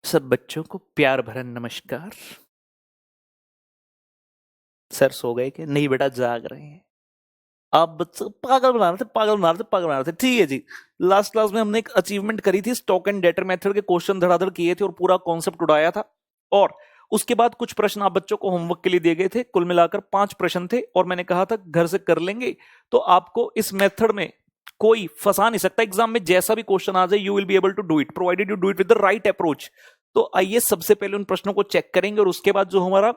सब बच्चों को प्यार भरा नमस्कार। सर सो गए कि नहीं? बेटा जाग रहे हैं। आप बच्चों पागल बना रहे थे, पागल बना रहे थे, पागल बना रहे थे। ठीक है जी। लास्ट क्लास में हमने एक अचीवमेंट करी थी, स्टॉक एंड डेटर मेथड के क्वेश्चन धड़ाधड़ किए थे और पूरा कॉन्सेप्ट उड़ाया था। और उसके बाद कुछ प्रश्न आप बच्चों को होमवर्क के लिए दिए गए थे। कुल मिलाकर 5 प्रश्न थे और मैंने कहा था घर से कर लेंगे। तो आपको इस मेथड में कोई फंसा नहीं सकता। एग्जाम में जैसा भी क्वेश्चन आ जाए you will be able to do it, provided you do it with the right approach. तो आइए सबसे पहले उन प्रश्नों को चेक करेंगे और उसके बाद जो हमारा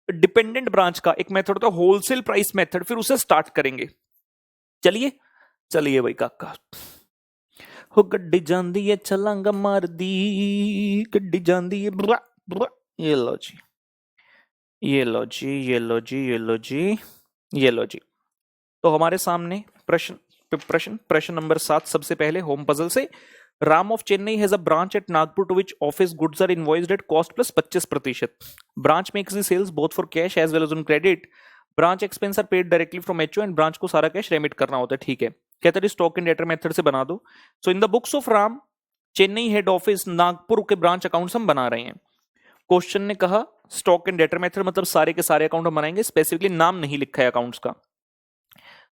डिपेंडेंट ब्रांच का एक मेथड था होलसेल प्राइस मेथड, फिर उसे स्टार्ट करेंगे। चलिए चलिए भाई काका। हो गड्डी जांदी है छलांगा मार दी, गड्डी जांदी है ब्रा ब्रा। ये लो जी, ये लो जी, ये लो जी, ये लो जी, ये लो जी। तो हमारे सामने प्रश्न नंबर 7 सबसे पहले होम पजल से। Ram of Chennai has a branch at Nagpur to which office goods are invoiced at cost plus 25%. Branch makes the sales both for cash as well as on credit. Branch expense are paid directly from HO and branch को सारा cash remit करना होता है। ठीक है, कहते हैं stock and debtor method से बना दो। So in the books of Ram Chennai head office Nagpur के ब्रांच अकाउंट्स हम बना रहे हैं। क्वेश्चन ने कहा स्टॉक एंड डेटर मेथड मतलब सारे के सारे अकाउंट हम बनाएंगे, स्पेसिफिकली नाम नहीं लिखा है अकाउंट्स का।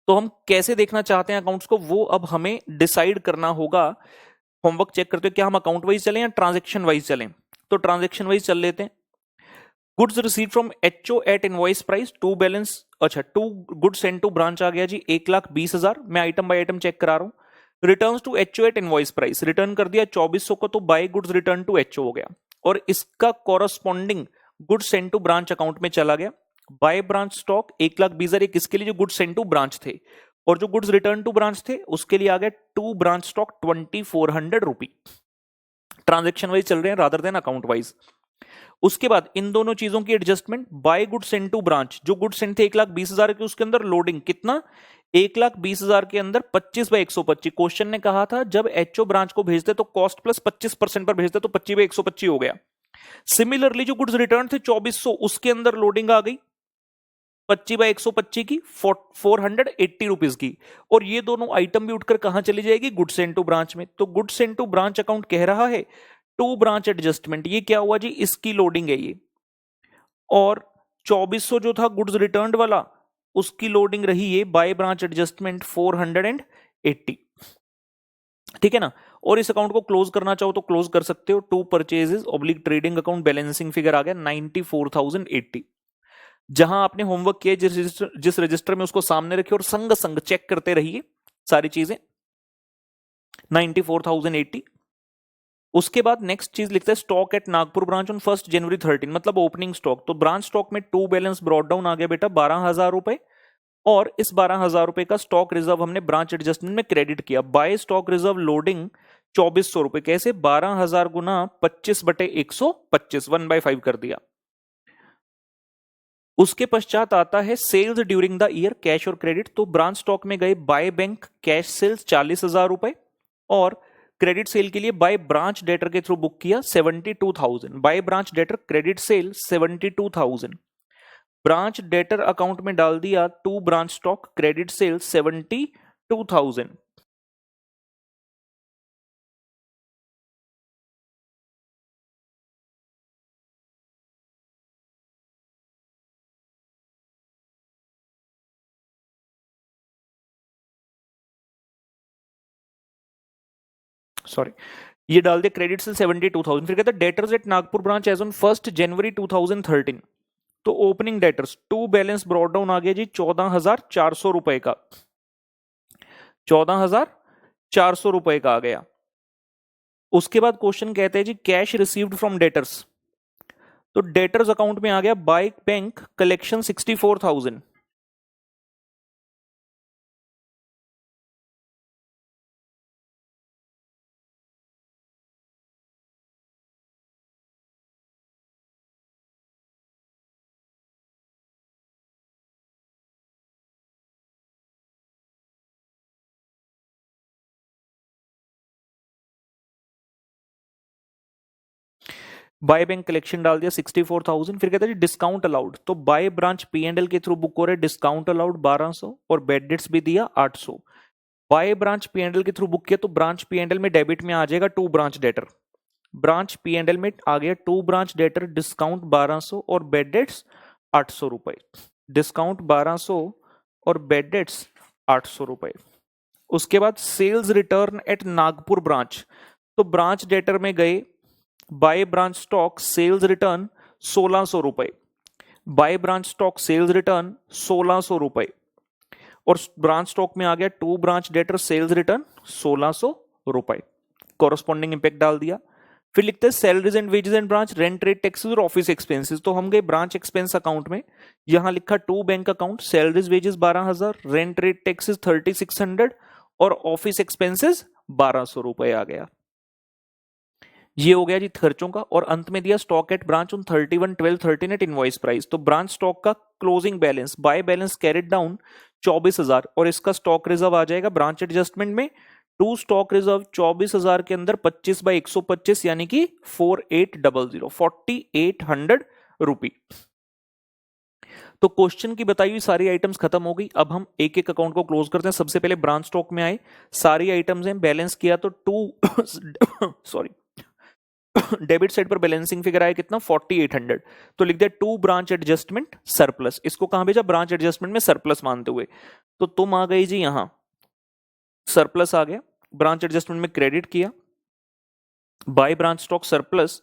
तो हम कैसे देखना चाहते हैं अकाउंट्स को वो अब हमें डिसाइड करना होगा। होमवर्क चेक करते हो क्या हम अकाउंट वाइज चलें या ट्रांजैक्शन वाइज चलें? तो ट्रांजैक्शन वाइज चल लेते हैं। Goods receive from HO at invoice price to balance. अच्छा, to goods send to branch आ गया जी 1,20,000। मैं आइटम बाय आइटम चेक करा रहा हूं। Return to HO at invoice price, return कर दिया 2400 को, तो by goods return to HO हो गया और इसका corresponding goods send to branch account में चला गया। बाय ब्रांच स्टॉक 1,20,000 किसके लिए? जो गुड्स सेंड टू ब्रांच थे, और जो गुड्स रिटर्न टू ब्रांच थे उसके लिए आ गया to branch stock 2,400 rupee. Transaction wise चल रहे हैं रादर देन अकाउंट वाइज। उसके बाद इन दोनों चीजों की adjustment. By good send to branch, जो गुड सेंड थे 1,20,000 के, उसके अंदर लोडिंग कितना? 1,20,000 के अंदर 25/125। क्वेश्चन ने कहा था जब एचओ ब्रांच को भेजते तो कॉस्ट प्लस 25% पर भेजते, तो 25/125 हो गया। सिमिलरली जो गुड्स रिटर्न थे 2,400, उसके अंदर लोडिंग आ गई 25/125 की 480 रुपीज की। और ये दोनों आइटम भी उठकर कहां चली जाएगी? गुड सेंड टू ब्रांच में। तो good send to branch account कह रहा है टू ब्रांच एडजस्टमेंट। ये क्या हुआ जी? इसकी लोडिंग है ये। और 2,400 जो था गुड्स रिटर्न वाला, उसकी लोडिंग रही ये बाय ब्रांच एडजस्टमेंट 480। ठीक है ना? और इस अकाउंट को क्लोज करना चाहो तो क्लोज कर सकते हो। To purchases oblique trading account balancing figure आ गया 94,080। जहां आपने होमवर्क किया जिस रजिस्टर में उसको सामने रखिए और संग संग चेक करते रहिए सारी चीजें। 94,080। उसके बाद नेक्स्ट चीज लिखते हैं stock at Nagpur branch on 1 जनवरी 13, मतलब ओपनिंग स्टॉक। तो ब्रांच स्टॉक में टू बैलेंस ब्रॉड डाउन आ गया बेटा 12,000 रुपए, और इस 12,000 रुपए का स्टॉक रिजर्व हमने ब्रांच एडजस्टमेंट में क्रेडिट किया। बाय स्टॉक रिजर्व लोडिंग 2,400 रुपए। कैसे? 12,000 गुना 25/125, 1/5 कर दिया। उसके पश्चात आता है sales during the year, cash और क्रेडिट। तो ब्रांच स्टॉक में गए बाय बैंक कैश सेल्स 40,000 रुपए, और क्रेडिट सेल के लिए बाय ब्रांच डेटर के थ्रू बुक किया 72,000। By branch debtor credit sale 72,000। Branch debtor account में डाल दिया to branch stock credit sale 72,000। Sorry, ये डाल दिया क्रेडिट सेल 72,000। फिर कहता है debtors at Nagpur branch as on 1 January 2013। तो opening debtors to balance brought down आ गया जी 14,400 रुपए का। 14,400 रुपए का आ गया। उसके बाद क्वेश्चन कहते हैं जी कैश रिसीव्ड फ्रॉम डेटर्स। तो डेटर्स अकाउंट में आ गया bye bank collection 64,000। Bye bank collection डाल दिया 64,000। फिर कहता है डिस्काउंट अलाउड। तो बाय ब्रांच P&L के थ्रू बुक हो रहे डिस्काउंट अलाउड 1,200 और बेड डेट्स भी दिया 800। बाय ब्रांच P&L के थ्रू बुक किया तो ब्रांच P&L में डेबिट में आ जाएगा to branch debtor. Branch P and L में आ गया 2 ब्रांच डेटर डिस्काउंट 1200 और बेड डेट्स 800 रुपए, डिस्काउंट 1200 और बेड डेट्स 800 रुपए। उसके बाद sales return at Nagpur branch, तो ब्रांच डेटर में गए by branch stock sales return 1600 रुपए, by branch stock sales return 1600 रुपए, और ब्रांच स्टॉक में आ गया 2 ब्रांच डेटर सेल्स रिटर्न 1600 रुपए, कॉरस्पॉन्डिंग इंपैक्ट डाल दिया। फिर लिखते हैं salaries and wages and branch rent rate taxes और ऑफिस एक्सपेंसेस, तो हम गए ब्रांच एक्सपेंस अकाउंट में, यहां लिखा 2 bank account, salaries wages 12,000, rent rate taxes 3600 और ऑफिस एक्सपेंसेस 1200 रुपए आ गया। ये हो गया जी खर्चों का। और अंत में दिया stock at branch on 31/12/13 at invoice price, तो ब्रांच स्टॉक का closing balance by balance carried down 24,000 और इसका स्टॉक रिजर्व आ जाएगा ब्रांच एडजस्टमेंट में टू स्टॉक रिजर्व 24,000 के अंदर 25/125 यानी कि 4800 रुपी। तो क्वेश्चन की बताई हुई सारी आइटम्स खत्म हो गई। अब हम एक एक अकाउंट को क्लोज करते हैं। सबसे पहले ब्रांच स्टॉक में आए, सारी आइटम्स हैं, बैलेंस किया तो 2 सॉरी डेबिट साइड पर बैलेंसिंग फिगर आया कितना 4800, तो लिख दिया 2 ब्रांच एडजस्टमेंट सरप्लस, इसको कहां भेजा ब्रांच एडजस्टमेंट में सरप्लस मानते हुए, तो तुम आ गई जी यहां सरप्लस आ गया, ब्रांच एडजस्टमेंट में क्रेडिट किया बाय ब्रांच स्टॉक सरप्लस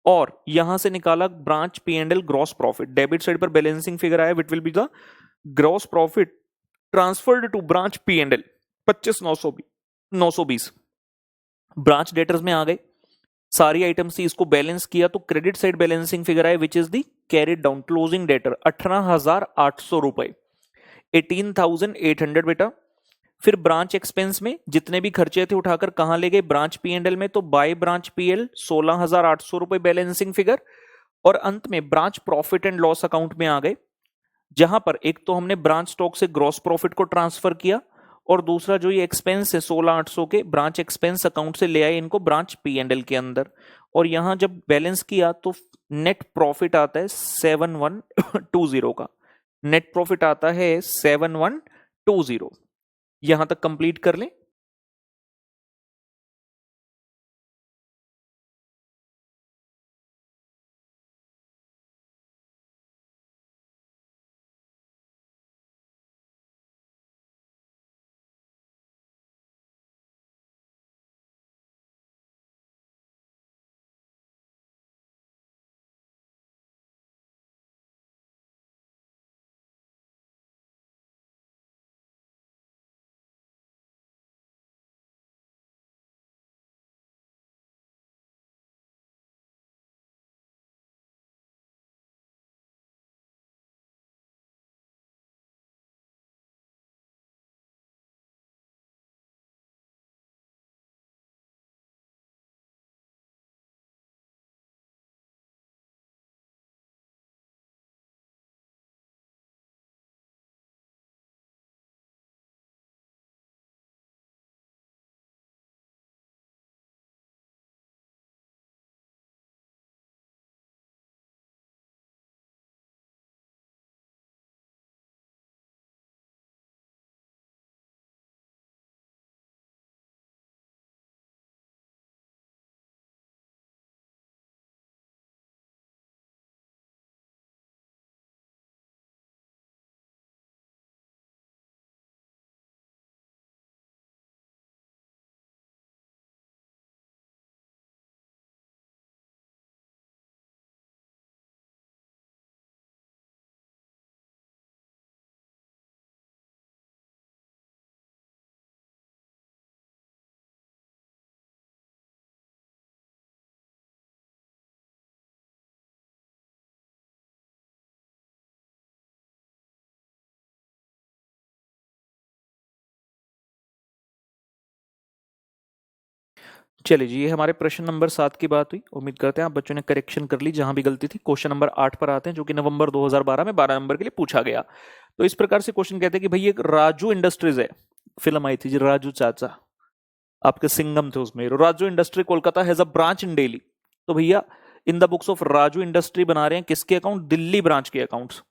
और यहां से निकाला branch P and L gross profit, debit side पर बैलेंसिंग फिगर आया which will be the gross profit transferred to branch P and L 25,920। Branch debtors में आ गए, सारी आइटम्स थी, इसको बैलेंस किया तो क्रेडिट साइड बैलेंसिंग फिगर आए which is the carried down closing debtor 18,800 रुपए 18,800 बेटा। फिर ब्रांच एक्सपेंस में जितने भी खर्चे थे उठाकर कहां ले गए ब्रांच पी एंड एल में, तो बाय ब्रांच पी एल 16,800 रुपए बैलेंसिंग फिगर, और अंत में branch profit and loss account में आ गए, जहां पर एक तो हमने ब्रांच स्टॉक से ग्रॉस प्रॉफिट को ट्रांसफर किया और दूसरा जो ये एक्सपेंस है 16,800 के ब्रांच एक्सपेंस अकाउंट से ले आए इनको ब्रांच पी एंड एल के अंदर, और यहां जब बैलेंस किया तो नेट प्रॉफिट आता है 7120 का, नेट प्रॉफिट आता है 7120। यहां तक कंप्लीट कर लें। चलिए जी, ये हमारे प्रश्न नंबर 7 की बात हुई। उम्मीद करते हैं आप बच्चों ने करेक्शन कर ली जहां भी गलती थी। क्वेश्चन नंबर 8 पर आते हैं जो कि नवंबर 2012 में 12 नंबर के लिए पूछा गया। तो इस प्रकार से क्वेश्चन कहते हैं कि भाई एक राजू इंडस्ट्रीज है, फिल्म आई थी जी राजू चाचा, आपके सिंघम थे उसमें, Raju industry Kolkata has a branch इन दिल्ली। तो भैया इन the books of Raju industry बना रहे हैं किसके अकाउंट, दिल्ली ब्रांच के accounts.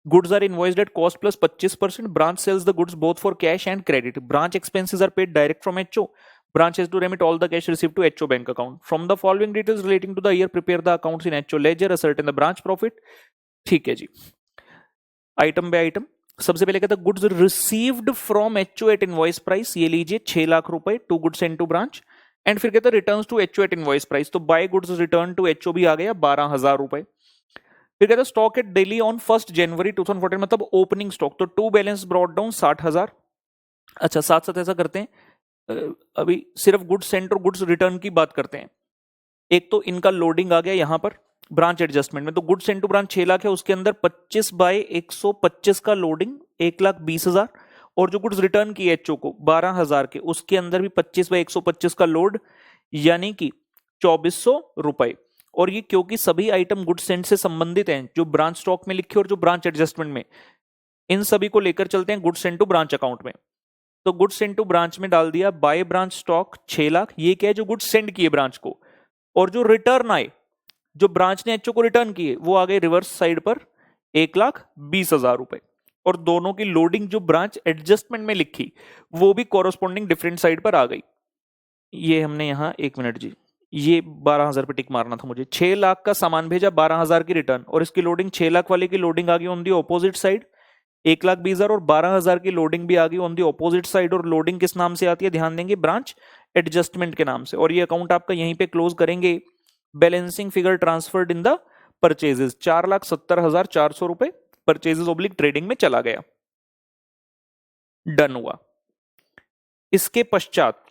Goods are invoiced at cost plus 25%. Branch sells the goods both for cash and credit. Branch expenses are paid direct from HO. Branch has to remit all the cash received to HO bank account. From the following details relating to the year, prepare the accounts in HO ledger, ascertain the branch profit. ठीक है जी, item by item. सबसे पहले कहता है goods received from HO at invoice price, ये लीजिए 6 लाख रुपए, to goods and to branch. And फिर कहता है returns to HO at invoice price, तो by goods return to HO भी आ गया 12,000 रुपए। फिर कहता है stock at Delhi on 1 January 2014, मतलब ओपनिंग स्टॉक, तो टू बैलेंस ब्रॉट डाउन 60,000। अच्छा, साथ साथ ऐसा करते हैं, अभी सिर्फ गुड्स सेंट और गुड्स रिटर्न की बात करते हैं। एक तो इनका लोडिंग आ गया यहां पर ब्रांच एडजस्टमेंट में, तो goods sent to branch 6 lakh है, उसके अंदर 25/125 का लोडिंग 1,20,000, और जो गुड्स रिटर्न की HO को 12,000 के, उसके अंदर भी 25/125 का लोड, यानी कि 2,400 रुपए। और ये क्योंकि सभी आइटम गुड्स सेंट से संबंधित हैं, जो ब्रांच स्टॉक में लिखे और जो ब्रांच एडजस्टमेंट में, इन सभी को लेकर चलते हैं goods sent to branch account में। तो गुड्स सेंट टू ब्रांच में डाल दिया बाय ब्रांच स्टॉक 6 लाख, ये क्या है जो गुड्स सेंड किए ब्रांच को, और जो रिटर्न आए, जो ब्रांच ने HO को रिटर्न किए, वो आ गए रिवर्स साइड पर 1,20,000 रुपए। और दोनों की लोडिंग जो ब्रांच एडजस्टमेंट में लिखी, वो भी कॉरस्पॉन्डिंग डिफरेंट साइड पर आ गई। ये हमने यहां, 1 मिनट जी, ये 12,000 पे टिक मारना था मुझे। 6 लाख का सामान भेजा, 12,000 की रिटर्न, और इसकी लोडिंग 6 लाख वाले की लोडिंग आ गई ऑन दी ऑपोजिट साइड 1,20,000, और 12,000 की लोडिंग भी आ गई ऑन दी ऑपोजिट साइड। और लोडिंग किस नाम से आती है, ध्यान देंगे, ब्रांच एडजस्टमेंट के नाम से। और ये अकाउंट आपका यहीं पे क्लोज करेंगे, balancing figure transferred in the purchases, 4,70,400 रुपए परचेजेस ऑब्लिक ट्रेडिंग में चला गया, डन हुआ। इसके पश्चात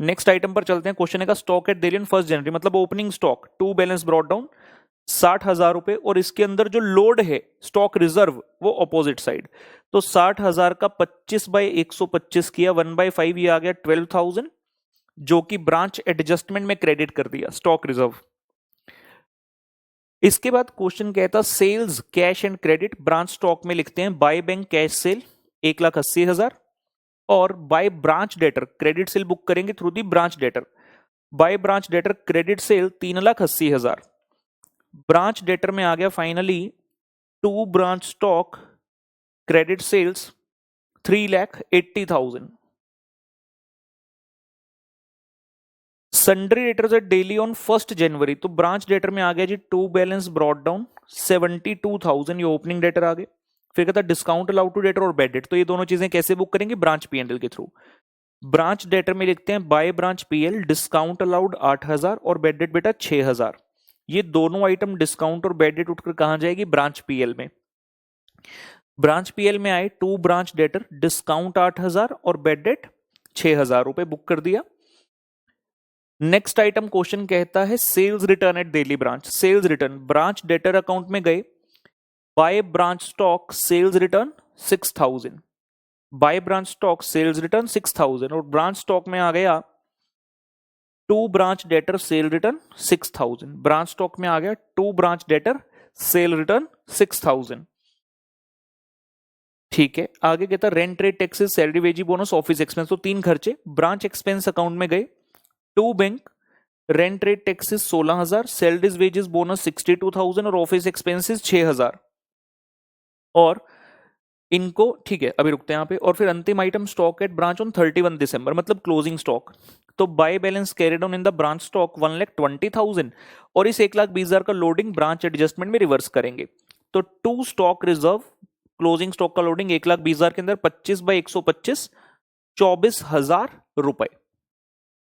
नेक्स्ट आइटम पर चलते हैं। क्वेश्चन है स्टॉक एट दिल्ली 1 जनवरी, मतलब opening stock, to balance brought down 60,000 रुपए, और इसके अंदर जो लोड है स्टॉक रिजर्व, वो ऑपोजिट साइड, तो 60,000 का 25/125 किया, 1/5, ये आ गया 12,000, जो कि ब्रांच एडजस्टमेंट में क्रेडिट कर दिया स्टॉक रिजर्व। इसके बाद क्वेश्चन कहता sales cash and credit, branch stock में लिखते हैं बाय बैंक कैश सेल 1,80,000, और by branch debtor credit sale book करेंगे through the branch debtor, by branch debtor credit sale 3,80,000। Branch debtor में आ गया finally to branch stock credit sales 3,80,000। Sundry debtors at daily on 1 January, तो branch debtor में आ गया जी to balance brought down 72,000, ये ओपनिंग डेटर आ गए। फिर कहता डिस्काउंट अलाउड टू डेटर और बेड डेट, तो ये दोनों चीजें कैसे बुक करेंगे, ब्रांच P&L के थ्रू। ब्रांच डेटर में लिखते हैं by branch PL, discount allowed 8,000 और बेड डेट बेटा 6,000। ये दोनों आइटम डिस्काउंट और बेड डेट उठकर कहां जाएगी, ब्रांच PL में। ब्रांच PL में आए टू ब्रांच डेटर, डिस्काउंट 8,000 और बेड डेट 6,000 रुपए बुक कर दिया। नेक्स्ट आइटम क्वेश्चन कहता है sales return at Delhi branch, sales return branch debtor account में गए, by branch stock sales return 6,000, by branch stock sales return 6,000, और ब्रांच स्टॉक में आ गया to branch debtor sale return 6,000, branch stock में आ गया to branch debtor sale return 6,000। ठीक है, आगे कहता rent rate taxes salary wages bonus office expense, तो 3 खर्चे ब्रांच एक्सपेंस अकाउंट में गए, to bank rent rate taxes 16,000, salaries wages bonus 62,000 और ऑफिस एक्सपेंसेस 6,000। और इनको ठीक है, अभी रुकते हैं यहाँ पे। और फिर अंतिम item stock at branch on 31 दिसंबर, मतलब क्लोजिंग स्टॉक, तो by balance carried on in the branch stock 1,20,000, और इस 1,20,000 का लोडिंग ब्रांच एडजस्टमेंट में रिवर्स करेंगे। तो to stock reserve closing stock का लोडिंग 1,20,000 के अंदर 25/125 24,000 रुपए।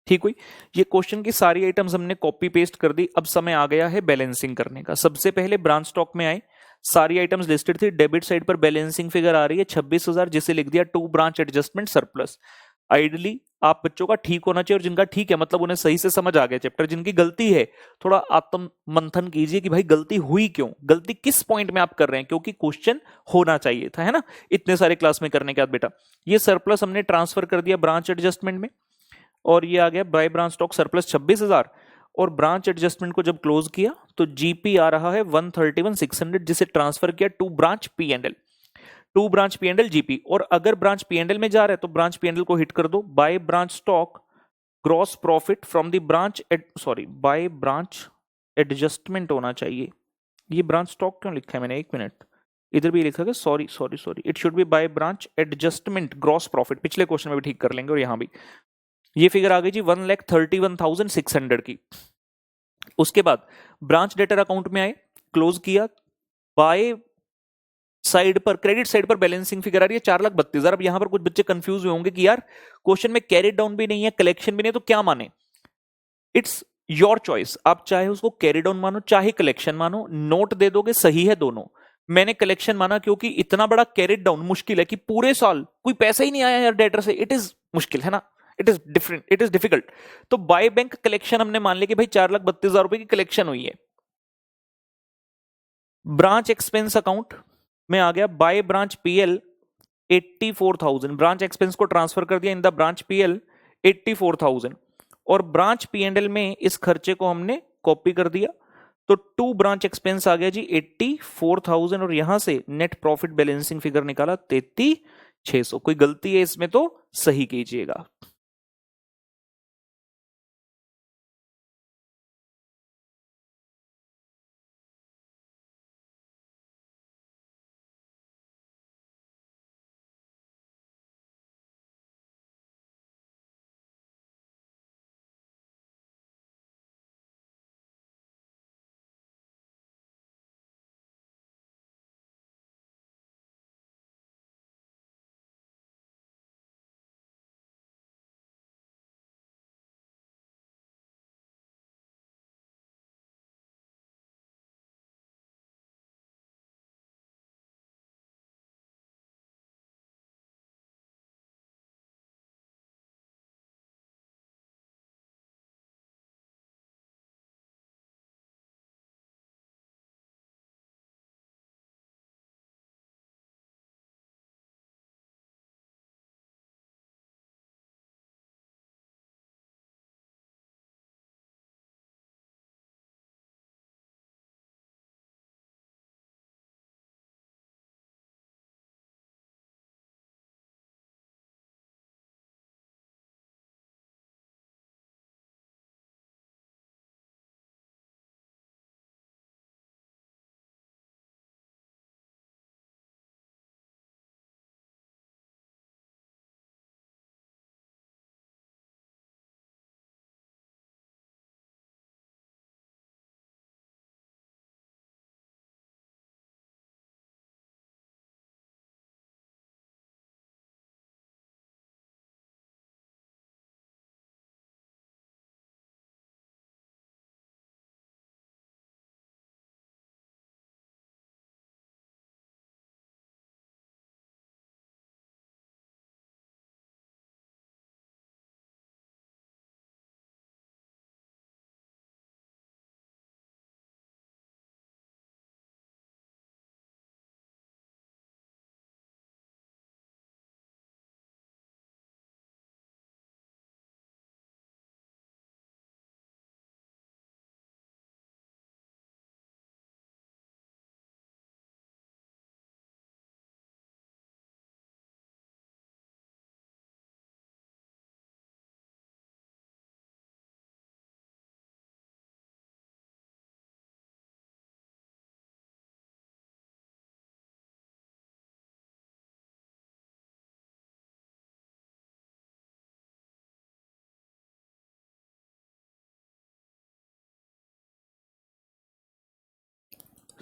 ठीक हुई। ये क्वेश्चन की सारी आइटम्स हमने कॉपी पेस्ट कर दी। अब समय आ गया है बैलेंसिंग करने का। सबसे पहले ब्रांच स्टॉक में आए, सारी आइटम्स लिस्टेड थी, डेबिट साइड पर बैलेंसिंग फिगर आ रही है 26,000, जिसे लिख दिया to branch adjustment surplus. Ideally आप बच्चों का ठीक होना चाहिए, और जिनका ठीक है मतलब उन्हें सही से समझ आ गया चैप्टर, जिनकी गलती है थोड़ा आत्म मंथन कीजिए कि भाई गलती हुई क्यों, गलती किस पॉइंट में आप कर रहे हैं, क्योंकि क्वेश्चन होना चाहिए था, है ना, इतने सारे क्लास में करने के बाद। बेटा ये सरप्लस हमने ट्रांसफर कर दिया ब्रांच एडजस्टमेंट में, और ये आ गया बाय ब्रांच स्टॉक सरप्लस 26,000, और ब्रांच एडजस्टमेंट को जब क्लोज किया तो जीपी आ रहा है 131,600, जिसे ट्रांसफर किया to branch P&L, to branch P&L GP. और अगर ब्रांच P&L में जा रहा है तो ब्रांच P&L को हिट कर दो, bye branch stock gross profit from the branch bye branch adjustment होना चाहिए। ये ब्रांच स्टॉक क्यों लिखा है मैंने, 1 मिनट, इधर भी लिखा है, sorry, it should be bye branch adjustment gross profit, पिछले क्वेश्चन में भी ठीक कर लेंगे और यहां भी। ये फिगर आ गई जी 1,31,600 की। उसके बाद ब्रांच डेटर अकाउंट में आए, क्लोज किया, बाय साइड पर, क्रेडिट साइड पर बैलेंसिंग फिगर आ रही है 4,32,000। अब यहां पर कुछ बच्चे कंफ्यूज हुए होंगे कि यार क्वेश्चन में कैरी डाउन भी नहीं है, कलेक्शन भी नहीं है, तो क्या माने? इट्स योर चॉइस, आप चाहे उसको कैरी डाउन मानो चाहे कलेक्शन मानो, नोट दे दोगे, सही है दोनों। मैंने कलेक्शन माना क्योंकि इतना बड़ा कैरिड डाउन मुश्किल है कि पूरे साल कोई पैसा ही नहीं आया यार डेटर से, इट इज मुश्किल है ना, it is different, it is difficult. तो बाय बैंक कलेक्शन हमने मान लिया कि भाई 4,32,000 रुपए की कलेक्शन हुई है। ब्रांच एक्सपेंस अकाउंट में आ गया by branch PL 84,000, branch expense को ट्रांसफर कर दिया इन द ब्रांच पीएल 84,000, और ब्रांच पीएनएल में इस खर्चे को हमने कॉपी कर दिया। तो टू ब्रांच एक्सपेंस आ गया जी 84,000, और यहां से नेट प्रॉफिट बैलेंसिंग फिगर निकाला 33,600। कोई गलती है इसमें तो सही कीजिएगा।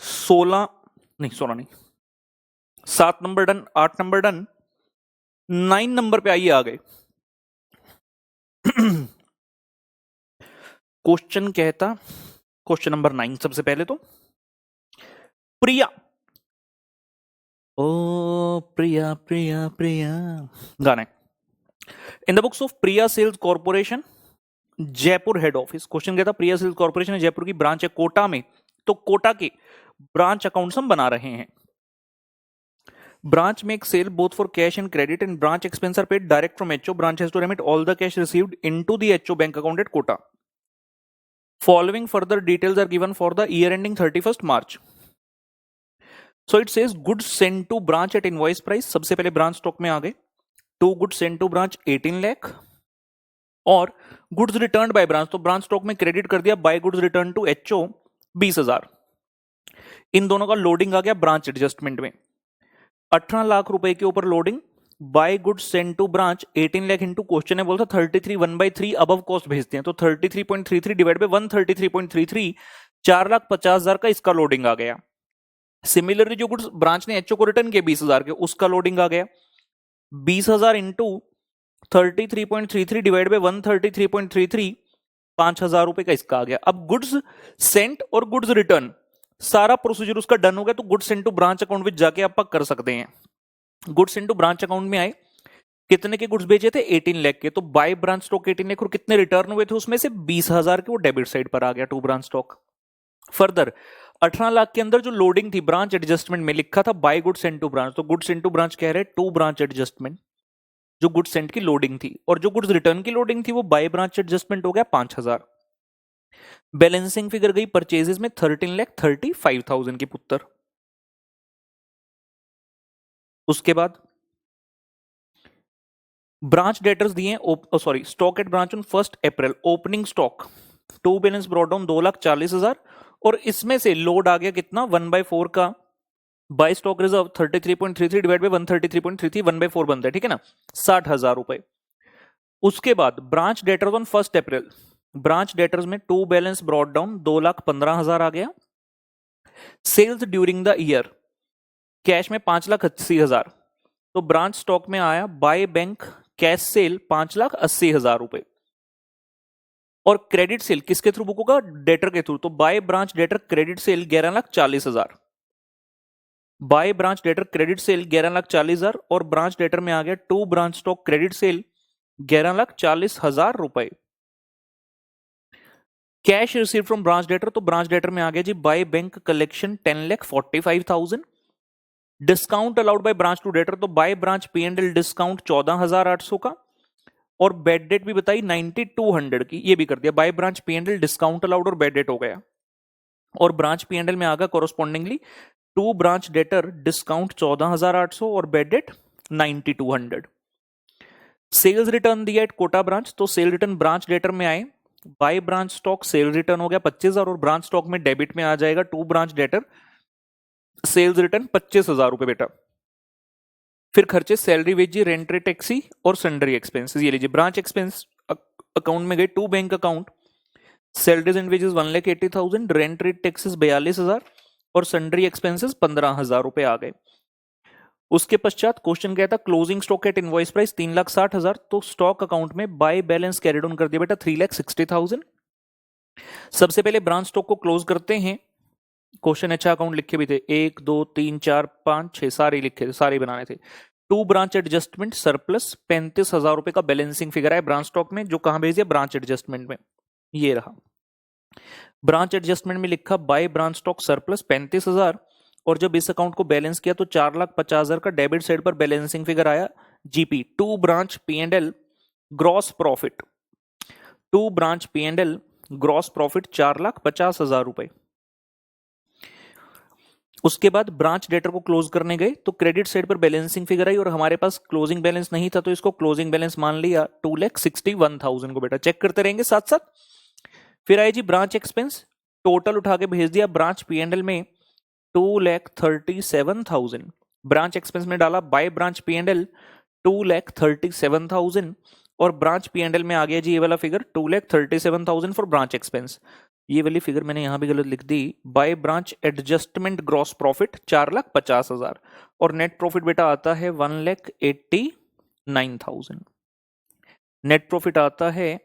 सोलह नहीं, 16 नहीं, 7 number done, 8 number done, 9 number पे आइए आ गए। क्वेश्चन कहता, क्वेश्चन नंबर 9 सबसे पहले तो प्रिया, ओ प्रिया प्रिया प्रिया गाना in the books of Priya sales corporation Jaipur head office. Question कहता प्रिया सेल्स कॉर्पोरेशन जयपुर की ब्रांच है कोटा में, तो कोटा के ब्रांच अकाउंट्स हम बना रहे हैं। Branch makes sale both for cash and credit, and branch expense are paid direct from HO. Branch has to remit all the cash received into the HO bank account at Kota. Following further details are given for the year ending 31st March. So it says goods sent to branch at invoice price. सबसे पहले branch stock में आ गए, to goods sent to branch 18 lakh, और goods returned by branch, तो branch stock में credit कर दिया by goods returned to HO 20,000। इन दोनों का लोडिंग आ गया ब्रांच एडजस्टमेंट में, 18 लाख रुपए के ऊपर loading by goods send to branch 18 lakh into question है बोलता 33 1/3 अबव कॉस्ट भेजते हैं, तो 33.33 डिवाइड बाय 133.33 4,50,000 का इसका लोडिंग आ गया। सिमिलरली जो गुड्स ब्रांच ने एचओ को रिटर्न किया 20,000 के, उसका लोडिंग आ गया 20,000 इंटू 33.33 डिवाइड बाय 133.33 5,000 रुपए का इसका आ गया। अब गुड्स सेंट और गुड्स रिटर्न सारा प्रोसीजर उसका डन हो गया, तो goods sent to branch account में जाके आप कर सकते हैं। गुड्स इनटू ब्रांच अकाउंट में आए, कितने के गुड्स बेचे थे 18 लाख के, तो बाय ब्रांच स्टॉक 18 लाख और कितने रिटर्न हुए थे उसमें से 20,000 के वो डेबिट साइड पर आ गया to branch stock. Further 18 lakh के अंदर जो लोडिंग थी ब्रांच एडजस्टमेंट में लिखा था by goods sent to branch, तो गुड्स सेंट टू ब्रांच कह रहे टू ब्रांच एडजस्टमेंट जो गुड्स सेंट की लोडिंग थी, और जो गुड्स रिटर्न की लोडिंग थी वो बाय ब्रांच एडजस्टमेंट हो गया 5,000। बैलेंसिंग फिगर गई परचेजेस में 13,35,000 की पुत्र। उसके बाद ब्रांच डेटर्स दिए, sorry stock at branch on 1 April, opening stock to balance brought down 2,40,000, और इसमें से लोड आ गया कितना 1/4 का by stock reserve 33.33 divide by 133.33 1/4 बनता है, ठीक है ना, 60,000 रुपए। उसके बाद branch debtors on 1 April, branch debtors में टू बैलेंस ब्रॉट डाउन 2,15,000 आ गया। Sales during the year cash में 5,80,000, तो ब्रांच स्टॉक में आया बाय बैंक कैश सेल 5,80,000 रुपए, और क्रेडिट सेल किसके थ्रू बुक होगा, डेटर के थ्रू, तो by branch debtor credit sale 11,40,000, by branch debtor credit sale 11,40,000, और ब्रांच डेटर में आ गया to branch stock credit sale 11,40,000 रुपए। Cash receive from branch debtor, तो ब्रांच डेटर में आ गया जी by bank collection 10,45,000, discount allowed by branch to debtor, तो बाय ब्रांच P&L डिस्काउंट 14,800 का, और बेड डेट भी बताई 9,200 की, ये भी कर दिया, by branch P&L discount allowed और बेड डेट हो गया, और ब्रांच P&L में आ गया कोरोस्पॉन्डिंगली टू ब्रांच डेटर डिस्काउंट 14,800 और बेड डेट 9,200। सेल्स रिटर्न दिया एट कोटा ब्रांच, तो सेल रिटर्न ब्रांच डेटर में आए, bye branch stock cell return हो गया 25,000, और ब्रांच स्टॉक में डेबिट में आ जाएगा to branch debtor sales return 25,000 रुपए बेटा। फिर खर्चे salary wages rent rate taxes और सन्ड्री एक्सपेंसेस, ये लीजिए ब्रांच एक्सपेंस अकाउंट में गए to bank account, salaries and wages 1,80,000, rent rate taxes 42,000 और सन्ड्री एक्सपेंसेस 15,000 रुपए आ गए। उसके पश्चात क्वेश्चन क्या था, closing stock at invoice price 3,60,000, तो स्टॉक अकाउंट में बाय बैलेंस कैरिड ऑन कर दिया बेटा 3,60,000। सबसे पहले ब्रांच स्टॉक को क्लोज करते हैं, क्वेश्चन अच्छा अकाउंट लिखे भी थे 1 2 3 4 5 6 सारे लिखे थे, सारे बनाने थे। टू ब्रांच एडजस्टमेंट सरप्लस 35,000 रुपए का बैलेंसिंग फिगर है ब्रांच स्टॉक में, जो कहां भेज दिया ब्रांच एडजस्टमेंट में, ये रहा। ब्रांच एडजस्टमेंट में लिखा बाय ब्रांच स्टॉक सरप्लस 35,000, और जब इस अकाउंट को बैलेंस किया तो 4,50,000 का डेबिट साइड पर बैलेंसिंग फिगर आया GP to branch P&L gross profit, to branch P&L gross profit 4,50,000 रुपए। उसके बाद ब्रांच डेटर को क्लोज करने गए तो क्रेडिट साइड पर बैलेंसिंग फिगर आई, और हमारे पास क्लोजिंग बैलेंस नहीं था, तो इसको क्लोजिंग बैलेंस मान लिया 2,61,000 को बेटा, चेक करते रहेंगे साथ साथ। फिर आई जी ब्रांच एक्सपेंस, टोटल उठा के भेज दिया ब्रांच P&L में 2,37,000, ब्रांच एक्सपेंस में डाला बाय ब्रांच P&L 2,37,000, और ब्रांच P&L में आ गया जी ये वाला फिगर 2,37,000 फॉर ब्रांच एक्सपेंस। ये वाली फिगर मैंने यहां भी गलत लिख दी, by branch adjustment gross profit 4,50,000, और नेट प्रॉफिट बेटा आता है 1,89,000, नेट प्रॉफिट आता है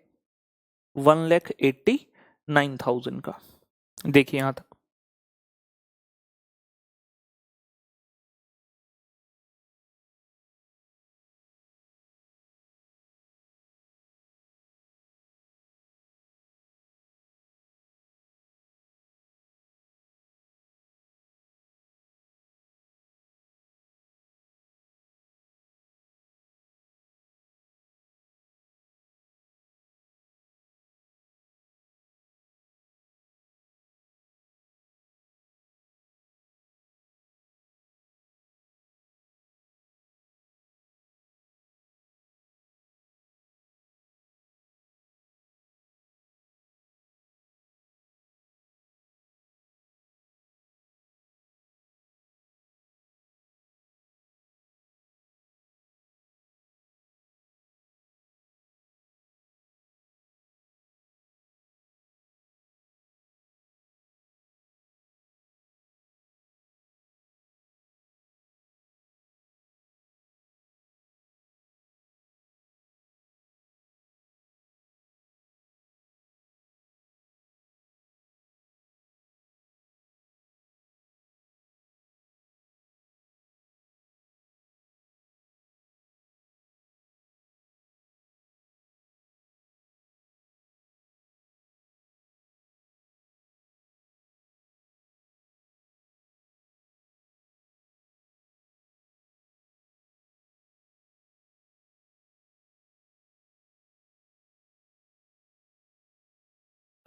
1,89,000 का। देखिए यहां तक।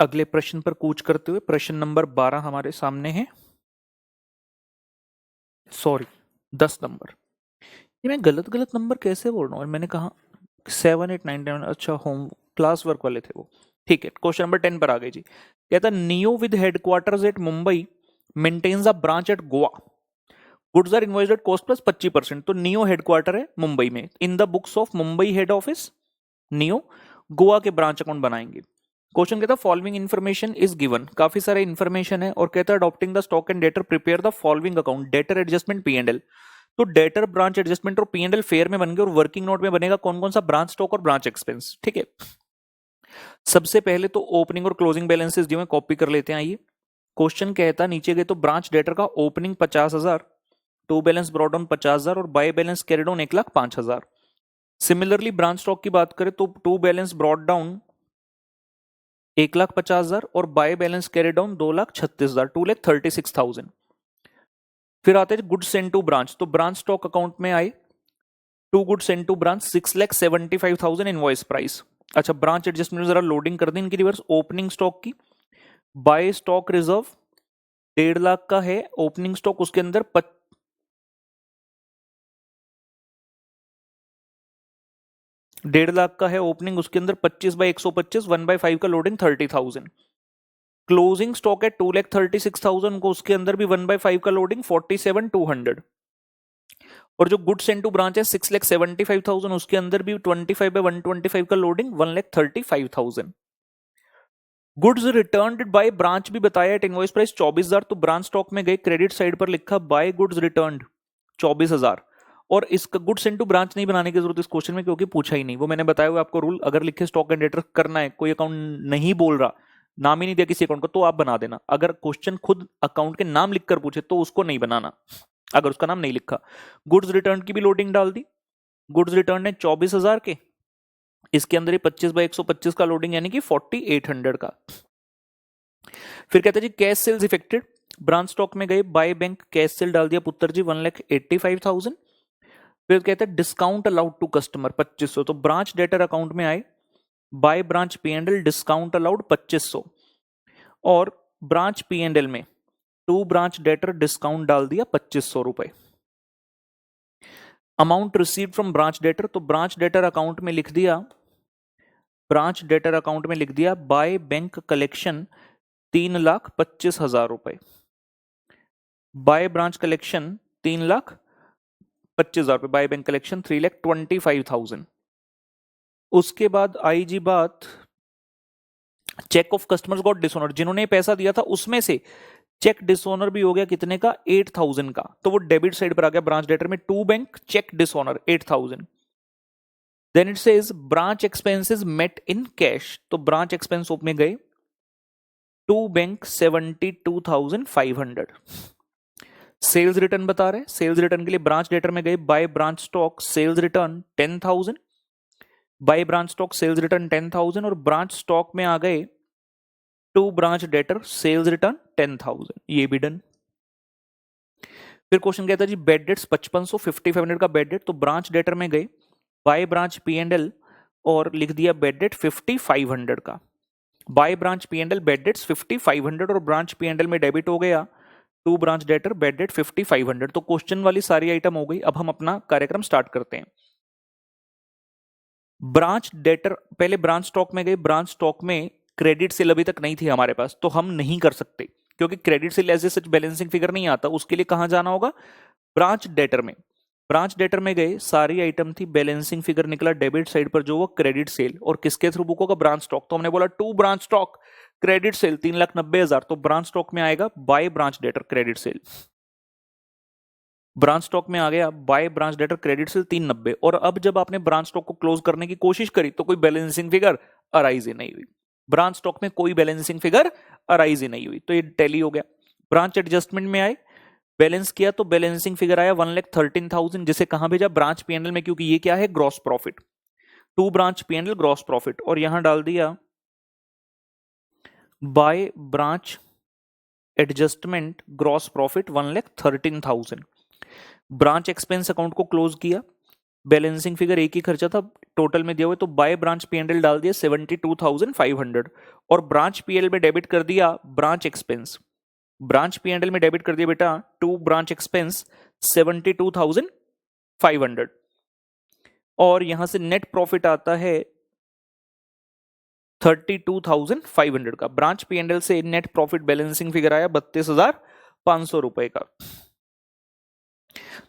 अगले प्रश्न पर कूच करते हुए प्रश्न नंबर 12 हमारे सामने है, सॉरी 10 नंबर। ये मैं गलत गलत नंबर कैसे बोल रहा हूँ, और मैंने कहा 7 8 9 10, अच्छा होम क्लास वर्क वाले थे वो। ठीक है, क्वेश्चन नंबर 10 पर आ गई जी। कहता Neo with headquarters at Mumbai maintains a branch at Goa, goods are invoiced at cost plus 25%। तो नियो हेडक्वार्टर है मुंबई में, in the books of Mumbai head office Neo Goa के ब्रांच अकाउंट बनाएंगे। क्वेश्चन कहता है फॉलोइंग इन्फॉर्मेशन इज गिवन, काफी सारे इन्फॉर्मेशन है, और कहता है adopting the stock and debtor prepare the following account, debtor adjustment P and L. तो डेटर ब्रांच एडजस्टमेंट और पी एंड एल फेयर में बन गए, और वर्किंग नोट में बनेगा कौन कौन सा, ब्रांच स्टॉक और ब्रांच एक्सपेंस। ठीक है, सबसे पहले तो ओपनिंग और क्लोजिंग बैलेंसेस जो है कॉपी कर लेते हैं। आइए, क्वेश्चन कहता नीचे गए तो ब्रांच डेटर का opening 50,000, to balance brought down 50,000 और by balance carry down 1,05,000। Similarly branch stock की बात करें तो टू बैलेंस ब्रॉड डाउन 1,50,000 और बाय बैलेंस कैरी डाउन 2,36,000, 2,36,000। फिर आते हैं गुड्स सेंड टू ब्रांच, तो ब्रांच स्टॉक अकाउंट में आए to goods send to branch 6,75,000 invoice price. अच्छा, ब्रांच एडजस्टमेंट जरा लोडिंग कर दी इनकी रिवर्स। ओपनिंग स्टॉक की बाय स्टॉक रिजर्व 1.5 लाख का है ओपनिंग स्टॉक, उसके अंदर 1.5 लाख का है ओपनिंग, उसके अंदर 25/125 1/5 का लोडिंग 30,000। क्लोजिंग स्टॉक है 2,36,000 को, उसके अंदर भी 1/5 का लोडिंग 47,200। और जो गुड्स सेंड टू ब्रांच है 6,75,000, उसके अंदर भी 25/125 का loading 1,35,000। Goods returned by branch भी बताया एट इनवॉइस प्राइस 24,000, तो ब्रांच स्टॉक में गए, क्रेडिट साइड पर लिखा बाय गुड्स रिटर्न्ड 24,000। और इसका गुड्स सेंड टू ब्रांच नहीं बनाने की जरूरत इस क्वेश्चन में, क्योंकि पूछा ही नहीं। वो मैंने बताया हुआ आपको रूल, अगर लिखे स्टॉक एंड डेटर करना है, कोई अकाउंट नहीं बोल रहा, नाम ही नहीं दिया किसी अकाउंट का, तो आप बना देना। अगर क्वेश्चन खुद अकाउंट के नाम लिखकर पूछे तो उसको नहीं बनाना, अगर उसका नाम नहीं लिखा। गुड्स रिटर्न की भी लोडिंग डाल दी, गुड्स रिटर्न है 24,000 के, इसके अंदर ही 25/125 का लोडिंग, यानी कि 4800 का। फिर कहते हैं जी cash sales effected, branch stock में गए, बाय बैंक कैश सेल डाल दिया पुत्र जी 1,85,000। फिर कहते हैं डिस्काउंट अलाउड टू कस्टमर 2500, तो ब्रांच डेटर अकाउंट में आए, bye branch P and L discount allowed 2500, और ब्रांच पी एंड एल में टू ब्रांच डेटर डिस्काउंट डाल दिया 2500 रुपए। Amount received from branch debtor, तो ब्रांच डेटर अकाउंट में लिख दिया, ब्रांच डेटर अकाउंट में लिख दिया बाय बैंक कलेक्शन 3,25,000 रुपए, बाय ब्रांच कलेक्शन 3,25,000 रुपए, बाय बैंक कलेक्शन 3,25,000। उसके बाद आई जी बात cheque of customers got dishonour, जिन्होंने पैसा दिया था उसमें से चेक डिसऑनर भी हो गया कितने का, 8,000 का, तो वो डेबिट साइड पर आ गया ब्रांच डेटर में, to bank cheque dishonour 8,000। Then it says branch expenses met in cash, तो ब्रांच एक्सपेंस में गए टू बैंक 72,500। सेल्स रिटर्न बता रहे, सेल्स रिटर्न के लिए ब्रांच डेटर में गए, by branch stock sales return 10,000, by branch stock sales return 10,000, और ब्रांच स्टॉक में आ गए to branch debtor sales return 10,000, ये भी डन। फिर क्वेश्चन कहता है जी बेड डेट्स 5500 5500 का बेड डेट, तो ब्रांच डेटर में गए, by branch P and L और लिख दिया बेड डेट 5500 का, by branch P and L bad debts 5500 और ब्रांच पी एंड एल में डेबिट हो गया to branch debtor bad debt 5500। तो क्वेश्चन वाली सारी आइटम हो गई। अब हम अपना कार्यक्रम स्टार्ट करते हैं। ब्रांच डेटर, पहले ब्रांच स्टॉक में गए, ब्रांच स्टॉक में क्रेडिट सेल अभी तक नहीं थी हमारे पास, तो हम नहीं कर सकते क्योंकि credit sale as a such balancing figure नहीं आता। उसके लिए कहां जाना होगा, ब्रांच डेटर में। ब्रांच डेटर में गए, सारी आइटम थी, बैलेंसिंग फिगर निकला डेबिट साइड पर जो वो क्रेडिट सेल, और किसके थ्रू बुक होगा, ब्रांच स्टॉक। तो हमने बोला to branch stock credit sale 3,90,000, तो ब्रांच स्टॉक में आएगा by branch debtor credit sale, branch stock में आ गया bye branch debtor credit cell 390। और अब जब आपने ब्रांच स्टॉक को क्लोज करने की कोशिश करी तो कोई बैलेंसिंग फिगर अराइज ही नहीं हुई, ब्रांच स्टॉक में कोई बैलेंसिंग फिगर अराइज ही नहीं हुई, तो ये टैली हो गया। ब्रांच एडजस्टमेंट में आए, बैलेंस किया तो बैलेंसिंग फिगर आया 1,13,000, जिसे कहां भेजा, ब्रांच पीएनएल में, क्योंकि ये क्या है, gross profit, to branch PNL gross profit, और यहां डाल दिया by branch adjustment gross profit 1,13,000। Branch expense account को क्लोज किया, बैलेंसिंग फिगर एक ही खर्चा था टोटल में दिया हुआ, तो बाय ब्रांच पीएनएल डाल दिया 72,500 और ब्रांच पीएल में डेबिट कर दिया ब्रांच एक्सपेंस। ब्रांच पीएनएल में डेबिट कर दिया बेटा टू ब्रांच एक्सपेंस 72,500 और यहां से नेट प्रॉफिट आता है 32,500 का। ब्रांच पीएनएल से नेट प्रॉफिट बैलेंसिंग फिगर आया 32,500 रुपए का।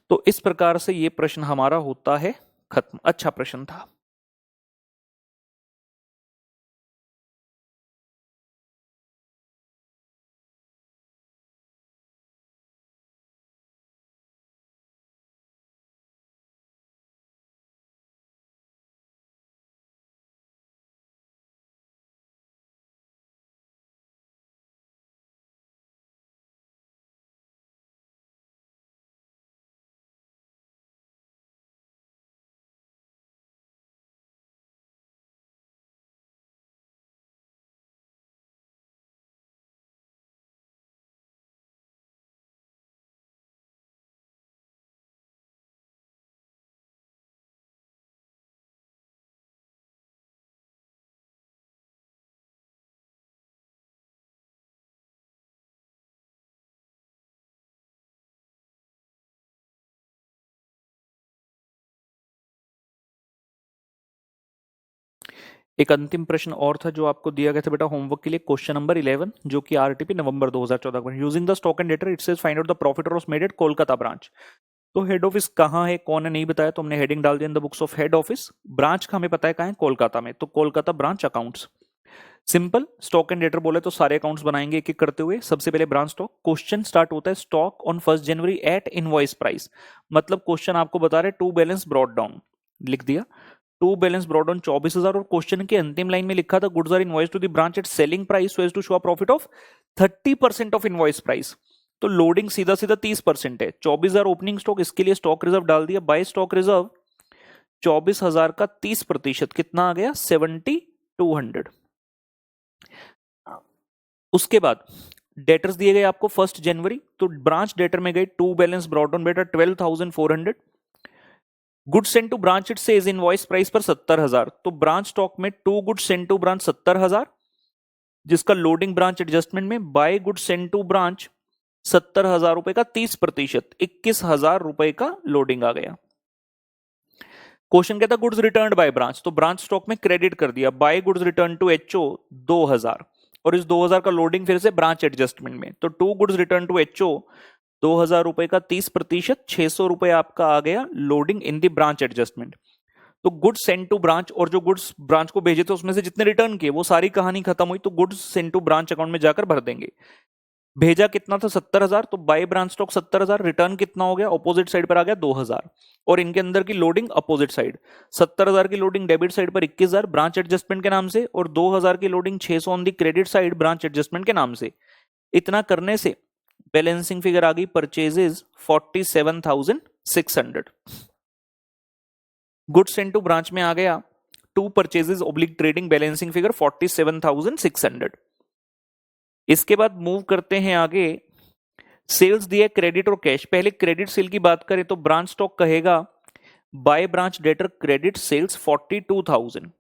तो इस प्रकार से ये प्रश्न हमारा होता है खत्म। अच्छा प्रश्न था। एक अंतिम प्रश्न और था जो आपको दिया गया था बेटा होमवर्क के लिए, क्वेश्चन नंबर 11 जो कि आरटीपी नवंबर 2014 का। Using the stock and data it says find out the profit और loss made at Kolkata branch. तो हेड ऑफिस कहाँ है कौन है नहीं बताया, तो हमने हेडिंग डाल दिया इन the books of head office. Branch का हमें पता है कहाँ है, कोलकाता में, तो Kolkata branch accounts. Simple, stock and debtor बोले तो सारे अकाउंट्स बनाएंगे एक एक करते हुए। सबसे पहले ब्रांच स्टॉक। क्वेश्चन स्टार्ट होता है स्टॉक ऑन 1 जनवरी एट इनवॉइस प्राइस। मतलब क्वेश्चन आपको बता रहे टू बैलेंस ब्रॉट डाउन, लिख दिया टू बैलेंस ब्रॉट डाउन 24,000 और क्वेश्चन के अंतिम लाइन में लिखा था goods are invoice to the branch at selling price so as to show a profit of 30% of invoice price. तो लोडिंग सीधा सीधा 30% है। 24,000 ओपनिंग स्टॉक, इसके लिए स्टॉक रिजर्व डाल दिया। बाय स्टॉक रिजर्व 24,000 का 30% कितना आ गया 7,200। उसके बाद डेटर्स दिए गए आपको 1 जनवरी, तो ब्रांच डेटर में गए टू बैलेंस ब्रॉट डाउन बेटा 12,400। Goods sent to branch it says invoice price पर 70,000, तो ब्रांच स्टॉक में to goods sent to branch 70,000 जिसका लोडिंग ब्रांच एडजस्टमेंट में by goods sent to branch 70,000 रुपए का 30%, 21,000 रुपए का लोडिंग आ गया। क्वेश्चन कहता गुड्स रिटर्न बाय ब्रांच, तो ब्रांच स्टॉक में क्रेडिट कर दिया by goods return to HO 2,000 और इस 2,000 का लोडिंग फिर से ब्रांच एडजस्टमेंट में, तो to goods return to HO 2,000 रुपए का 30%, 600 रुपए आपका आ गया loading in the branch adjustment. तो गुड्स सेंड टू ब्रांच और जो गुड्स ब्रांच को भेजे थे उसमें से जितने रिटर्न किए वो सारी कहानी खत्म हुई, तो goods send to branch account में जाकर भर देंगे। भेजा कितना था 70,000, तो बाय ब्रांच स्टॉक 70,000, रिटर्न कितना हो गया ऑपोजिट साइड पर आ गया 2,000 और इनके अंदर की लोडिंग अपोजिट साइड। 70,000 की लोडिंग डेबिट साइड पर 21,000 ब्रांच एडजस्टमेंट के नाम से और 2,000 की loading 600 on the credit side branch adjustment के नाम से। इतना करने से बैलेंसिंग फिगर आ गई purchases 47,600। Goods send to branch में आ गया to purchases oblique trading balancing figure 47,600। इसके बाद मूव करते हैं आगे। सेल्स दिया क्रेडिट और कैश। पहले क्रेडिट सेल की बात करें तो ब्रांच स्टॉक कहेगा by branch debtor credit sales 42,000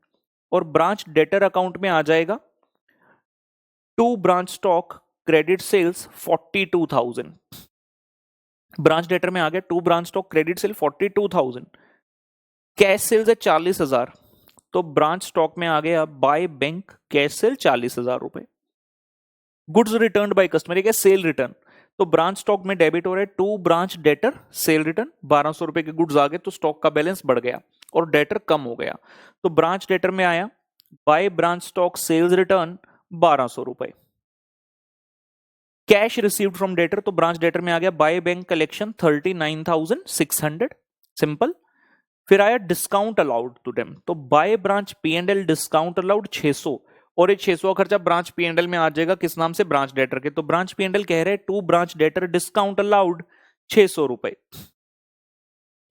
और ब्रांच डेटर अकाउंट में आ जाएगा to branch stock credit sales 42,000। Branch debtor में आ गया to branch stock credit sale 42,000। Cash sales है 40,000, तो ब्रांच स्टॉक में आ गया बाय बैंक कैश सेल 40,000 रुपए। गुड्स रिटर्न बाय कस्टमर, एक है सेल रिटर्न, तो ब्रांच स्टॉक में डेबिट हो रहा है to branch debtor sale return 1,200 रुपए के गुड्स आ गए, तो स्टॉक का बैलेंस बढ़ गया और डेटर कम हो गया, तो ब्रांच डेटर में आया by branch stock sales return 1,200 रुपए। कैश रिसीव्ड फ्रॉम डेटर, तो ब्रांच डेटर में आ गया बाय बैंक कलेक्शन 39,600, सिंपल। फिर आया डिस्काउंट अलाउड टू देम, तो by branch PNL discount allowed 600 और ये 600 खर्चा ब्रांच पीएनएल में आ जाएगा किस नाम से, ब्रांच डेटर के, तो ब्रांच पीएनएल कह रहे हैं to branch debtor discount allowed 600 रुपए।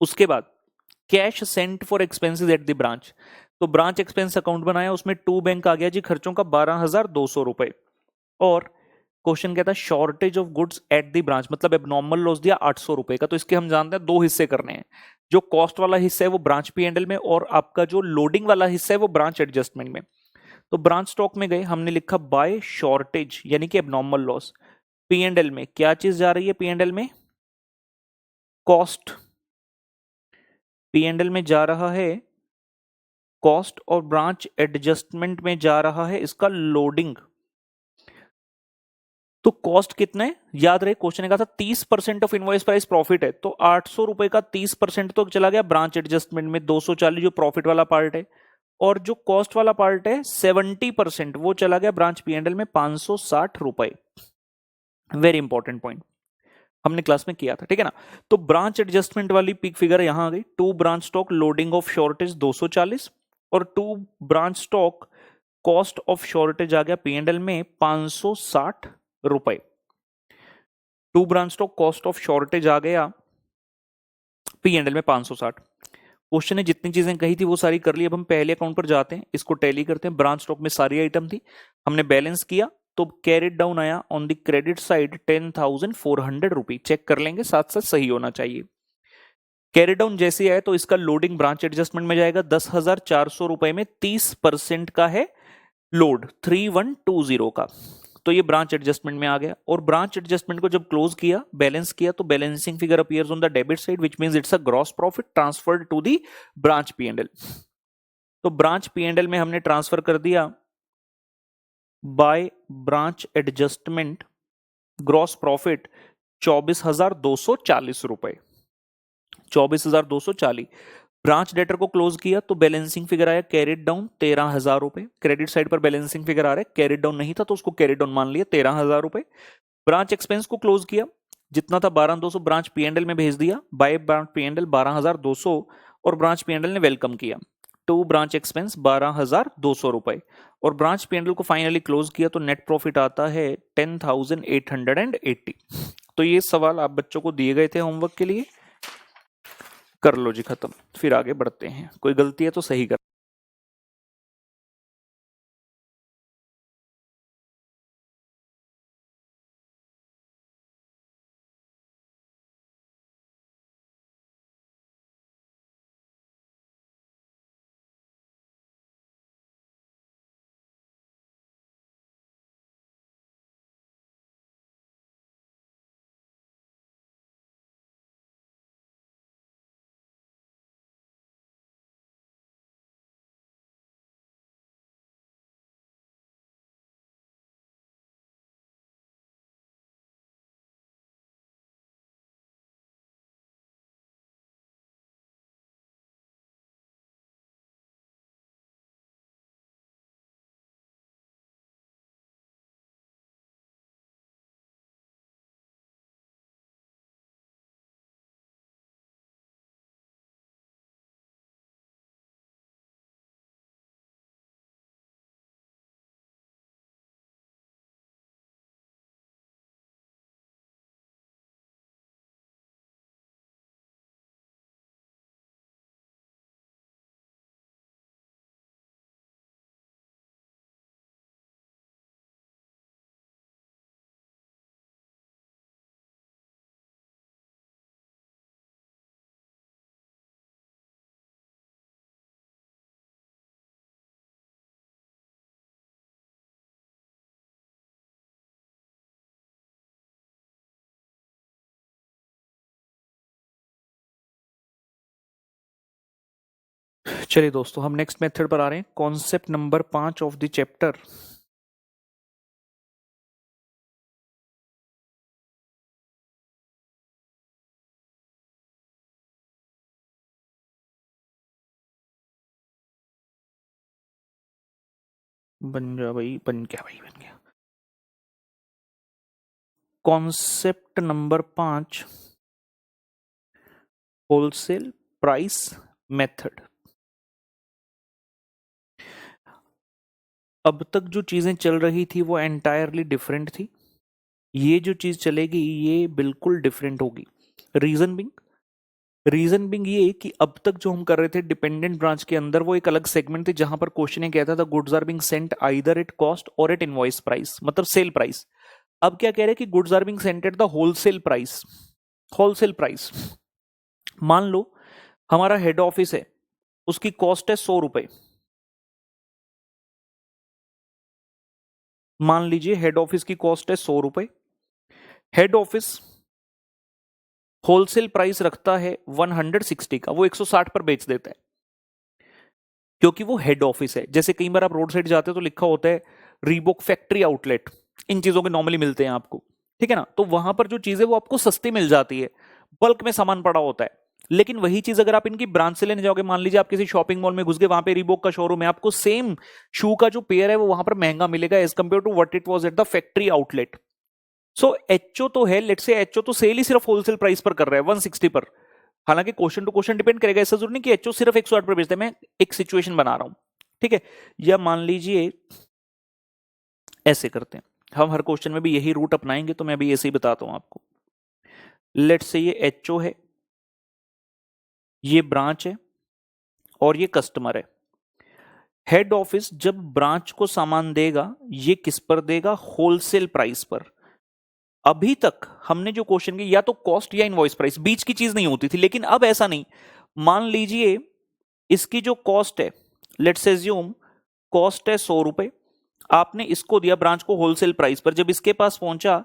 उसके बाद cash sent for expenses at the branch, तो ब्रांच एक्सपेंस अकाउंट बनाया उसमें टू बैंक आ गया जी खर्चों का 12,200 रुपए और क्वेश्चन कहता है shortage of goods at the branch, मतलब एबनॉर्मल लॉस दिया 800 रुपए का, तो इसके हम जानते हैं दो हिस्से करने हैं। जो कॉस्ट वाला हिस्सा है वो ब्रांच पी एंड एल में, और आपका जो लोडिंग वाला हिस्सा है वो ब्रांच एडजस्टमेंट में। तो ब्रांच स्टॉक में गए, हमने लिखा बाय शॉर्टेज यानी कि abnormal loss. P and L में क्या चीज जा रही है, पी एंड एल में कॉस्ट, पी एंड एल में जा रहा है कॉस्ट, और ब्रांच एडजस्टमेंट में जा रहा है इसका लोडिंग। तो कॉस्ट कितना है, याद रहे क्वेश्चन ने कहा था 30% ऑफ इनवॉइस प्राइस प्रॉफिट है, तो 800 रुपए का 30% तो चला गया ब्रांच एडजस्टमेंट में, 240 जो प्रॉफिट वाला पार्ट है, और जो कॉस्ट वाला पार्ट है 70% वो चला गया ब्रांच पी एंड एल में 560 रुपए। वेरी इंपॉर्टेंट पॉइंट, हमने क्लास में किया था, ठीक है ना। तो ब्रांच एडजस्टमेंट वाली पीक फिगर यहां आ गई, to branch stock loading of shortage 240, और to branch stock cost of shortage आ गया पी एंड एल में 560 रुपए। To branch stock cost of shortage आ गया पी एंड एल में 560। क्वेश्चन ने जितनी चीजें कही थी वो सारी कर ली। अब हम पहले अकाउंट पर जाते हैं, इसको टैली करते हैं। ब्रांच स्टॉक में सारी आइटम थी, हमने बैलेंस किया, तो कैरिड डाउन आया on the credit side 10,400 rupee. Check कर लेंगे, साथ साथ सही होना चाहिए। कैरी डाउन जैसे आए तो इसका लोडिंग ब्रांच एडजस्टमेंट में जाएगा 10,400 रुपए में 30% का है लोड 3120 का, तो ये ब्रांच एडजस्टमेंट में आ गया। और ब्रांच एडजस्टमेंट को जब क्लोज किया, बैलेंस किया, तो balancing figure appears on the debit side which means it's a gross profit transferred to the branch P and L. तो ब्रांच पी एंड एल में हमने ट्रांसफर कर दिया by branch adjustment gross profit 24,240 रुपए, 24,240। Branch debtor को close किया तो balancing figure आया कैरिड डाउन 13,000 रुपए। क्रेडिट साइड पर बैलेंसिंग फिगर आ रहा है, कैरिड डाउन नहीं था तो उसको कैरिड डाउन मान लिया 13,000 रुपए। ब्रांच एक्सपेंस को क्लोज किया, जितना था 12,200 ब्रांच पीएनएल में भेज दिया, बाय ब्रांच पीएनएल 12,200, और ब्रांच पीएनएल ने वेलकम किया। टू ब्रांच एक्सपेंस 12,200 रुपए, और ब्रांच पीएनएल को फाइनली क्लोज किया तो नेट प्रॉफिट आता है 10,880। तो ये सवाल आप बच्चों को दिए गए थे होमवर्क के लिए, कर लो जी खत्म, फिर आगे बढ़ते हैं। कोई गलती है तो सही कर। चलिए दोस्तों, हम नेक्स्ट मेथड पर आ रहे हैं, concept number 5 of the chapter. बन जा भाई, बन गया भाई, बन गया। Concept number 5, wholesale price method. अब तक जो चीजें चल रही थी वो एंटायरली डिफरेंट थी, ये जो चीज चलेगी ये बिल्कुल डिफरेंट होगी। रीजन बिंग ये कि अब तक जो हम कर रहे थे डिपेंडेंट ब्रांच के अंदर, वो एक अलग सेगमेंट थी जहां पर क्वेश्चन ये कहता था goods are being sent either at cost or at invoice price, मतलब सेल प्राइस। अब क्या कह रहे हैं कि goods are being sent at the wholesale price. Wholesale price, मान लो हमारा हेड ऑफिस है, उसकी कॉस्ट है 100 रुपए। मान लीजिए हेड ऑफिस की कॉस्ट है 100 रुपए। हेड ऑफिस होलसेल प्राइस रखता है 160 का, वो 160 पर बेच देता है क्योंकि वो हेड ऑफिस है। जैसे कई बार आप रोड साइड जाते हो तो लिखा होता है रीबॉक फैक्ट्री आउटलेट, इन चीजों के नॉर्मली मिलते हैं आपको, ठीक है ना। तो वहां पर जो चीज है वो आपको सस्ती मिल जाती है, बल्क में सामान पड़ा होता है। लेकिन वही चीज अगर आप इनकी ब्रांच से लेने जाओगे, मान लीजिए आप किसी शॉपिंग मॉल में घुस गए, वहां पे रीबॉक का शोरूम है, आपको सेम शू का जो पेयर है वो वहां पर महंगा मिलेगा as compare to what it was at the factory outlet. So HO तो है, लेट्स से एचओ तो सेल ही सिर्फ होलसेल प्राइस पर कर रहा है 160 पर। हालांकि क्वेश्चन टू क्वेश्चन डिपेंड करेगा, ऐसा जरूर नहीं कि एचओ सिर्फ 108 पर बेचता है। मैं एक सिचुएशन बना रहा हूं, ठीक है। या मान लीजिए ऐसे करते हैं, हम हर क्वेश्चन में भी यही रूट अपनाएंगे, तो मैं अभी ऐसे ही बताता हूं आपको। लेट्स से ये एचओ है, ये ब्रांच है और ये कस्टमर है। हेड ऑफिस जब ब्रांच को सामान देगा, ये किस पर देगा? होलसेल प्राइस पर। अभी तक हमने जो क्वेश्चन किया या तो कॉस्ट या इनवॉइस प्राइस, बीच की चीज नहीं होती थी, लेकिन अब ऐसा नहीं। मान लीजिए इसकी जो कॉस्ट है, लेट्स एज्यूम कॉस्ट है 100 रुपए, आपने इसको दिया ब्रांच को होलसेल प्राइस पर। जब इसके पास पहुंचा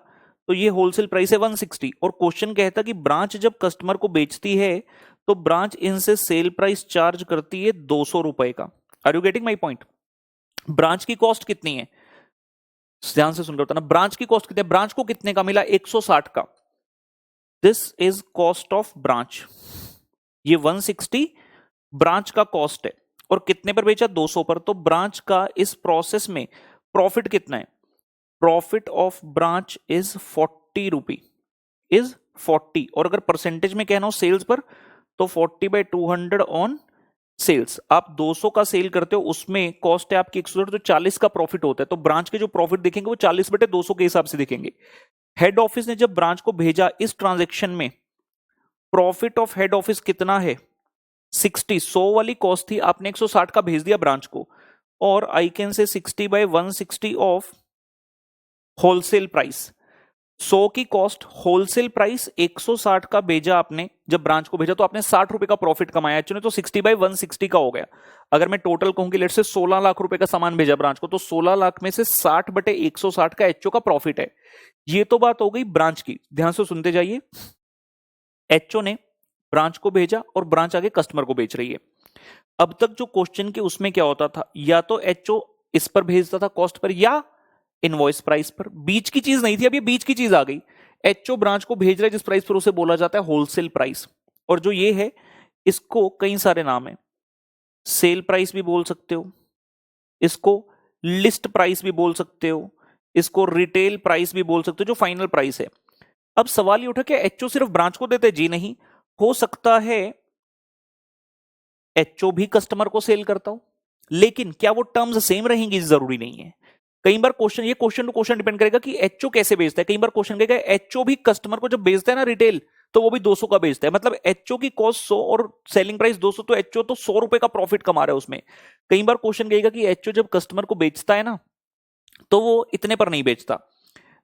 तो ये होलसेल प्राइस है 160, और क्वेश्चन कहता कि ब्रांच जब कस्टमर को बेचती है तो ब्रांच इनसे सेल प्राइस चार्ज करती है 200 रुपए का। Are you getting my point? Branch की कॉस्ट कितनी है, ध्यान से सुनकर बताना, ब्रांच की कॉस्ट कितनी है? ब्रांच को कितने का मिला? 160 का। This is cost of branch. ये 160 ब्रांच का कॉस्ट है, और कितने पर बेचा? 200 पर। तो ब्रांच का इस प्रोसेस में प्रॉफिट कितना है? Profit of branch is 40 rupee, is 40। और अगर परसेंटेज में कहना हो सेल्स पर, तो 40/200 ऑन सेल्स। आप 200 का सेल करते हो, उसमें कॉस्ट है आपकी 160, तो 40 का प्रॉफिट होता है। तो ब्रांच के जो प्रॉफिट दिखेंगे वो 40/200 के हिसाब से दिखेंगे। हेड ऑफिस ने जब ब्रांच को भेजा, इस ट्रांजेक्शन में प्रॉफिट ऑफ हेड ऑफिस कितना है? 60। 100 वाली कॉस्ट थी, आपने 160 का भेज दिया ब्रांच को, और I can say 60/160 of wholesale price. 100 की कॉस्ट, होलसेल प्राइस 160 का भेजा आपने, जब ब्रांच को भेजा तो आपने 60 रुपए का प्रॉफिट कमाया एक्चुअली, तो 60/160 का हो गया। अगर मैं टोटल कहूंगी, लेट से 16 लाख रुपए का सामान भेजा ब्रांच को, तो 16 लाख में से 60/160 का एचओ का प्रॉफिट है। ये तो बात हो गई ब्रांच की, ध्यान से सुनते जाइए। एचओ ने ब्रांच को भेजा और ब्रांच आगे कस्टमर को बेच रही है। अब तक जो क्वेश्चन के उसमें क्या होता था, या तो एचओ इस पर भेजता था कॉस्ट पर, या इनवॉइस प्राइस पर। बीच की चीज नहीं थी, अब ये बीच की चीज आ गई। एचओ ब्रांच को भेज रहा है जिस प्राइस पर, उसे बोला जाता है होलसेल प्राइस। और जो ये है, इसको कई सारे नाम है, सेल प्राइस भी बोल सकते हो, इसको लिस्ट प्राइस भी बोल सकते हो, इसको रिटेल प्राइस भी बोल सकते हो, जो फाइनल प्राइस है। अब सवाल ये उठा कि एचओ सिर्फ ब्रांच को देते? जी नहीं, हो सकता है एचओ भी कस्टमर को सेल करता हो, लेकिन क्या वो टर्म्स सेम रहेंगी? जरूरी नहीं है। कई बार क्वेश्चन, ये क्वेश्चन टू क्वेश्चन डिपेंड करेगा कि एचओ कैसे बेचता है। कई बार क्वेश्चन कहेगा एचओ भी कस्टमर को जब बेचता है ना रिटेल, तो वो भी 200 का बेचता है। मतलब एचओ की कॉस्ट 100 और सेलिंग प्राइस 200, तो एचओ तो 100 रुपए का प्रॉफिट कमा रहा है उसमें। कई बार क्वेश्चन कहेगा कि एचओ जब कस्टमर को बेचता है ना, तो वो इतने पर नहीं बेचता।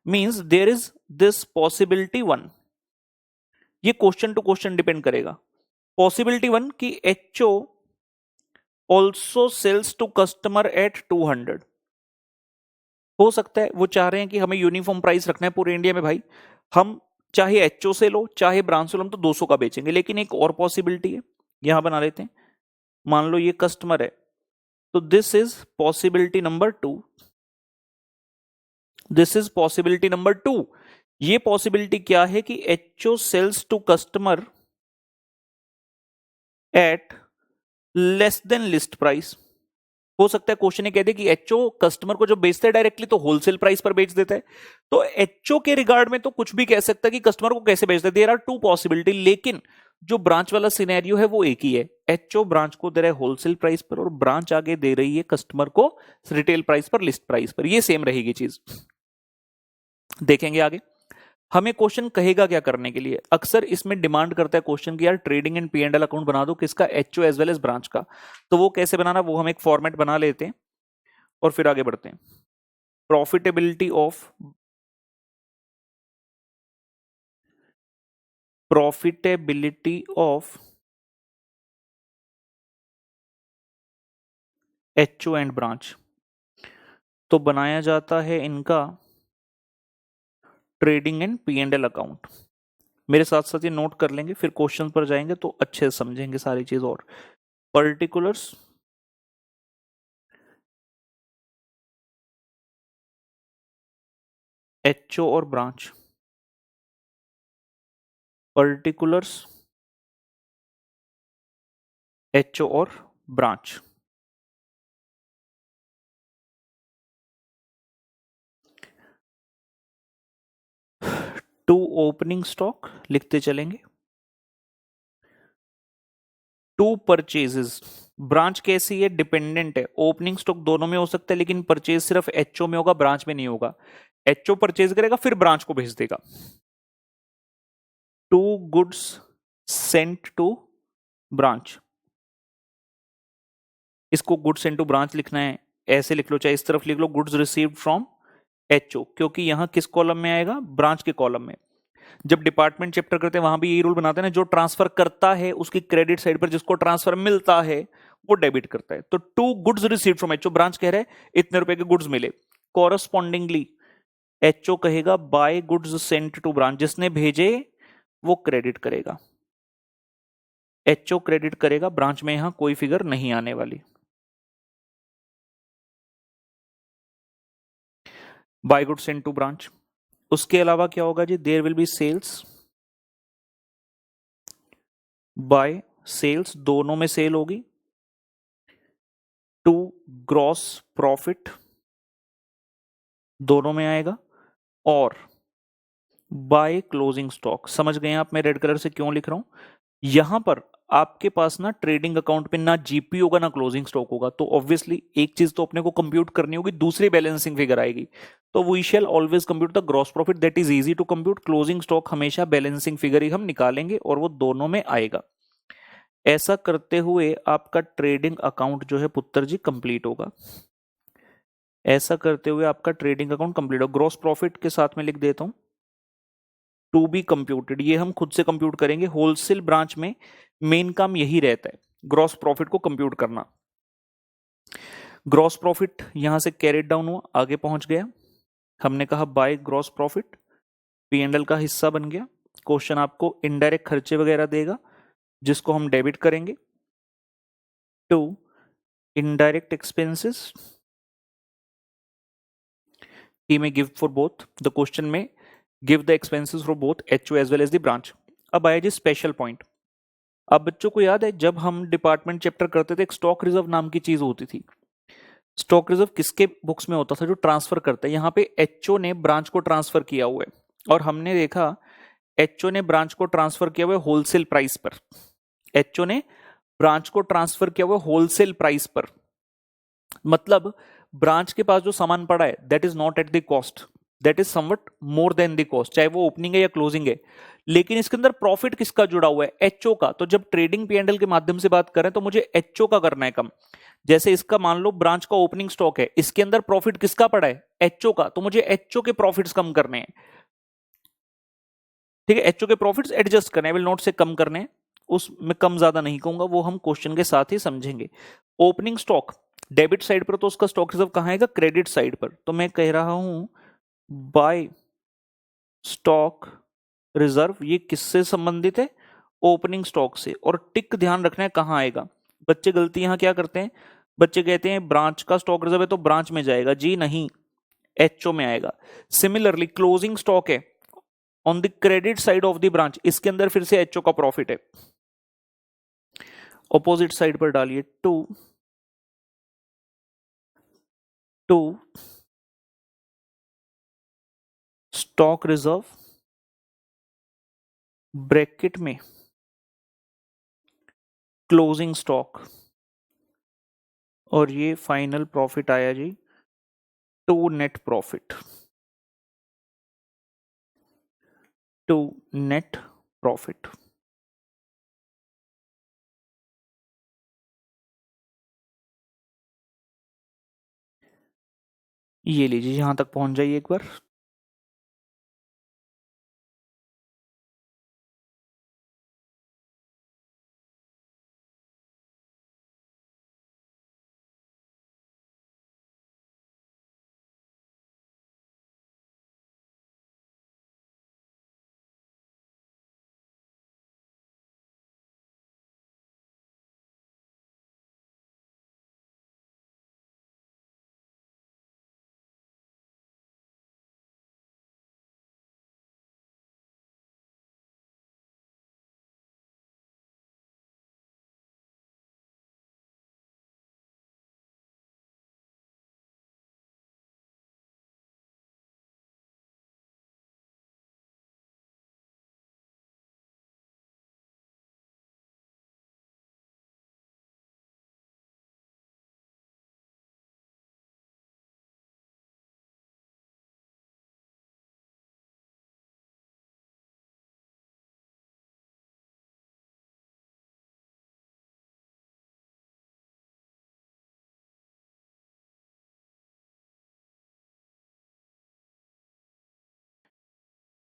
Means there is this possibility one. ये क्वेश्चन टू क्वेश्चन डिपेंड करेगा। पॉसिबिलिटी वन कि HO also sells to customer at 200। हो सकता है वो चाह रहे हैं कि हमें यूनिफॉर्म प्राइस रखना है पूरे इंडिया में भाई, हम चाहे एचओ से लो चाहे ब्रांच से लो, हम तो 200 का बेचेंगे। लेकिन एक और पॉसिबिलिटी है, यहां बना लेते हैं। मान लो ये कस्टमर है, तो this is possibility number 2। This is possibility number 2। ये पॉसिबिलिटी क्या है कि HO sells to customer at less than list price. हो सकता है क्वेश्चन ये कहते कि एचओ कस्टमर को जब बेचता है डायरेक्टली तो होलसेल प्राइस पर बेच देता है। तो एचओ के रिगार्ड में तो कुछ भी कह सकता है कि कस्टमर को कैसे बेचता है। देयर आर टू पॉसिबिलिटी, लेकिन जो ब्रांच वाला सिनेरियो है वो एक ही है। एचओ ब्रांच को दे रहा है होलसेल प्राइस पर, और ब्रांच आगे दे रही है कस्टमर को रिटेल प्राइस पर, लिस्ट प्राइस पर। ये सेम रहेगी चीज। देखेंगे आगे हमें क्वेश्चन कहेगा क्या करने के लिए। अक्सर इसमें डिमांड करता है क्वेश्चन कि यार trading and P and L account बना दो, किसका? HO as well as branch का। तो वो कैसे बनाना, वो हम एक फॉर्मेट बना लेते हैं और फिर आगे बढ़ते हैं। Profitability of profitability of HO and branch, तो बनाया जाता है इनका trading and P and L account. मेरे साथ साथ ये नोट कर लेंगे, फिर क्वेश्चन पर जाएंगे तो अच्छे से समझेंगे सारी चीज। और पर्टिकुलर्स एचओ और ब्रांच, पर्टिकुलर्स एचओ और ब्रांच। टू ओपनिंग स्टॉक लिखते चलेंगे, टू परचेजेस। ब्रांच कैसी है, डिपेंडेंट है, ओपनिंग स्टॉक दोनों में हो सकता है, लेकिन परचेज सिर्फ एचओ में होगा, ब्रांच में नहीं होगा। एचओ परचेज करेगा फिर ब्रांच को भेज देगा। To goods sent to branch, इसको गुड्स सेंट टू ब्रांच लिखना है, ऐसे लिख लो, चाहे इस तरफ लिख लो, गुड्स रिसीव्ड फ्रॉम एचओ, क्योंकि यहां किस कॉलम में आएगा, ब्रांच के कॉलम में। जब डिपार्टमेंट चैप्टर करते हैं वहां भी यही रूल बनाते हैं ना, जो ट्रांसफर करता है उसकी क्रेडिट साइड पर जिसको ट्रांसफर मिलता है वो डेबिट करता है। तो to goods received from HO, branch कह रहा है इतने रुपए के गुड्स मिले, कॉरस्पॉन्डिंगली एचओ कहेगा by goods sent to branch, जिसने भेजे वो क्रेडिट करेगा, एचओ क्रेडिट करेगा, ब्रांच में यहां कोई फिगर नहीं आने वाली। By goods sent to branch. उसके अलावा क्या होगा जी, there will be sales, by sales, दोनों में सेल होगी। टू ग्रॉस प्रॉफिट, दोनों में आएगा। और बाय क्लोजिंग स्टॉक, समझ गए आप मैं रेड कलर से क्यों लिख रहा हूं। यहां पर आपके पास ना ट्रेडिंग अकाउंट पे ना जीपी होगा ना क्लोजिंग स्टॉक होगा, तो ऑब्वियसली एक चीज तो अपने को कंप्यूट करनी होगी, दूसरी बैलेंसिंग फिगर आएगी। तो we shall always compute the gross profit, that is easy to compute. Closing stock हमेशा बैलेंसिंग फिगर ही हम निकालेंगे और वो दोनों में आएगा। ऐसा करते हुए आपका ट्रेडिंग अकाउंट जो है पुत्र जी कंप्लीट होगा। ऐसा करते हुए आपका ट्रेडिंग अकाउंट कंप्लीट होगा। ग्रॉस प्रॉफिट के साथ में लिख देता हूं टू बी कंप्यूटेड, ये हम खुद से कंप्यूट करेंगे। होलसेल ब्रांच में मेन काम यही रहता है, ग्रॉस प्रॉफिट को कंप्यूट करना। ग्रॉस प्रॉफिट यहां से कैरेट डाउन हुआ, आगे पहुंच गया, हमने कहा bye gross profit, P and L का हिस्सा बन गया। क्वेश्चन आपको इनडायरेक्ट खर्चे वगैरह देगा जिसको हम डेबिट करेंगे। To indirect expenses, he may give for both, the question में give the expenses for both HO as well as the branch। अब आया जी स्पेशल पॉइंट। अब बच्चों को याद है जब हम डिपार्टमेंट चैप्टर करते थे, एक स्टॉक रिजर्व नाम की चीज होती थी। स्टॉक रिजर्व किसके बुक्स में होता था, जो ट्रांसफर करता है। यहाँ पे एचओ ने ब्रांच को ट्रांसफर किया हुआ है और हमने देखा एचओ ने ब्रांच को ट्रांसफर किया हुआ है होलसेल प्राइस पर। एचओ ने ब्रांच को ट्रांसफर किया हुआ है होलसेल प्राइस पर, मतलब ब्रांच के पास जो सामान पड़ा है that is not at the cost, that is somewhat more than the cost, चाहे वो ओपनिंग है या क्लोजिंग है। लेकिन इसके अंदर प्रॉफिट किसका जुड़ा हुआ है, एचओ का। तो जब ट्रेडिंग पीएनएल के माध्यम से बात करें तो मुझे एचओ का करना है कम। जैसे इसका मान लो ब्रांच का ओपनिंग स्टॉक है, इसके अंदर प्रॉफिट किसका पड़ा है, एचओ का, तो मुझे एचओ के प्रॉफिट्स कम करने हैं। ठीक है, एचओ के प्रॉफिट्स एडजस्ट करने, विल नोट से कम करने हैं, उसमें कम ज्यादा नहीं कहूंगा, वो हम क्वेश्चन के साथ ही समझेंगे। ओपनिंग स्टॉक डेबिट साइड पर, तो उसका स्टॉक रिजर्व कहां आएगा, क्रेडिट साइड पर। तो मैं कह रहा हूं बाय स्टॉक रिजर्व, ये किससे संबंधित है, ओपनिंग स्टॉक से। और टिक ध्यान रखना है कहां आएगा। बच्चे गलती यहां क्या करते हैं, बच्चे कहते हैं ब्रांच का स्टॉक रिजर्व है तो ब्रांच में जाएगा, जी नहीं, एचओ में आएगा। सिमिलरली क्लोजिंग स्टॉक है on the credit side of the branch, इसके अंदर फिर से एचओ का प्रॉफिट है, ऑपोजिट साइड पर डालिए। To to stock reserve bracket में क्लोजिंग स्टॉक, और ये फाइनल प्रॉफिट आया जी to net profit, to net profit. ये लीजिए, यहां तक पहुंच जाइए एक बार।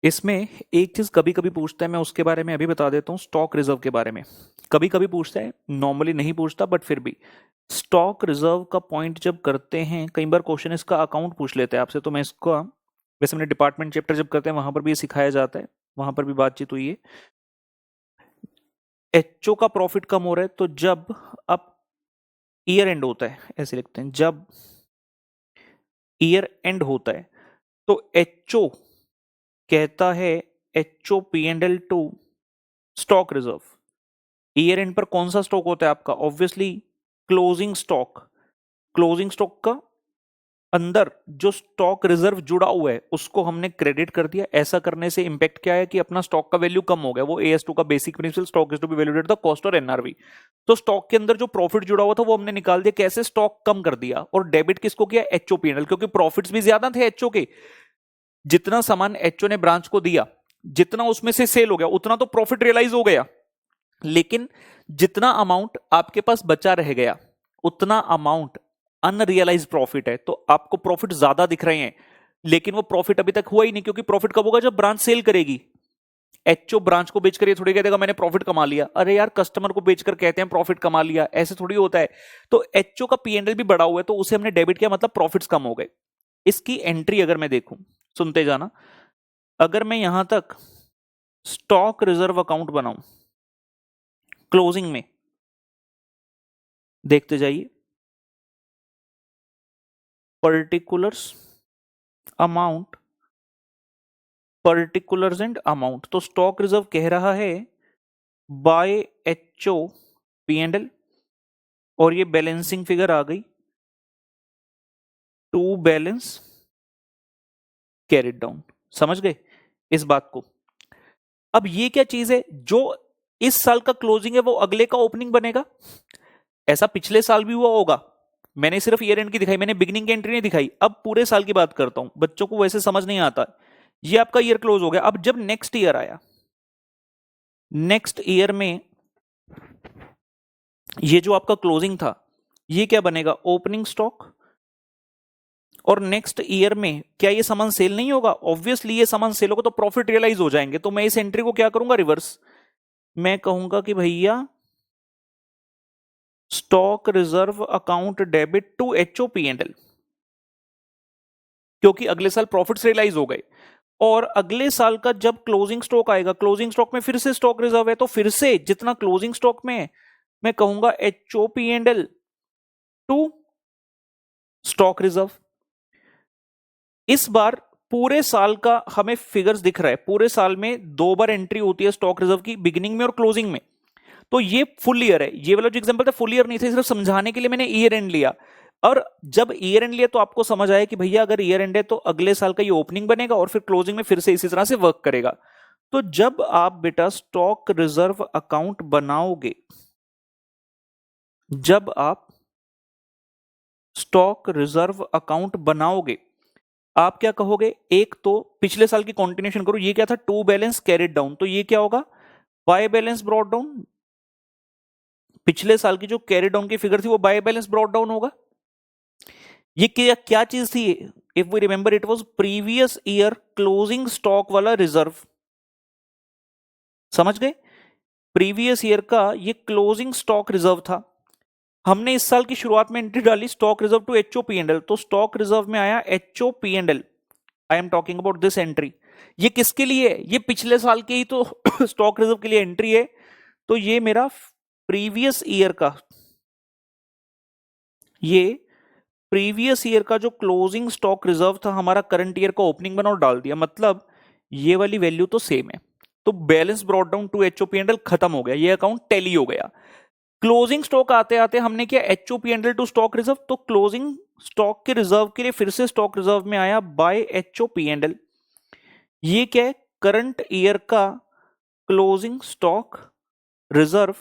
इसमें एक चीज कभी कभी पूछता है, मैं उसके बारे में अभी बता देता हूँ, स्टॉक रिजर्व के बारे में कभी कभी पूछता है, नॉर्मली नहीं पूछता बट फिर भी। स्टॉक रिजर्व का पॉइंट जब करते हैं, कई बार क्वेश्चन इसका अकाउंट पूछ लेते हैं आपसे, तो मैं इसका वैसे मैंने डिपार्टमेंट चैप्टर जब करते हैं वहां पर भी ये सिखाया जाता है, वहां पर भी बातचीत हुई है। एचओ का प्रॉफिट कम हो रहा है, तो जब अब ईयर एंड होता है, ऐसे लिखते हैं, जब ईयर एंड होता है तो एचओ कहता है, HO P and L to stock reserve. Year and पर कौन सा स्टॉक होता है आपका? Obviously closing stock. Closing stock का अंदर जो स्टॉक रिजर्व जुड़ा हुआ है उसको हमने क्रेडिट कर दिया। ऐसा करने से इंपैक्ट क्या है कि अपना स्टॉक का वैल्यू कम हो गया। वो AS2 का basic principle, stock is to be valued at the cost or NRV। तो स्टॉक के अंदर जो प्रॉफिट जुड़ा हुआ था वो हमने निकाल दिया। कैसे? स्टॉक कम कर दिया। और डेबिट किसको किया? HOPNL, क्योंकि प्रॉफिट्स भी ज्यादा थे एचओ के। जितना सामान एचओ ने ब्रांच को दिया, जितना उसमें से सेल हो गया उतना तो प्रॉफिट रियलाइज हो गया, लेकिन जितना अमाउंट आपके पास बचा रह गया उतना अमाउंट अनरियलाइज प्रॉफिट है। तो आपको प्रॉफिट ज्यादा दिख रहे हैं, लेकिन वो प्रॉफिट अभी तक हुआ ही नहीं, क्योंकि प्रॉफिट कब होगा? जब ब्रांच सेल करेगी। एचओ ब्रांच को बेचकर ये थोड़ी कह देगा मैंने प्रॉफिट कमा लिया। अरे यार, कस्टमर को बेचकर कहते हैं प्रॉफिट कमा लिया, ऐसे थोड़ी होता है। तो एचओ का P&L भी बढ़ा हुआ है, तो उसे हमने डेबिट किया, मतलब प्रॉफिट्स कम हो गए। इसकी एंट्री अगर मैं देखूं, सुनते जाना, अगर मैं यहां तक स्टॉक रिजर्व अकाउंट बनाऊं क्लोजिंग में, देखते जाइए, particulars amount, particulars and amount, तो स्टॉक रिजर्व कह रहा है बाय एचओ P&L, और ये बैलेंसिंग फिगर आ गई, टू बैलेंस कैरिड डाउन। समझ गए इस बात को? अब ये क्या चीज है? जो इस साल का क्लोजिंग है वो अगले का ओपनिंग बनेगा। ऐसा पिछले साल भी हुआ होगा, मैंने सिर्फ ईयर एंड की दिखाई, मैंने बिगिनिंग की एंट्री नहीं दिखाई। अब पूरे साल की बात करता हूं, बच्चों को वैसे समझ नहीं आता। ये आपका ईयर क्लोज हो गया। अब जब नेक्स्ट ईयर आया, नेक्स्ट ईयर में ये जो आपका क्लोजिंग था ये क्या बनेगा? Opening stock. और नेक्स्ट ईयर में क्या ये सामान सेल नहीं होगा? ऑब्वियसली ये सामान सेल होगा तो प्रॉफिट रियलाइज हो जाएंगे। तो मैं इस एंट्री को क्या करूंगा? रिवर्स। मैं कहूंगा कि भैया stock reserve account debit to HO P&L, क्योंकि अगले साल प्रॉफिट्स रियलाइज हो गए। और अगले साल का जब क्लोजिंग स्टॉक आएगा, क्लोजिंग स्टॉक में फिर से स्टॉक रिजर्व है, तो फिर से जितना क्लोजिंग स्टॉक में है मैं कहूंगा HO P&L to stock reserve. इस बार पूरे साल का हमें फिगर्स दिख रहा है। पूरे साल में 2 बार एंट्री होती है स्टॉक रिजर्व की, बिगिनिंग में और क्लोजिंग में। तो ये फुल ईयर है। ये वाला जो एग्जांपल था फुल ईयर नहीं था, सिर्फ समझाने के लिए मैंने ईयर एंड लिया। और जब ईयर एंड लिया तो आपको समझ आया कि भैया अगर ईयर एंड है तो अगले साल का ये ओपनिंग बनेगा और फिर क्लोजिंग में फिर से इसी तरह से वर्क करेगा। तो जब आप बेटा स्टॉक रिजर्व अकाउंट बनाओगे, जब आप स्टॉक रिजर्व अकाउंट बनाओगे, आप क्या कहोगे? एक तो पिछले साल की कंटिन्यूएशन करो, ये क्या था? टू बैलेंस कैरिड डाउन, तो ये क्या होगा? By balance brought down. पिछले साल की जो कैरी डाउन की फिगर थी वो बाय बैलेंस ब्रॉट डाउन होगा। ये क्या क्या चीज थी? If we remember, it was previous year closing stock वाला रिजर्व। समझ गए? प्रीवियस ईयर का ये क्लोजिंग स्टॉक रिजर्व था। हमने इस साल की शुरुआत में एंट्री डाली stock reserve to HO P&L, तो स्टॉक रिजर्व में आया HO P&L। I am talking about this entry. ये किसके लिए है? ये पिछले साल के ही तो स्टॉक रिजर्व के लिए एंट्री है। तो ये मेरा प्रीवियस ईयर का, ये प्रीवियस ईयर का जो क्लोजिंग स्टॉक रिजर्व था हमारा करंट ईयर का ओपनिंग बना और डाल दिया, मतलब ये वाली वैल्यू तो सेम है। तो balance brought down to HO P&L खत्म हो गया, ये अकाउंट टैली हो गया। क्लोजिंग स्टॉक आते आते हमने किया HO P&L to stock reserve, तो क्लोजिंग स्टॉक के रिजर्व के लिए फिर से स्टॉक रिजर्व में आया बाय एचओ P&L। ये क्या है? करंट ईयर का क्लोजिंग स्टॉक रिजर्व,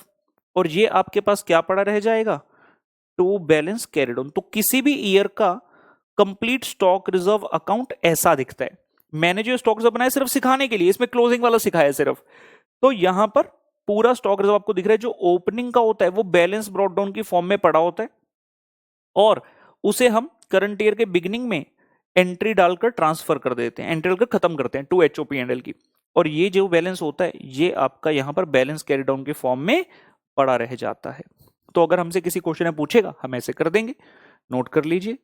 और ये आपके पास क्या पड़ा रह जाएगा? To balance carried on. तो किसी भी ईयर का कंप्लीट स्टॉक रिजर्व अकाउंट ऐसा दिखता है। मैंने जो स्टॉक रिजर्व बनाया सिर्फ सिखाने के लिए, इसमें क्लोजिंग वाला सिखाया सिर्फ। तो यहां पर पूरा स्टॉक रिजर्व आपको दिख रहा है। जो ओपनिंग का होता है वो बैलेंस ब्रॉट डाउन की फॉर्म में पड़ा होता है, और उसे हम करंट ईयर के बिगिनिंग में एंट्री डालकर ट्रांसफर कर देते हैं, एंट्री डालकर खत्म करते हैं टू HOP&L की, और ये जो बैलेंस होता है ये आपका यहाँ पर बैलेंस कैरी डाउन के फॉर्म में पड़ा रह जाता है। तो अगर हमसे किसी क्वेश्चन में पूछेगा हम ऐसे कर देंगे, नोट कर लीजिए।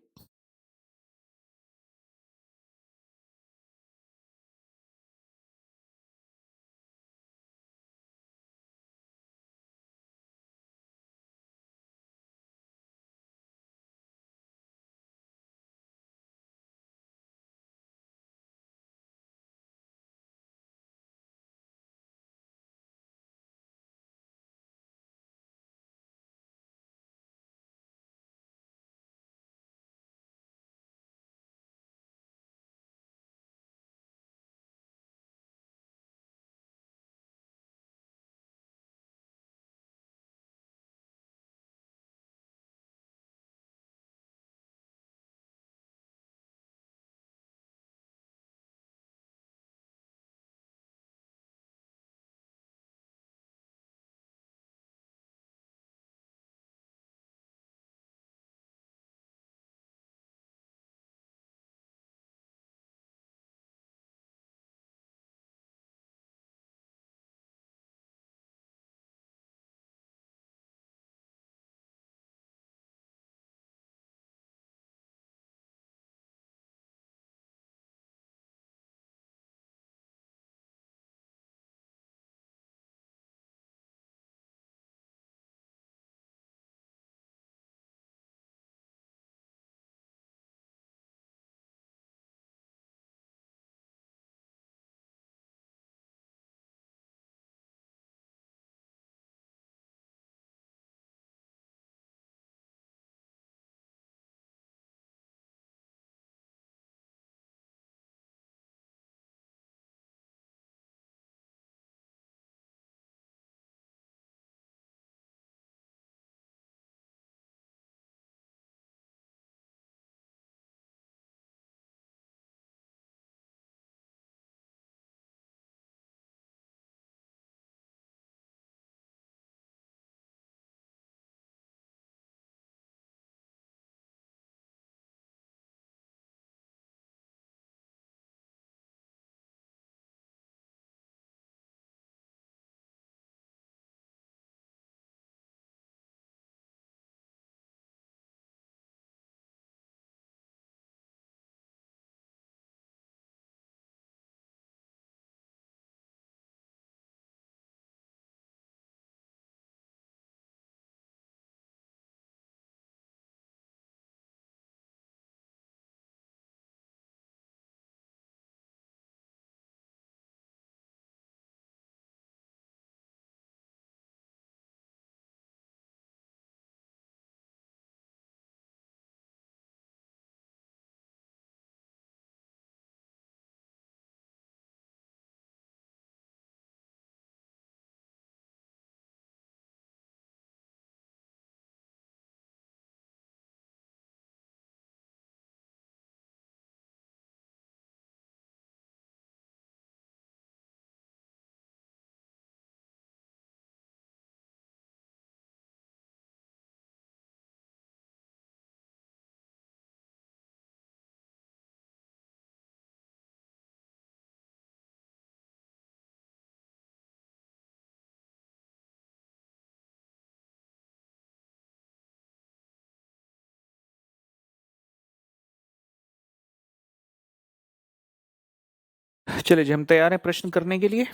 चलिए जी, हम तैयार हैं प्रश्न करने के लिए।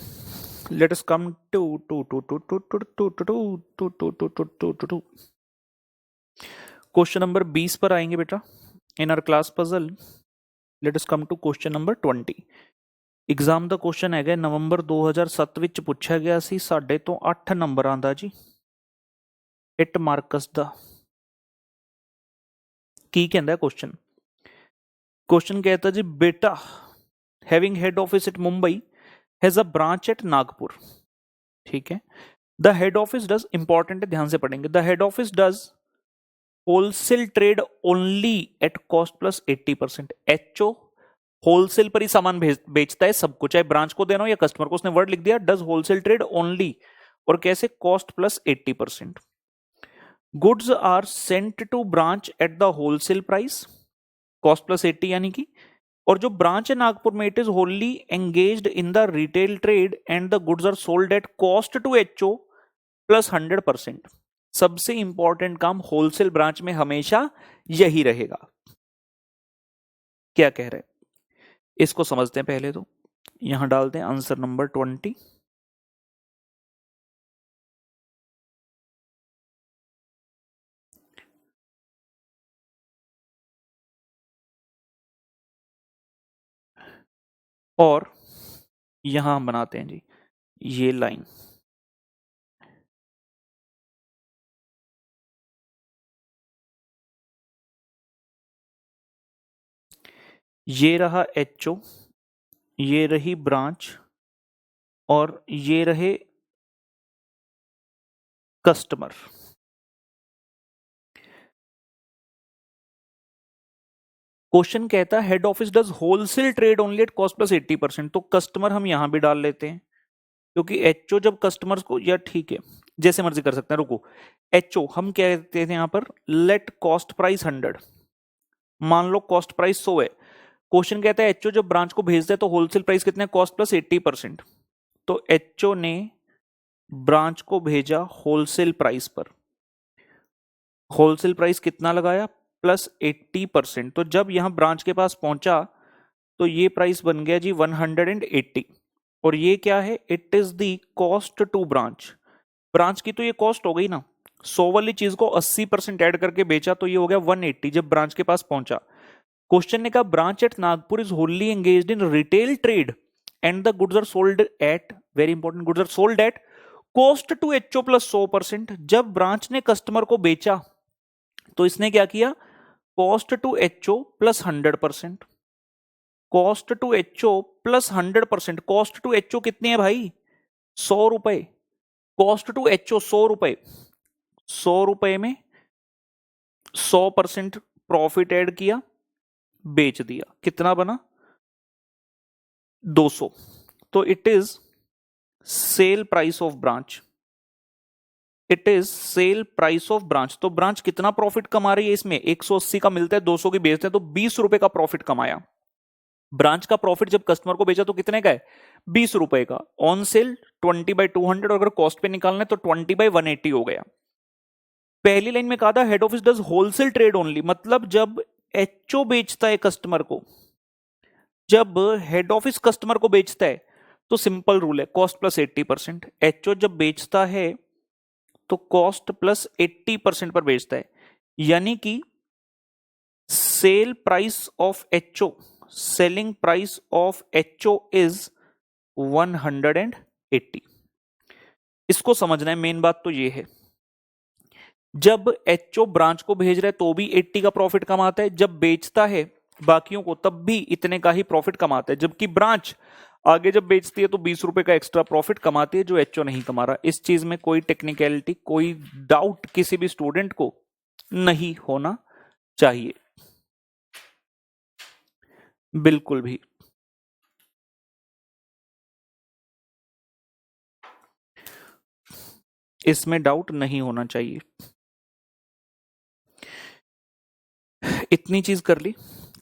Let us come to to to to to to to to to to to to to to to question number 20 पर आएंगे बेटा in our class puzzle. Let us come to question number 20। Exam the question ਹੈਗਾ ਨਵੰਬਰ 2007 ਵਿੱਚ ਪੁੱਛਿਆ ਗਿਆ ਸੀ, ਸਾਡੇ ਤੋਂ 8 ਨੰਬਰਾਂ ਦਾ ਜੀ। ਇਟ ਮਾਰਕਸ ਦਾ ਕੀ ਕਹਿੰਦਾ क्वेश्चन? क्वेश्चन कहता जी बेटा having head office at Mumbai has a branch at Nagpur. ठीक है, the head office does, important है ध्यान से पढ़ेंगे, the head office does wholesale trade only eight cost plus 80%। HO wholesale पर ही सामान बेचता है सबको, चाहे ब्रांच को देना हो या कस्टमर को। उसने वर्ड लिख दिया डज होलसेल ट्रेड ओनली, और कैसे? Cost plus 80%। Goods are sent to branch at the wholesale price, cost plus 80 यानी कि, और जो ब्रांच है नागपुर में, it is wholly engaged in the retail trade and the goods are sold at cost to HO plus 100%। सबसे important काम wholesale branch में हमेशा यही रहेगा। क्या कह रहे हैं, इसको समझते हैं पहले। तो यहां डालते हैं आंसर नंबर 20। और यहां हम बनाते हैं जी ये लाइन, ये रहा एचओ, ये रही ब्रांच, और ये रहे कस्टमर। क्वेश्चन कहता है head office does wholesale trade only eight cost plus 80%। तो कस्टमर हम यहां भी डाल लेते हैं, क्योंकि एचओ जब कस्टमर्स को, या ठीक है जैसे मर्जी कर सकते हैं, रुको। एचओ हम क्या कहते थे यहां पर, लेट कॉस्ट प्राइस 100, मान लो कॉस्ट प्राइस 100 है। क्वेश्चन कहता है एचओ जब ब्रांच को भेजता है तो होलसेल प्राइस कितना है, कॉस्ट प्लस 80%। तो एचओ ने ब्रांच को भेजा होलसेल प्राइस पर, होलसेल प्राइस कितना लगाया, प्लस 80%। तो जब यहां ब्रांच के पास पहुंचा तो ये प्राइस बन गया जी 180, और ये क्या है, it is the cost to branch. Branch की तो ये कॉस्ट हो गई ना, 100 वाली चीज को 80% ऐड करके बेचा तो ये हो गया 180 जब ब्रांच के पास पहुंचा। क्वेश्चन ने कहा branch at Nagpur is wholly engaged in retail trade and the goods are sold at, very important, goods are sold at cost to HO plus 100%। जब ब्रांच ने कस्टमर को बेचा तो इसने क्या किया, cost to HO plus 100%, cost to HO plus 100%। Cost to HO कितने है भाई, 100 रुपए। कॉस्ट टू एचओ 100 रुपए, 100 रुपए में 100% प्रॉफिट ऐड किया, बेच दिया, कितना बना 200। तो it is sale price of branch, it is sale price of branch. तो ब्रांच कितना प्रॉफिट कमा रही है इसमें, 180 का मिलता है, 200 की बेचते हैं तो 20 रुपए का प्रॉफिट कमाया। ब्रांच का प्रॉफिट जब कस्टमर को बेचा तो कितने का है, 20 रुपए का। ऑन सेल 20/200, और अगर कॉस्ट पे निकालना है तो 20/180 हो गया। पहली लाइन में कहा था head office does wholesale trade only, मतलब जब एचओ बेचता है कस्टमर को, जब हेड ऑफिस कस्टमर को बेचता है तो सिंपल रूल है कॉस्ट प्लस 80%। एचओ जब बेचता है तो कॉस्ट प्लस 80% पर बेचता है, यानी कि sale price of HO, selling price of HO is 180। इसको समझना है, मेन बात तो ये है। जब एचओ ब्रांच को भेज रहा है तो भी 80 का प्रॉफिट कमाता है, जब बेचता है बाकियों को तब भी इतने का ही प्रॉफिट कमाता है, जबकि ब्रांच आगे जब बेचती है तो 20 रुपए का एक्स्ट्रा प्रॉफिट कमाती है जो एचओ नहीं कमा रहा। इस चीज में कोई टेक्निकलिटी, कोई डाउट किसी भी स्टूडेंट को नहीं होना चाहिए, बिल्कुल भी। इसमें डाउट नहीं होना चाहिए। इतनी चीज कर ली,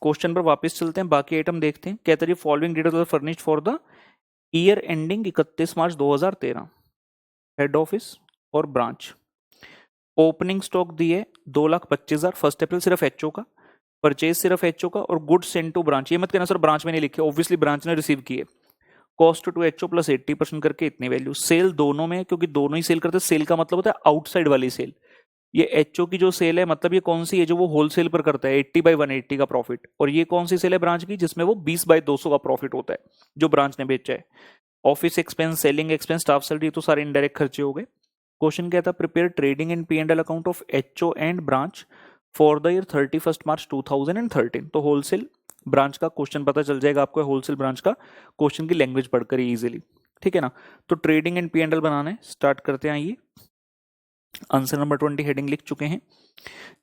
क्वेश्चन पर वापस चलते हैं, बाकी आइटम देखते हैं। कहता है following details are furnished for the year ending 31 March 2013। Head office और ब्रांच, ओपनिंग स्टॉक दिए 2,25,000 फर्स्ट अप्रैल, सिर्फ एचओ का। परचेज सिर्फ एचओ का, और गुड सेंड टू ब्रांच, ये मत कहना सर ब्रांच में नहीं लिखे, ऑब्वियसली ब्रांच ने रिसीव किए। कॉस्ट टू एचओ प्लस 80% करके इतनी वैल्यू। सेल दोनों में है, क्योंकि दोनों ही सेल करते हैं। सेल का मतलब होता है आउटसाइड वाली सेल। ये एचओ की जो सेल है, मतलब ये कौन सी है, जो वो होलसेल पर करता है 80/180 का प्रॉफिट। और ये कौन सी सेल है ब्रांच की, जिसमें वो 20/200 का प्रॉफिट होता है जो ब्रांच ने बेचा है। Office expense, selling expense, staff salary, तो सारे इनडायरेक्ट खर्चे हो गए। क्वेश्चन क्या था, prepare trading and P&L account of HO and branch for the year 31 March 2013। तो होलसेल ब्रांच का क्वेश्चन पता चल जाएगा आपको, होलसेल ब्रांच का क्वेश्चन की लैंग्वेज पढ़कर ही इजीली, ठीक है ना। तो ट्रेडिंग एंड P&L बनाना है, स्टार्ट करते हैं। आइए, आंसर नंबर 20 हेडिंग लिख चुके हैं।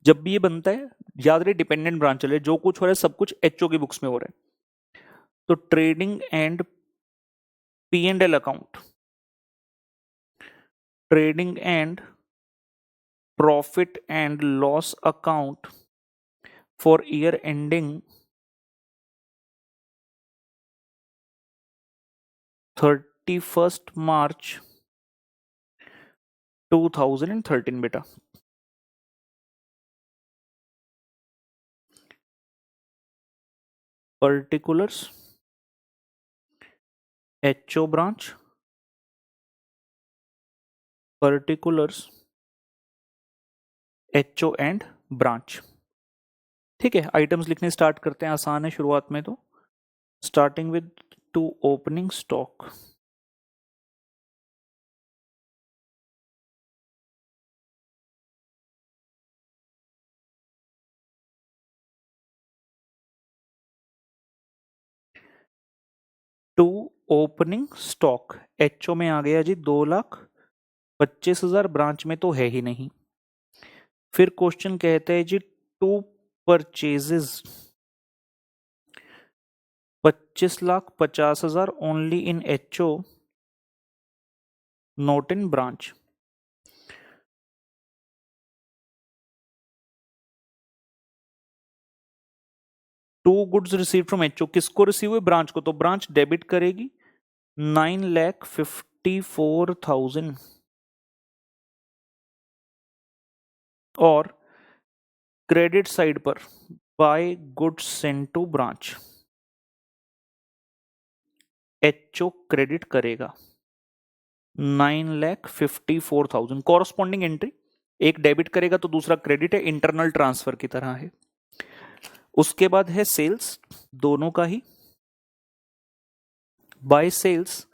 जब भी ये बनता है याद रहे, डिपेंडेंट ब्रांच चले, जो कुछ हो रहा है सब कुछ एचओ की बुक्स में हो रहा है। तो trading and P&L account, trading and profit and loss account for year ending 31st March 2013 बेटा। particulars HO branch, particulars HO and branch. ठीक है, आइटम्स लिखने स्टार्ट करते हैं, आसान है शुरुआत में तो। Starting with to opening stock. To opening stock HO में आ गया जी 2,25,000, ब्रांच में तो है ही नहीं। फिर क्वेश्चन कहते हैं जी to purchases 25,50,000 only in HO not in branch. To goods receive from HO, किसको रिसीव हुए? ब्रांच को, तो ब्रांच डेबिट करेगी 9,54,000 और क्रेडिट साइड पर by goods sent to branch HO credit करेगा 9,54,000। कॉरस्पॉन्डिंग एंट्री, एक डेबिट करेगा तो दूसरा क्रेडिट है, इंटरनल ट्रांसफर की तरह है। उसके बाद है सेल्स, दोनों का ही। बाय सेल्स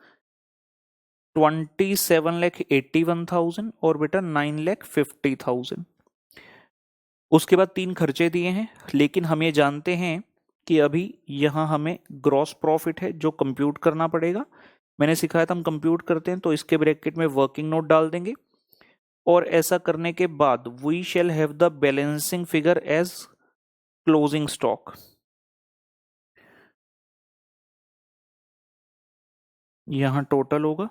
27,81,000 और बेटा 9,50,000। उसके बाद 3 खर्चे दिए हैं, लेकिन हम ये जानते हैं कि अभी यहां हमें ग्रॉस प्रॉफिट है जो कंप्यूट करना पड़ेगा। मैंने सिखाया था हम कंप्यूट करते हैं, तो इसके ब्रैकेट में वर्किंग नोट डाल देंगे और ऐसा करने के बाद we shall have the balancing figure as closing stock. यहां टोटल होगा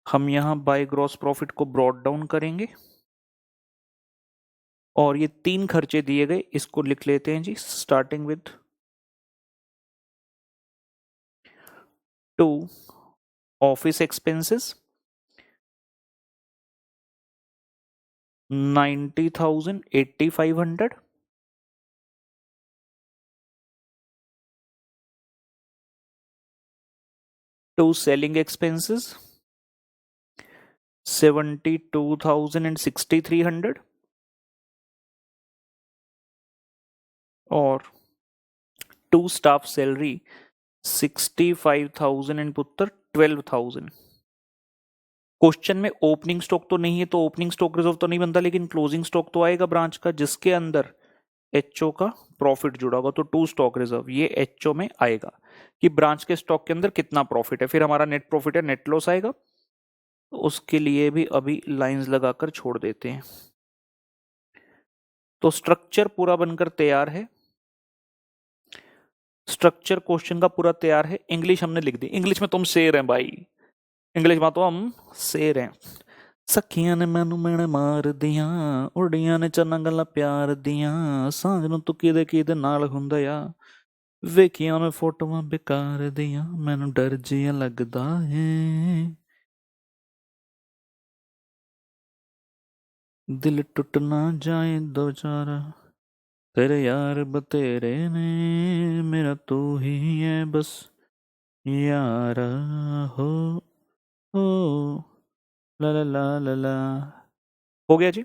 हम यहां बाय ग्रॉस प्रॉफिट को ब्रॉड डाउन करेंगे और ये 3 खर्चे दिए गए, इसको लिख लेते हैं जी। Starting with to office expenses 90,000 8,500, to selling expenses 72,000 and 6,300 और टू स्टाफ सैलरी 65,000 एंड पुत्र 12,000। क्वेश्चन में ओपनिंग स्टॉक तो नहीं है, तो ओपनिंग स्टॉक रिजर्व तो नहीं बनता, लेकिन क्लोजिंग स्टॉक तो आएगा ब्रांच का, जिसके अंदर एचओ का प्रॉफिट जुड़ा होगा। तो टू स्टॉक रिजर्व ये एचओ में आएगा कि ब्रांच के स्टॉक के अंदर कितना प्रॉफिट है। फिर हमारा नेट प्रॉफिट है, नेट लॉस आएगा, तो उसके लिए भी अभी लाइंस लगाकर छोड़ देते हैं। तो स्ट्रक्चर पूरा बनकर तैयार है, स्ट्रक्चर क्वेश्चन का पूरा तैयार है। इंग्लिश हमने लिख दी, इंग्लिश में तुम शेर हैं भाई, इंग्लिश में तो हम शेर हैं। सखियां ने मैनू मेने मार दियां, उड़ियां ने चन्ना गल्लां प्यार दियां, सांझ नूं तू किदे किदे नाल हुंदा आ, ਵੇਖੀਆਂ ਮੈਂ ਫੋਟੋਆਂ बेकार दियां, मैनू डर जिहा लगदा है, दिल टुट ना जाए दो चारा, तेरे यार बतेरे ने, मेरा तू ही है बस यारा हो ला ला ला ला ला। हो गया जी।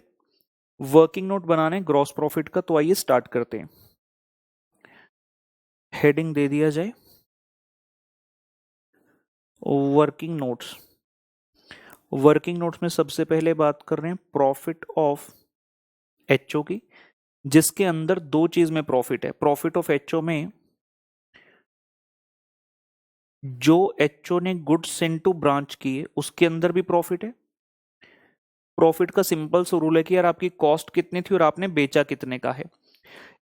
वर्किंग नोट बनाने ग्रॉस प्रॉफिट का, तो आइए स्टार्ट करते हैं। हेडिंग दे दिया जाए वर्किंग नोट्स। वर्किंग नोट्स में सबसे पहले बात कर रहे हैं प्रॉफिट ऑफ एचओ की, जिसके अंदर 2 चीज में प्रॉफिट है। प्रॉफिट ऑफ एचओ में जो एचओ ने गुड्स सेंड टू ब्रांच किए उसके अंदर भी प्रॉफिट है। प्रॉफिट का सिंपल सा रूल है कि यार आपकी कॉस्ट कितनी थी और आपने बेचा कितने का है।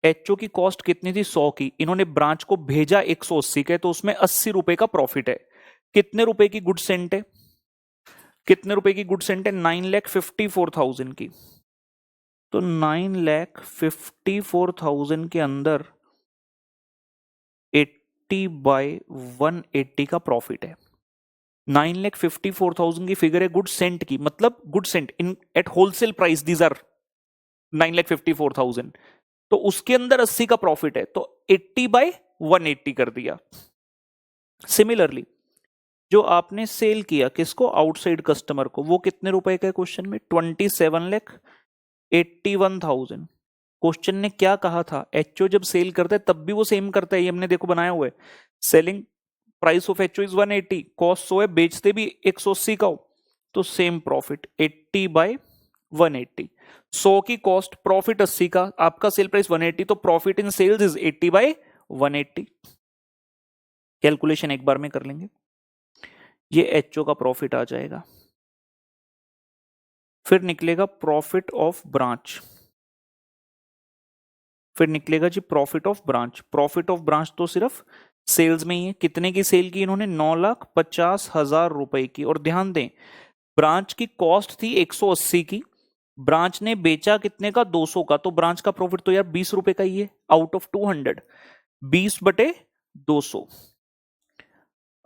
एचओ की कॉस्ट कितनी थी? 100 की, इन्होंने ब्रांच को भेजा 180 के, तो उसमें 80 रुपए का प्रॉफिट है। कितने रुपए की गुड्स सेंट है? कितने रुपए की गुड सेंट है? 9,54,000 की। तो 9,54,000 के अंदर 80/180 का प्रॉफिट है। 9,54,000 की फिगर है गुड सेंट की, मतलब good sent in at wholesale price these are 9,54,000। तो उसके अंदर 80 का प्रॉफिट है, तो 80/180 कर दिया। सिमिलरली जो आपने सेल किया किसको? आउटसाइड कस्टमर को, वो कितने रुपए का है क्वेश्चन में? 27,81,000। क्वेश्चन ने क्या कहा था? एचओ जब सेल करता है तब भी वो सेम करता है, ये हमने देखो बनाया हुआ है। Selling price of HO is 180, cost 100 है, बेचते भी 180 का हो, तो सेम प्रॉफिट 80/180। 100 की कॉस्ट, प्रॉफिट 80 का, आपका सेल प्राइस 180, तो profit in sales is 80/180। Calculation एक बार में कर लेंगे, ये एचओ का प्रॉफिट आ जाएगा। फिर निकलेगा प्रॉफिट ऑफ ब्रांच, फिर निकलेगा जी profit of branch. Profit of branch तो सिर्फ सेल्स में ही है। कितने की सेल की इन्होंने? 9,50,000 रुपए की। और ध्यान दें, ब्रांच की कॉस्ट थी 180 की, ब्रांच ने बेचा कितने का? 200 का। तो ब्रांच का प्रॉफिट तो यार 20 रुपए का ही है आउट ऑफ 200। 20/200,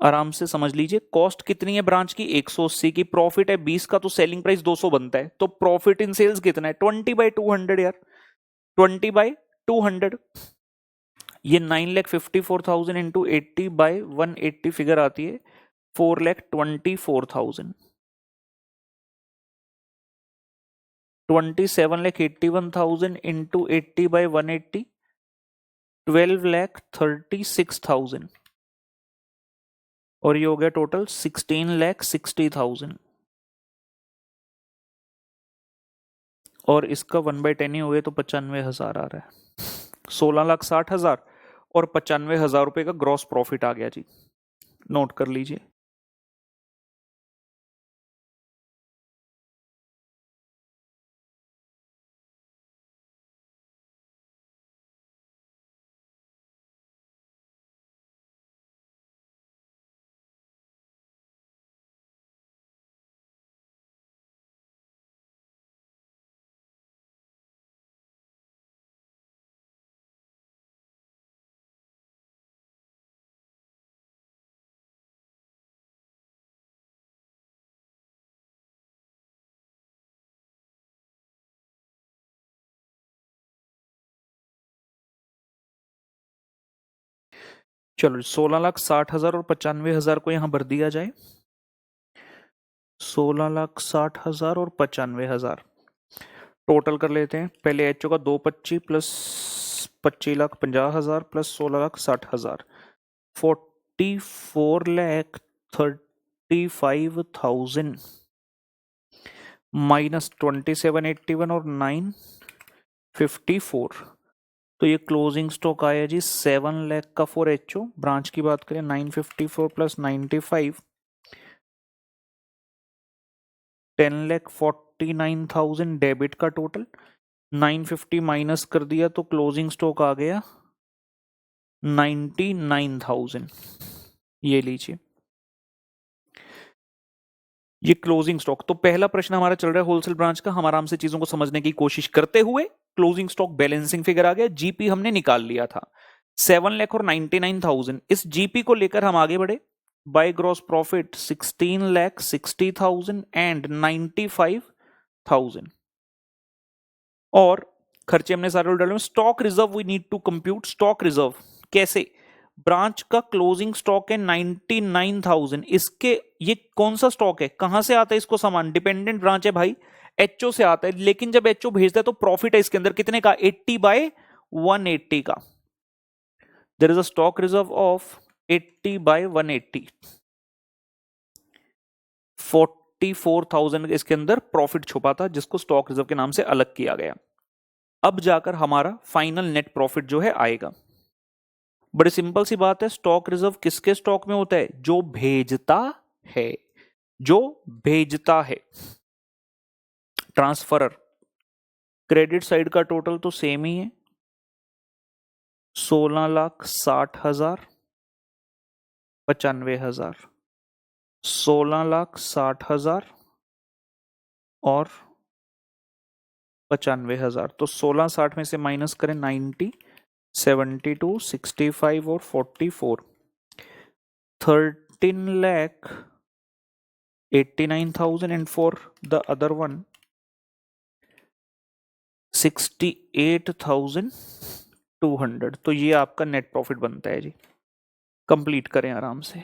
आराम से समझ लीजिए। कॉस्ट कितनी है ब्रांच की? 180 की, प्रॉफिट है 20 का, तो सेलिंग प्राइस 200 बनता है, तो प्रॉफिट इन सेल्स कितना है? 20/200 यार, 20/200। ये 9,54,000 इंटू 80/180 फिगर आती है 4,24,000। 27,81,000 इंटू 80/180 12,36,000, और ये हो गया टोटल 16,60,000। और इसका 1/10 ही हो गया, तो 95,000 आ रहा है। 16,60,000 और 95,000 रुपए का ग्रॉस प्रॉफिट आ गया जी, नोट कर लीजिए। चलो 16,60,000 और 95,000 को यहां भर दिया जाए। 16,60,000 और 95,000 टोटल कर लेते हैं। पहले एच का 225 प्लस 25,50,000 प्लस 16,60,000, 44,35,000 माइनस 2781 और 954, तो ये क्लोजिंग स्टॉक आया जी 7 लाख का फॉर एचओ। ब्रांच की बात करें 954 प्लस 95 10,49,000 डेबिट का टोटल। 950 माइनस कर दिया तो क्लोजिंग स्टॉक आ गया 99,000। ये लीजिए, ये क्लोजिंग स्टॉक। तो पहला प्रश्न हमारा चल रहा है होलसेल ब्रांच का, हम आराम से चीजों को समझने की कोशिश करते हुए क्लोजिंग स्टॉक बैलेंसिंग फिगर आ गया, जीपी हमने निकाल लिया था 7 लाख और 99,000। इस जीपी को लेकर हम आगे बढ़े। बाय ग्रॉस प्रॉफिट 16,60,000 एंड 95,000, और खर्चे हमने सारे डाले। Stock reserve we need to compute. Stock reserve कैसे? ब्रांच का क्लोजिंग स्टॉक है 99,000, इसके ये कौन सा स्टॉक है, कहां से आता है इसको सामान? डिपेंडेंट ब्रांच है भाई, एचओ से आता है। लेकिन जब एचओ भेजता है तो प्रॉफिट है इसके अंदर कितने का? 80/180 का। There is a stock reserve of 80/180, 44,000 इसके अंदर प्रॉफिट छुपा था, जिसको स्टॉक रिजर्व के नाम से अलग किया गया। अब जाकर हमारा फाइनल नेट प्रॉफिट जो है आएगा। बड़ी सिंपल सी बात है, स्टॉक रिजर्व किसके स्टॉक में होता है? जो भेजता है, जो भेजता है। ट्रांसफरर, क्रेडिट साइड का टोटल तो सेम ही है 16,60,000 95,000, 16,60,000 और 95,000। तो 1660 में से माइनस करें 90, 72, 65 और 44, 13,89,000 and for the other one 68,200। तो ये आपका नेट प्रॉफिट बनता है जी। कंप्लीट करें आराम से।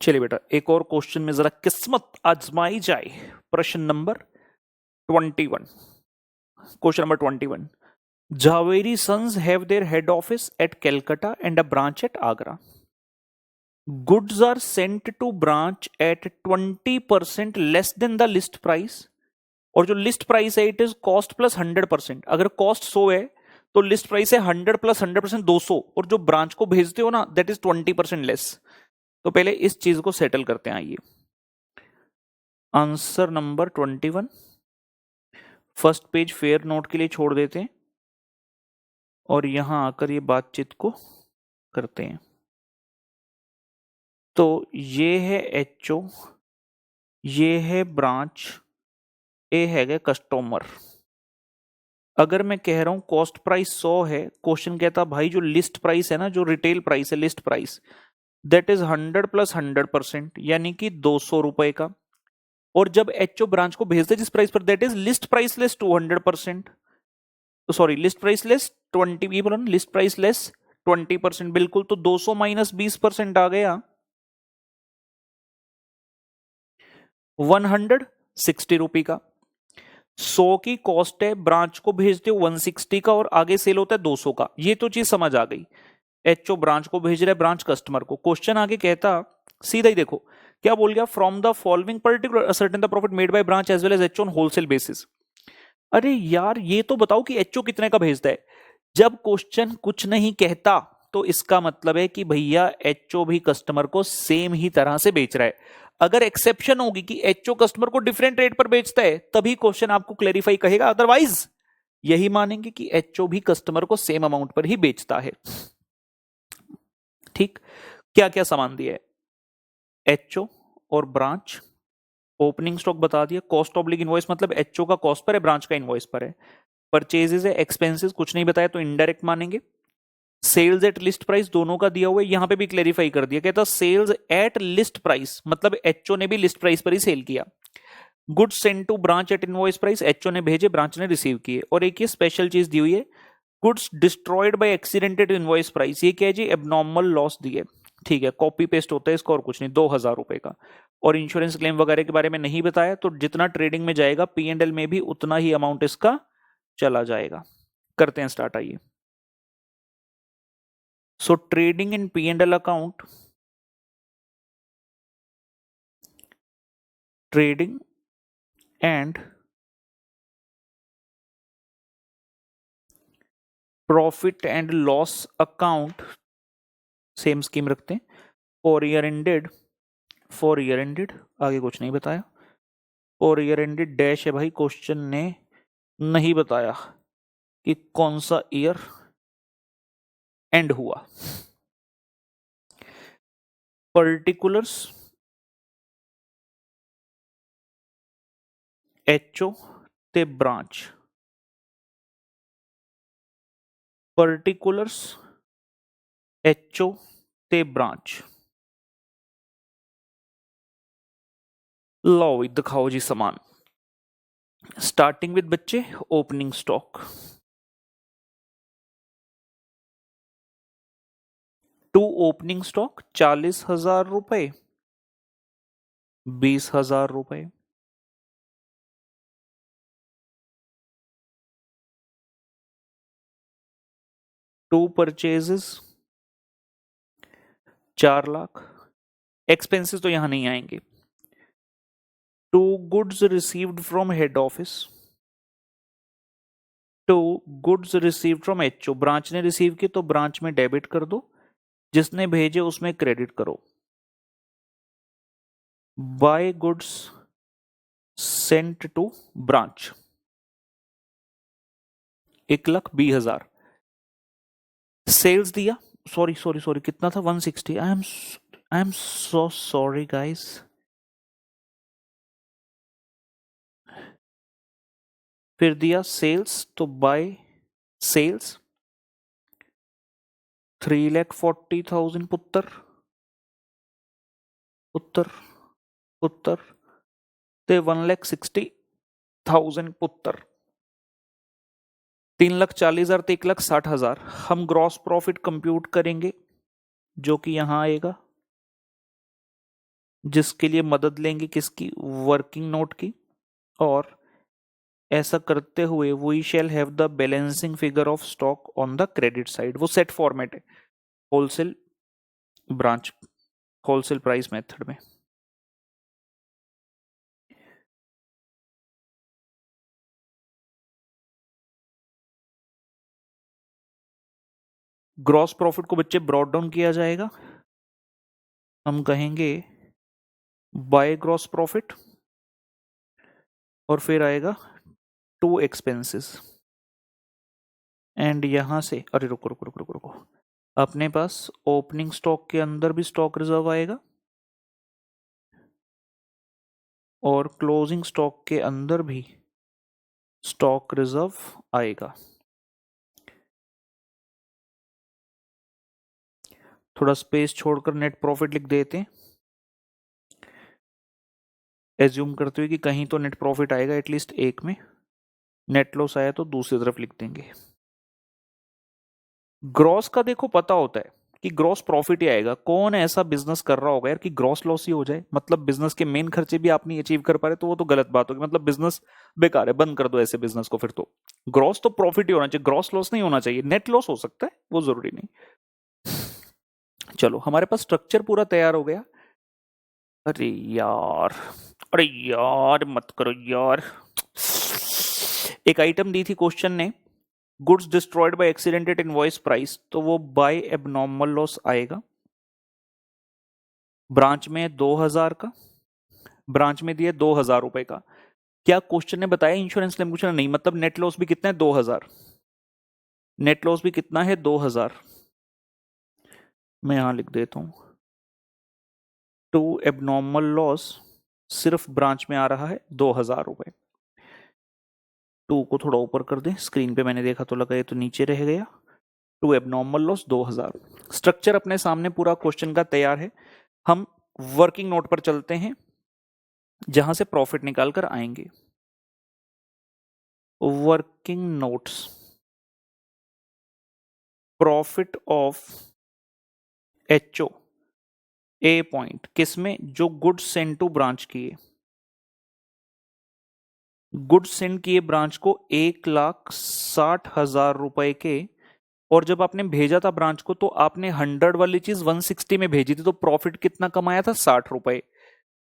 चलिए बेटा, एक और क्वेश्चन में जरा किस्मत आजमाई जाए। प्रश्न number 21। Question number 21। Jhaveri Sons have their head office at Calcutta and a branch at Agra. Goods are sent to branch at 20% less than the list price. और जो लिस्ट प्राइस है इट इज कॉस्ट प्लस 100%। अगर cost 100 है तो list price है 100 plus 100% 200, और जो branch को भेजते हो ना दैट इज 20% लेस। तो पहले इस चीज को सेटल करते हैं। आइए, answer number 21 first page fair note के लिए छोड़ देते हैं और यहां आकर ये बातचीत को करते हैं। तो ये है एचओ, ये है ब्रांच, ये है कस्टमर। अगर मैं कह रहा हूं कॉस्ट प्राइस 100 है, क्वेश्चन कहता भाई जो लिस्ट प्राइस है ना, जो रिटेल प्राइस है list price, that is 100 plus 100% यानी कि 200 रुपए का। और जब एचओ ब्रांच को भेजते जिस प्राइस पर, that is list price less 200%। तो सॉरी, लिस्ट प्राइस लेस 20, ये बोला ना, लिस्ट प्राइस लेस 20%, बिल्कुल। तो 200 माइनस 20% आ गया 160 रुपए का। 100 की कॉस्ट है, ब्रांच को भेजते हो 160 का, और आगे सेल होता है 200 का। ये तो चीज समझ आ गई। एचओ ब्रांच को भेज रहा है, ब्रांच कस्टमर को। क्वेश्चन आगे कहता सीधा ही देखो क्या बोल गया, from the following particular ascertain the profit made by branch as well as HO on wholesale basis. अरे यार, ये तो बताओ कि एचओ कितने का भेजता है। जब क्वेश्चन कुछ नहीं कहता तो इसका मतलब है कि भैया एचओ भी कस्टमर को सेम ही तरह से बेच रहा है। अगर एक्सेप्शन होगी कि एचओ कस्टमर को डिफरेंट रेट पर बेचता है तभी क्वेश्चन आपको क्लेरिफाई कहेगा, अदरवाइज यही मानेंगे कि एचओ भी कस्टमर को सेम अमाउंट पर ही बेचता है। ठीक, क्या क्या सामान दिया है, एचओ और ब्रांच, ओपनिंग स्टॉक बता दिया, कॉस्ट ऑब्लिक इनवॉइस मतलब एचओ का कॉस्ट पर है, ब्रांच का इनवॉइस पर है, परचेजेस है, एक्सपेंसेस कुछ नहीं बताया तो इनडायरेक्ट मानेंगे, सेल्स एट लिस्ट प्राइस दोनों का दिया हुआ है, यहां पे भी क्लेरिफाई कर दिया, कहता सेल्स एट लिस्ट प्राइस मतलब एचओ ने भी लिस्ट प्राइस पर ही सेल किया। Goods send to branch at invoice price, HO ने भेजे, ब्रांच ने रिसीव किए। और एक ये स्पेशल चीज दी हुई है, goods destroyed by accidented invoice price, ये क्या है जी, एबनॉर्मल लॉस दिए, ठीक है, कॉपी पेस्ट होता है इसका और कुछ नहीं, 2,000 रुपए का। और इंश्योरेंस क्लेम वगैरह के बारे में नहीं बताया, तो जितना ट्रेडिंग में जाएगा P&L में भी उतना ही अमाउंट इसका चला जाएगा। करते हैं स्टार्ट, आइए। सो trading in P&L account, trading and profit and loss account, same scheme रखते हैं। For year ended, for year ended, आगे कुछ नहीं बताया। फॉर ईयर एंडेड डैश है भाई, क्वेश्चन ने नहीं बताया कि कौन सा ईयर एंड हुआ। पर्टिकुलर्स एचओ ते ब्रांच, पर्टिकुलर्स एचओ ते ब्रांच। लो दिखाओ जी सामान। स्टार्टिंग विद बच्चे opening stock, to opening stock 40,000 रुपए, 20,000 रुपए। टू परचेजेस 4 लाख, एक्सपेंसेस तो यहां नहीं आएंगे। To goods received from head office, to goods received from HO, branch ने रिसीव किए तो ब्रांच में डेबिट कर दो, जिसने भेजे उसमें क्रेडिट करो। By goods sent to branch, 1,20,000। Sales दिया, सॉरी सॉरी सॉरी, कितना था, 160। I am so sorry guys. फिर दिया सेल्स, तो बाय सेल्स 3,40,000 पुत्र पुत्र पुत्र ते 1,60,000 पुत्र, 3,40,000 ते 1,60,000। हम ग्रॉस प्रॉफिट कंप्यूट करेंगे, जो कि यहां आएगा, जिसके लिए मदद लेंगे किसकी, वर्किंग नोट की। और ऐसा करते हुए we shall have the balancing figure of stock on the credit side, वो सेट फॉर्मेट है wholesale branch, wholesale price method में। ग्रॉस प्रॉफिट को बच्चे ब्रॉड डाउन किया जाएगा, हम कहेंगे बाय ग्रॉस प्रॉफिट, और फिर आएगा टू एक्सपेंसेस। एंड यहां से, अरे रुको रुको रुको रुको रुको, अपने पास ओपनिंग स्टॉक के अंदर भी स्टॉक रिजर्व आएगा, और क्लोजिंग स्टॉक के अंदर भी स्टॉक रिजर्व आएगा। थोड़ा स्पेस छोड़कर नेट प्रॉफिट लिख देते हैं, एज्यूम करते हुए कि कहीं तो नेट प्रॉफिट आएगा एटलीस्ट एक में, नेट लॉस आया तो दूसरी तरफ लिख देंगे। ग्रॉस का देखो पता होता है कि ग्रॉस प्रॉफिट ही आएगा। कौन ऐसा बिजनेस कर रहा होगा यार कि ग्रॉस लॉस ही हो जाए, मतलब बिजनेस के मेन खर्चे भी आप नहीं अचीव कर पा रहे, तो वो तो गलत बात होगी, मतलब बिजनेस बेकार है, बंद कर दो ऐसे बिजनेस को। फिर तो ग्रॉस तो प्रॉफिट ही होना चाहिए, ग्रॉस लॉस नहीं होना चाहिए। नेट लॉस हो सकता है, वो जरूरी नहीं। चलो हमारे पास स्ट्रक्चर पूरा तैयार हो गया। अरे यार, अरे यार मत करो यार। एक आइटम दी थी क्वेश्चन ने, goods destroyed by accidented invoice price, तो वो बाय एबनॉर्मल लॉस आएगा। ब्रांच में 2,000 का, ब्रांच में दिया 2,000 रुपए का। क्या क्वेश्चन ने बताया इंश्योरेंस क्लेम कुछ नहीं, मतलब नेट लॉस भी कितना है, 2,000। नेट लॉस भी कितना है, 2,000। मैं यहां लिख देता हूं, टू एबनॉर्मल लॉस सिर्फ ब्रांच में आ रहा है 2,000 रुपए। टू को थोड़ा ऊपर कर दें, स्क्रीन पे मैंने देखा तो लगा ये तो नीचे रह गया। To abnormal loss 2,000। स्ट्रक्चर अपने सामने पूरा क्वेश्चन का तैयार है, हम वर्किंग नोट पर चलते हैं जहां से प्रॉफिट निकाल कर आएंगे। Working notes, profit of HO A point किसमें, जो गुड्स सेंड टू ब्रांच किए, गुड्स सेंड किए ब्रांच को 1,60,000 रुपए के, और जब आपने भेजा था ब्रांच को तो आपने 100 वाली चीज 160 में भेजी थी, तो प्रॉफिट कितना कमाया था, 60 रुपए।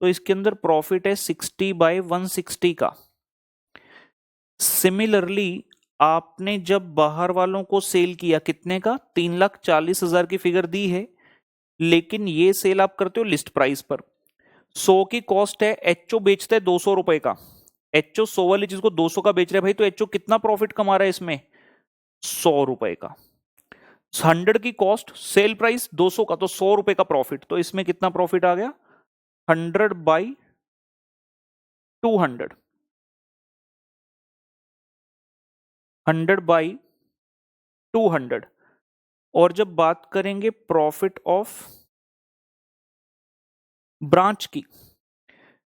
तो इसके अंदर प्रॉफिट है 60/160 का। सिमिलरली आपने जब बाहर वालों को सेल किया कितने का, 3,40,000 की फिगर दी है, लेकिन ये सेल आप करते हो लिस्ट प्राइस पर। 100 की कॉस्ट है, एचओ बेचता है 200 रुपए का, एचओ 100 वाली चीज को 200 का बेच रहा है भाई, तो एचओ कितना प्रॉफिट कमा रहा है इसमें, 100 रुपए का। 100 की कॉस्ट, सेल प्राइस 200 का, तो 100 रुपए का प्रॉफिट, तो इसमें कितना प्रॉफिट आ गया, 100/200, 100/200। और जब बात करेंगे प्रॉफिट ऑफ ब्रांच की,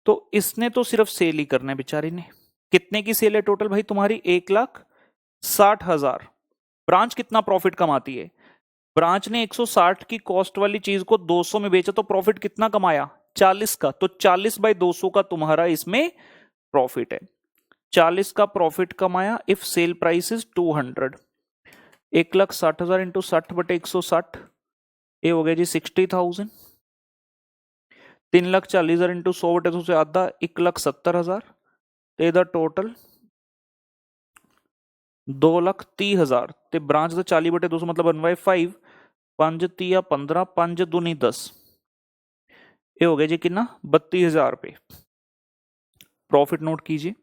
तो इसने तो सिर्फ सेल ही करना है बेचारी ने। कितने की सेल है टोटल भाई तुम्हारी, 1,60,000। ब्रांच कितना प्रॉफिट कमाती है, ब्रांच ने 160 की कॉस्ट वाली चीज को 200 में बेचा, तो प्रॉफिट कितना कमाया, 40 का, तो 40/200 का तुम्हारा इसमें प्रॉफिट है। 40 का प्रॉफिट कमाया if sale price is 200। 1,60,000 into 60/160, ये हो गया जी 60,000। 3,40,000 इंटू 100/200 से आधा, 1,70,000, तो इधर टोटल 2,30,000। ते ब्रांच का 40/200 मतलब 1/5, 5 तिया 15, 5 दूनी 10, ये हो गया जी कितना, 32,000 रुपये। प्रॉफिट नोट कीजिए।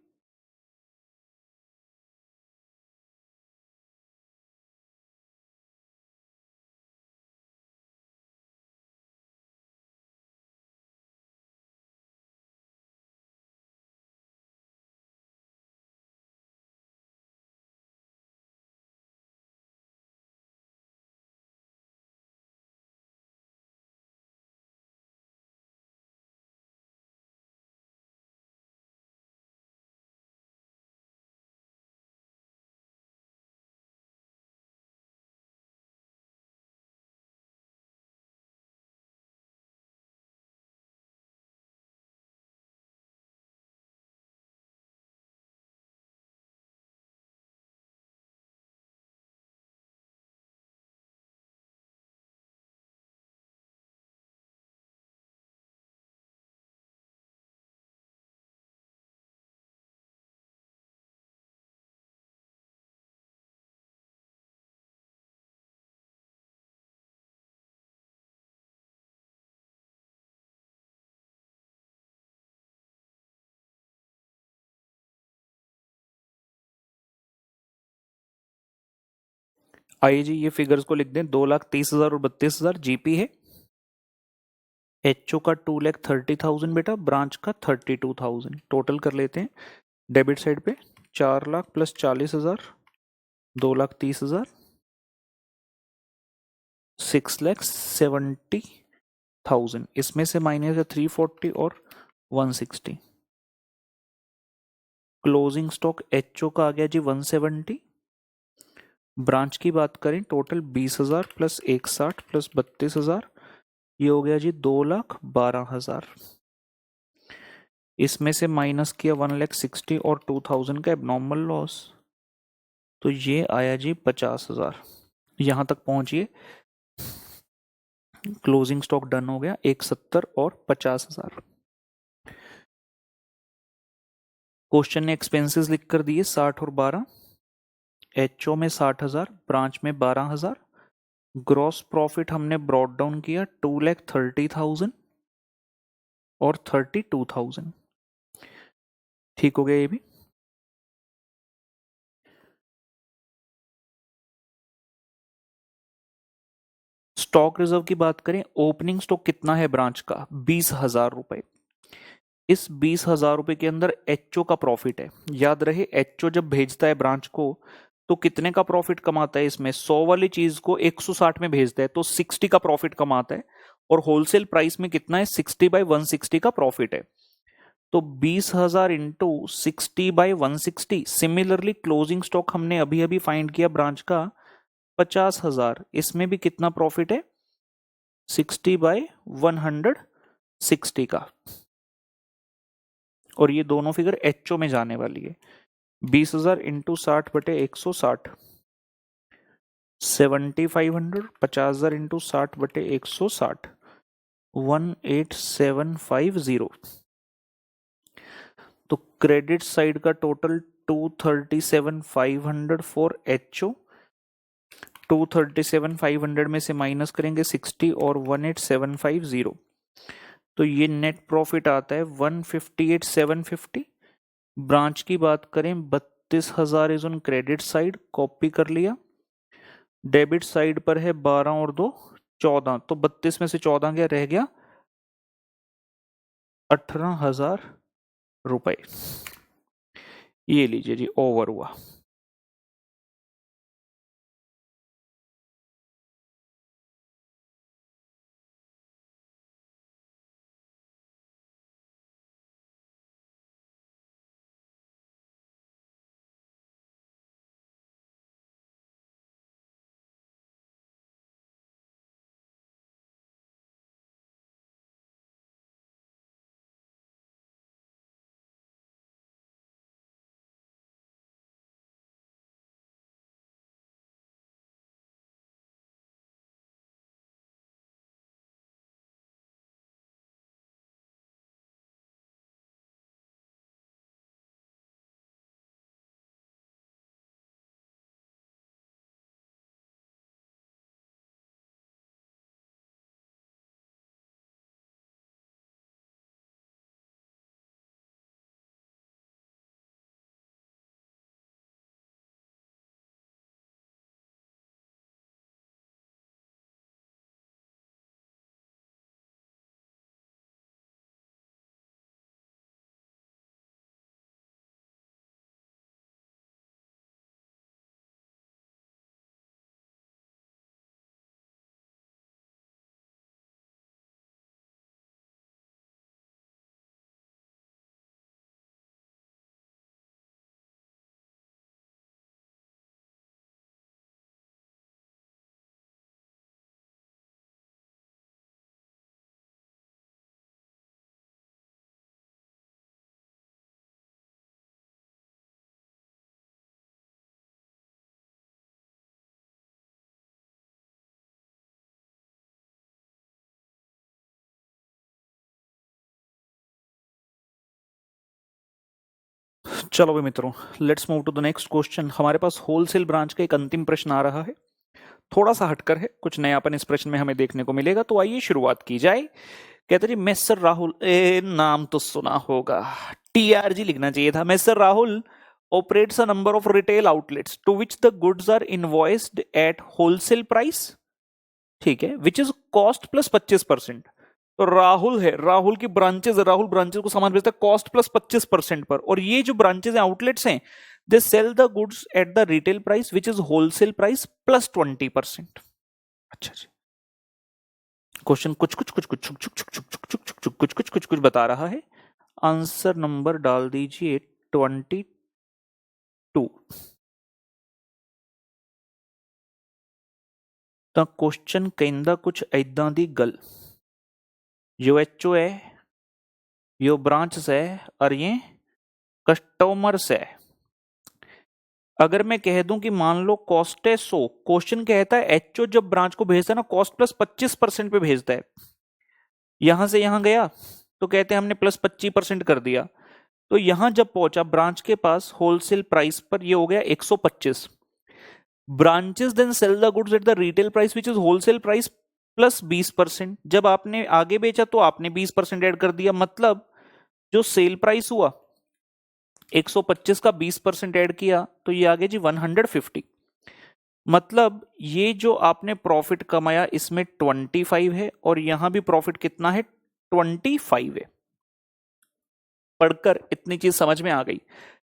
आइए जी, ये फिगर्स को लिख दें, 2,30,000 और 32,000 जीपी है। एचओ का 2,30,000 बेटा, ब्रांच का 32,000। टोटल कर लेते हैं डेबिट साइड पे, 4 लाख प्लस 40,000, 2,30,000, 6,70,000। इसमें से माइनस है 340 और 160। क्लोजिंग स्टॉक एचओ का आ गया जी 170। ब्रांच की बात करें, टोटल 20,000 प्लस 160 प्लस 32,000, ये हो गया जी 2,12,000। इसमें से माइनस किया 1,60,000 और 2,000 का एबनॉर्मल लॉस, तो ये आया जी 50,000। यहां तक पहुंचिए, क्लोजिंग स्टॉक डन हो गया, 170 और 50,000। क्वेश्चन ने एक्सपेंसेस लिख कर दिए 60 और 12। एचओ में 60,000, ब्रांच में 12,000। ग्रॉस प्रॉफिट हमने ब्रॉट डाउन किया 2,30,000 और 32,000। ठीक हो गया ये भी। स्टॉक रिजर्व की बात करें, ओपनिंग स्टॉक कितना है ब्रांच का, 20,000 रुपए। इस 20,000 रुपए के अंदर एचओ का प्रॉफिट है। याद रहे, एचओ जब भेजता है ब्रांच को तो कितने का प्रॉफिट कमाता है, इसमें 100 वाली चीज को 160 में भेजता है तो 60 का प्रॉफिट कमाता है, और होलसेल प्राइस में कितना है, 60/160 का प्रॉफिट है। तो 20,000 इंटू 60/160। सिमिलरली क्लोजिंग स्टॉक हमने अभी अभी फाइंड किया ब्रांच का 50,000, इसमें भी कितना प्रॉफिट है 60/160 का, और ये दोनों फिगर एचओ में जाने वाली है। 20,000 इंटू 60/160, 7500, 50,000 इंटू 60/160, 18750। तो क्रेडिट साइड का टोटल 237,500 फॉर एचओ, 237,500 में से माइनस करेंगे 60 और 18750, तो ये नेट प्रॉफिट आता है 158,750। ब्रांच की बात करें 32,000 is on credit side, copy कर लिया। डेबिट साइड पर है 12 और 2 14, तो 32 में से 14 क्या रह गया 18,000 रुपए। ये लीजिए जी, ओवर हुआ। चलो भाई मित्रों, let's move to the next question. हमारे पास होलसेल ब्रांच का एक अंतिम प्रश्न आ रहा है, थोड़ा सा हटकर है, कुछ नयापन इस प्रश्न में हमें देखने को मिलेगा, तो आइए शुरुआत की जाए। कहते जी मिस्टर राहुल, नाम तो सुना होगा, टीआरजी लिखना चाहिए था। Mister Rahul operates a number of retail outlets to which the goods are invoiced at wholesale price, ठीक है, which is cost plus 25%। तो राहुल है, राहुल की ब्रांचेस है, राहुल ब्रांचेस को सामान बेचता है कॉस्ट प्लस 25% पर, और ये जो ब्रांचेस हैं, आउटलेट्स हैं, they sell the goods at the retail price which is wholesale price plus 20%। अच्छा जी, क्वेश्चन कुछ कुछ कुछ कुछ कुछ कुछ कुछ कुछ कुछ कुछ कुछ कुछ कुछ कुछ बता रहा है। आंसर नंबर डाल दीजिए 22। ਤਾਂ क्वेश्चन कहंदा कुछ ऐदा दी गल, जो एचओ है, यो ब्रांच है, और ये कस्टमर्स है। अगर मैं कह दूं कि मान लो कॉस्ट है 100, क्वेश्चन कहता है एचओ जब ब्रांच को भेजता है ना कॉस्ट प्लस 25% पे भेजता है, यहां से यहां गया तो कहते हैं हमने प्लस 25% कर दिया, तो यहां जब पहुंचा ब्रांच के पास होलसेल प्राइस पर, ये हो गया 125। Branches then sell the goods at the retail price which is wholesale price plus 20%। जब आपने आगे बेचा तो आपने 20% ऐड कर दिया, मतलब जो सेल प्राइस हुआ 125 का 20% ऐड किया तो ये आ गया जी 150। मतलब ये जो आपने प्रॉफिट कमाया इसमें 25 है, और यहां भी प्रॉफिट कितना है 25 है। पढ़कर इतनी चीज समझ में आ गई।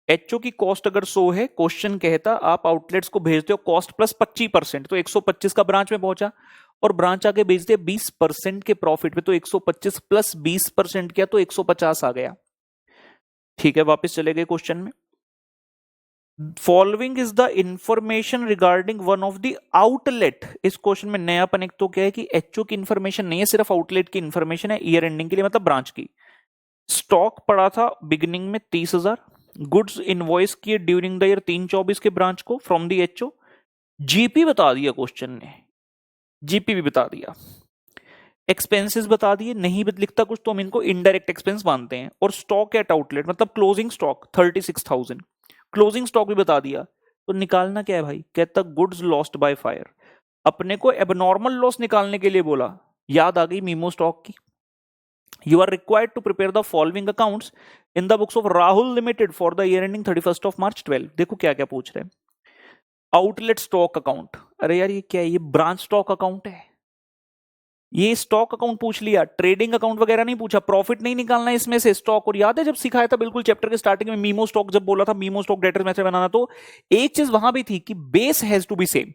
एचओ की कॉस्ट अगर 100 है, क्वेश्चन कहता आप आउटलेट्स को भेजते हो कॉस्ट प्लस 25%, तो 125 का ब्रांच में पहुंचा, और ब्रांच आगे भेजते 20% के प्रॉफिट पे, तो 125 प्लस 20% किया तो 150 आ गया। ठीक है, वापस चले गए क्वेश्चन में। Following is the information regarding one of the outlet. इस क्वेश्चन में नयापन एक तो क्या है कि एचओ की इंफॉर्मेशन नहीं है, सिर्फ आउटलेट की इंफॉर्मेशन है ईयर एंडिंग के लिए, मतलब ब्रांच की। स्टॉक पड़ा था बिगिनिंग में 30,000, गुड्स इनवॉइस किए ड्यूरिंग द ईयर 3/24 के ब्रांच को फ्रॉम द एचओ। जीपी बता दिया क्वेश्चन ने, जीपी भी बता दिया, एक्सपेंसेस बता दिए, नहीं लिखता कुछ तो हम इनको इनडायरेक्ट एक्सपेंस मानते हैं। और स्टॉक एट आउटलेट मतलब क्लोजिंग स्टॉक 36,000, क्लोजिंग स्टॉक भी बता दिया। तो निकालना क्या है भाई, कहता गुड्स लॉस्ट बाय फायर। अपने को एबनॉर्मल लॉस निकालने के लिए बोला, याद आ गई मीमो स्टॉक की। You are required to prepare the following accounts in the books of Rahul limited for the year ending 31st of March 12। देखो क्या क्या पूछ रहे हैं। आउटलेट स्टॉक अकाउंट, अरे यार ये क्या है, ये ब्रांच स्टॉक अकाउंट है, ये स्टॉक अकाउंट पूछ लिया, ट्रेडिंग अकाउंट वगैरह नहीं पूछा, प्रॉफिट नहीं निकालना है इसमें से, स्टॉक। और याद है जब सिखाया था बिल्कुल चैप्टर के स्टार्टिंग में मीमो स्टॉक, जब बोला था मीमो स्टॉक डेटर मेथड बनाना, तो एक चीज वहां भी थी कि base has to be same,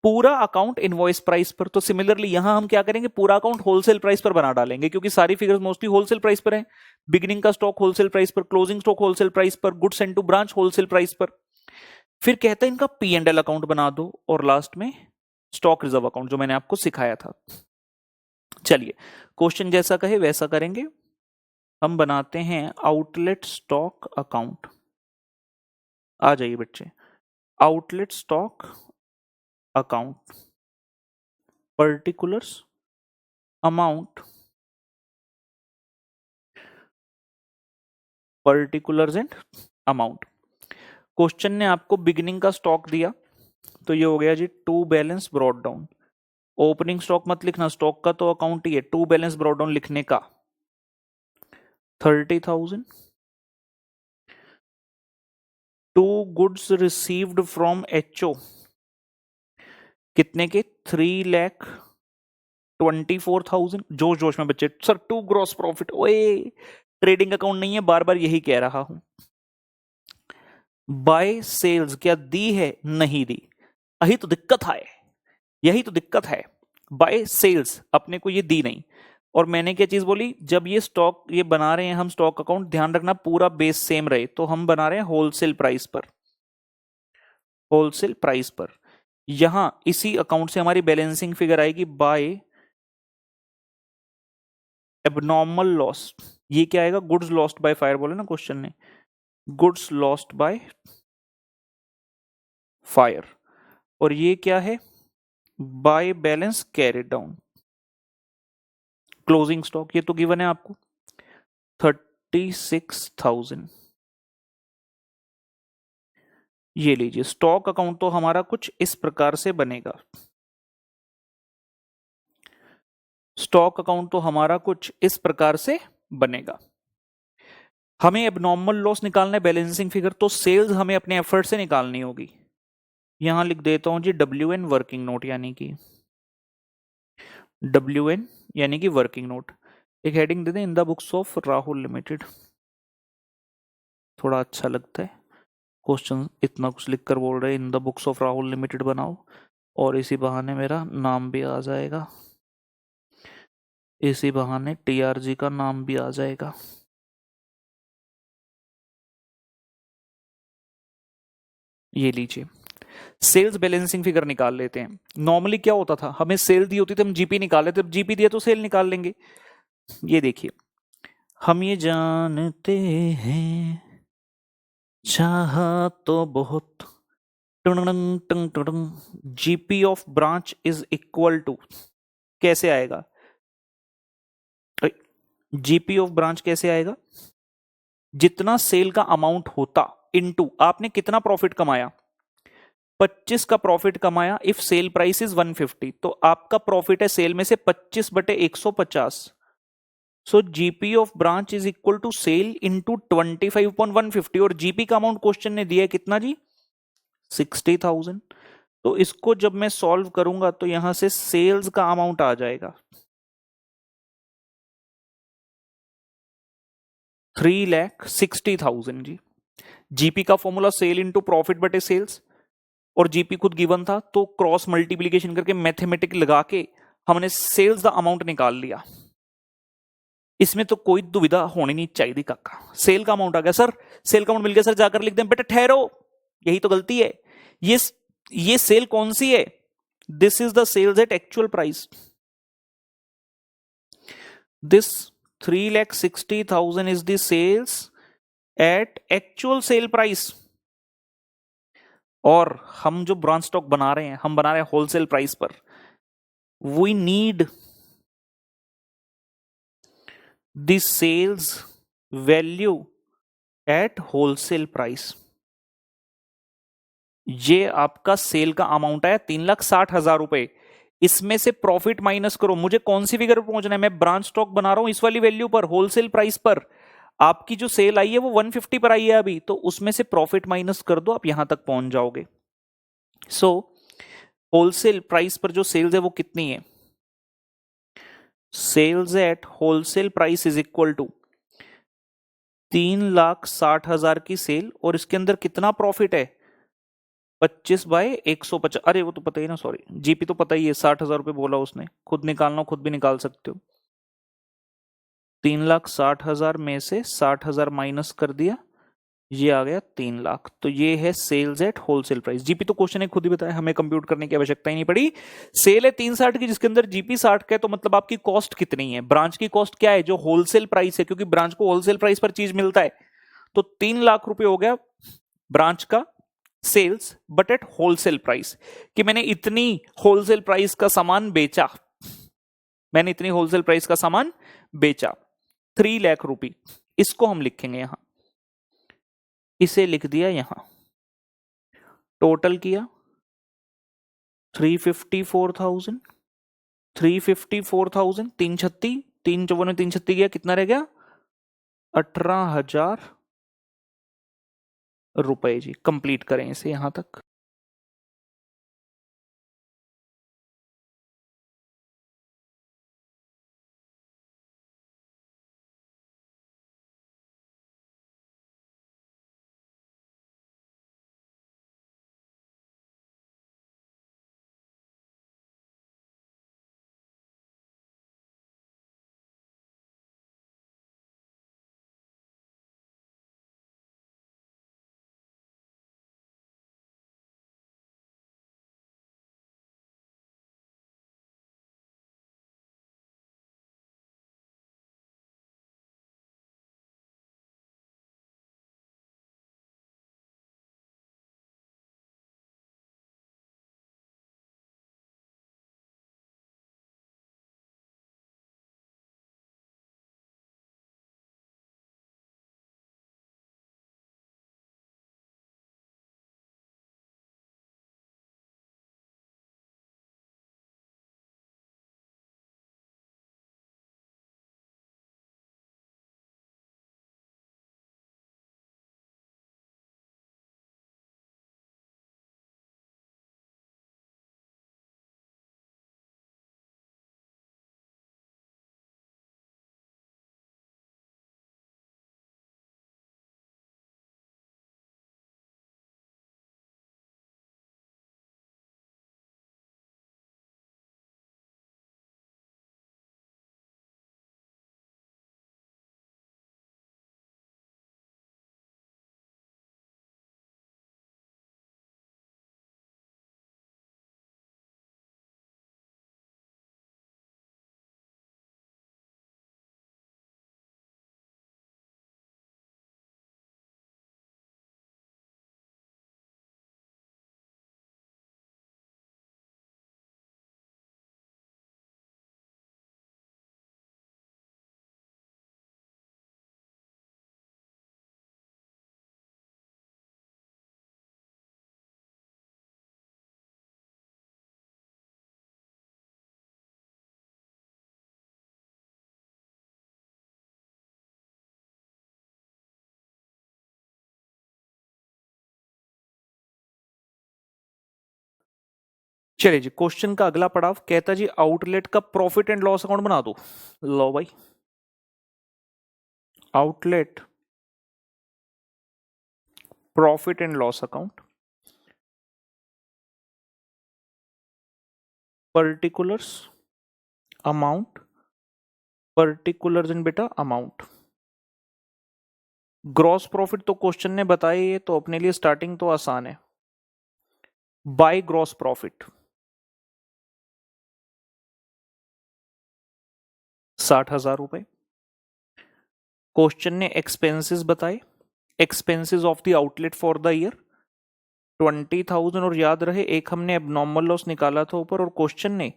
पूरा अकाउंट इनवॉइस प्राइस पर। तो सिमिलरली यहां हम क्या करेंगे, पूरा अकाउंट होलसेल प्राइस पर बना डालेंगे, क्योंकि सारी फिगर्स मोस्टली होलसेल प्राइस पर है। बिगिनिंग का स्टॉक होलसेल प्राइस पर, क्लोजिंग स्टॉक होलसेल प्राइस पर, goods send to branch wholesale price पर। फिर कहते हैं इनका P&L अकाउंट बना दो, और लास्ट में स्टॉक रिजर्व अकाउंट जो मैंने आपको सिखाया था। चलिए क्वेश्चन जैसा कहे वैसा करेंगे, हम बनाते हैं आउटलेट स्टॉक अकाउंट। आ जाइए बच्चे, outlet stock account, particulars amount, particulars and amount. Question ने आपको बिगिनिंग का स्टॉक दिया, तो ये हो गया जी to balance brought down. Opening stock मत लिखना, स्टॉक का तो अकाउंट ही है, टू बैलेंस ब्रॉड डाउन लिखने का 30,000। To goods received from HO, कितने के, 3,24,000। जोश जोश में बच्चे, सर टू ग्रॉस प्रॉफिट, ओए ट्रेडिंग अकाउंट नहीं है, बार बार यही कह रहा हूं। बाय सेल्स क्या दी है, नहीं दी, यही तो दिक्कत है, यही तो दिक्कत है। बाय सेल्स अपने को ये दी नहीं। और मैंने क्या चीज बोली, जब ये स्टॉक ये बना रहे हैं हम स्टॉक अकाउंट, ध्यान रखना पूरा बेस सेम रहे, तो हम बना रहे हैं होलसेल प्राइस पर, होलसेल प्राइस पर। यहां इसी अकाउंट से हमारी बैलेंसिंग फिगर आएगी बाय एबनॉर्मल लॉस। ये क्या आएगा, गुड्स लॉस्ट बाय फायर बोले ना क्वेश्चन ने, गुड्स लॉस्ट बाय फायर। और ये क्या है, bye balance carried down, closing stock, ये तो गिवन है आपको 36,000। ये लीजिए स्टॉक अकाउंट तो हमारा कुछ इस प्रकार से बनेगा, स्टॉक अकाउंट तो हमारा कुछ इस प्रकार से बनेगा। हमें एबनॉर्मल लॉस निकालना है बैलेंसिंग फिगर, तो सेल्स हमें अपने एफर्ट से निकालनी होगी। यहां लिख देता हूं जी WN वर्किंग नोट, यानी कि WN यानी कि वर्किंग नोट। एक हेडिंग दे दें, इन the books of Rahul limited, थोड़ा अच्छा लगता है। क्वेश्चन इतना कुछ लिखकर बोल रहे हैं इन the books of Rahul limited बनाओ, और इसी बहाने मेरा नाम भी आ जाएगा, इसी बहाने TRG का नाम भी आ जाएगा। ये लीजिए सेल्स बैलेंसिंग फिगर निकाल लेते हैं। नॉर्मली क्या होता था, हमें सेल दी होती थी, हम जीपी निकाल लेते, जीपी दिया तो सेल निकाल लेंगे। ये देखिए, हम ये जानते हैं चाहा तो बहुत, GP of branch is equal to, कैसे आएगा जीपी ऑफ ब्रांच, कैसे आएगा, जितना सेल का अमाउंट होता इनटू आपने कितना प्रॉफिट कमाया, 25 का प्रॉफिट कमाया, इफ सेल प्राइस इज 150, तो आपका प्रॉफिट है सेल में से 25/150। So GP of branch is equal to sale into 25/150। और जीपी का अमाउंट क्वेश्चन ने दिया है कितना जी, 60,000। तो इसको जब मैं सॉल्व करूंगा तो यहां से सेल्स का अमाउंट आ जाएगा 3,60,000 जी। जीपी का फॉर्मूला सेल इंटू प्रॉफिट बटे सेल्स, और जीपी खुद गिवन था, तो क्रॉस मल्टीप्लीकेशन करके मैथमेटिक लगा के हमने सेल्स का अमाउंट निकाल लिया। इसमें तो कोई दुविधा होनी नहीं चाहिए काका, सेल का अमाउंट आ गया सर, सेल का अमाउंट मिल गया सर, जाकर लिख दें, बेटा ठहरो, यही तो गलती है। ये ये सेल कौन सी है? This is the sales at actual price. This 3,60,000 is the sales at actual sale price। और हम जो ब्रांच स्टॉक बना रहे हैं, हम बना रहे हैं होलसेल प्राइस पर। We need the sales value at wholesale price. ये आपका सेल का अमाउंट है 3,60,000 रुपए। इसमें से प्रॉफिट माइनस करो, मुझे कौन सी फिगर पर पहुंचना है? मैं ब्रांच स्टॉक बना रहा हूं इस वाली वैल्यू पर, होलसेल प्राइस पर। आपकी जो सेल आई है वो 150 पर आई है अभी, तो उसमें से प्रॉफिट माइनस कर दो, आप यहां तक पहुंच जाओगे। सो होलसेल प्राइस पर जो सेल्स है वो कितनी है? Sales at wholesale price is equal to 3,60,000 की सेल, और इसके अंदर कितना प्रॉफिट है? 25/150। अरे वो तो पता ही ना, सॉरी, जीपी तो पता ही है, 60,000 रुपये बोला उसने, खुद निकालना खुद भी निकाल सकते हो। 3,60,000 में से 60,000 माइनस कर दिया, ये आ गया 3,00,000। तो ये है sales at wholesale price. GP तो क्वेश्चन ने खुद ही बताया, हमें कंप्यूट करने की आवश्यकता ही नहीं पड़ी। सेल है 360 की, जिसके अंदर जीपी 60 का है, तो मतलब आपकी कॉस्ट कितनी है? ब्रांच की कॉस्ट क्या है? जो होलसेल प्राइस है, क्योंकि ब्रांच को होलसेल प्राइस पर चीज मिलता है। तो 3,00,000 रुपए हो गया ब्रांच का sales, but at wholesale price, कि मैंने इतनी होलसेल प्राइस का सामान बेचा, मैंने इतनी होलसेल प्राइस का सामान बेचा 3,00,000 रुपए। इसको हम लिखेंगे यहां, इसे लिख दिया यहां। टोटल किया 354,000, 354,000, 336, 354 में 336 गया, कितना रह गया? 18,000 रुपए जी। कंप्लीट करें इसे यहां तक। चलिए जी, क्वेश्चन का अगला पड़ाव कहता जी आउटलेट का प्रॉफिट एंड लॉस अकाउंट बना दो। लो भाई, outlet profit and loss account, particulars amount, particulars इन बेटा अमाउंट। ग्रॉस प्रॉफिट तो क्वेश्चन ने बताया ही है, तो अपने लिए स्टार्टिंग तो आसान है। बाय ग्रॉस प्रॉफिट 60,000 रुपए। क्वेश्चन ने एक्सपेंसेस बताए, expenses of the outlet for the year 20,000, और याद रहे एक हमने एबनॉर्मल लॉस निकाला था ऊपर, और क्वेश्चन ने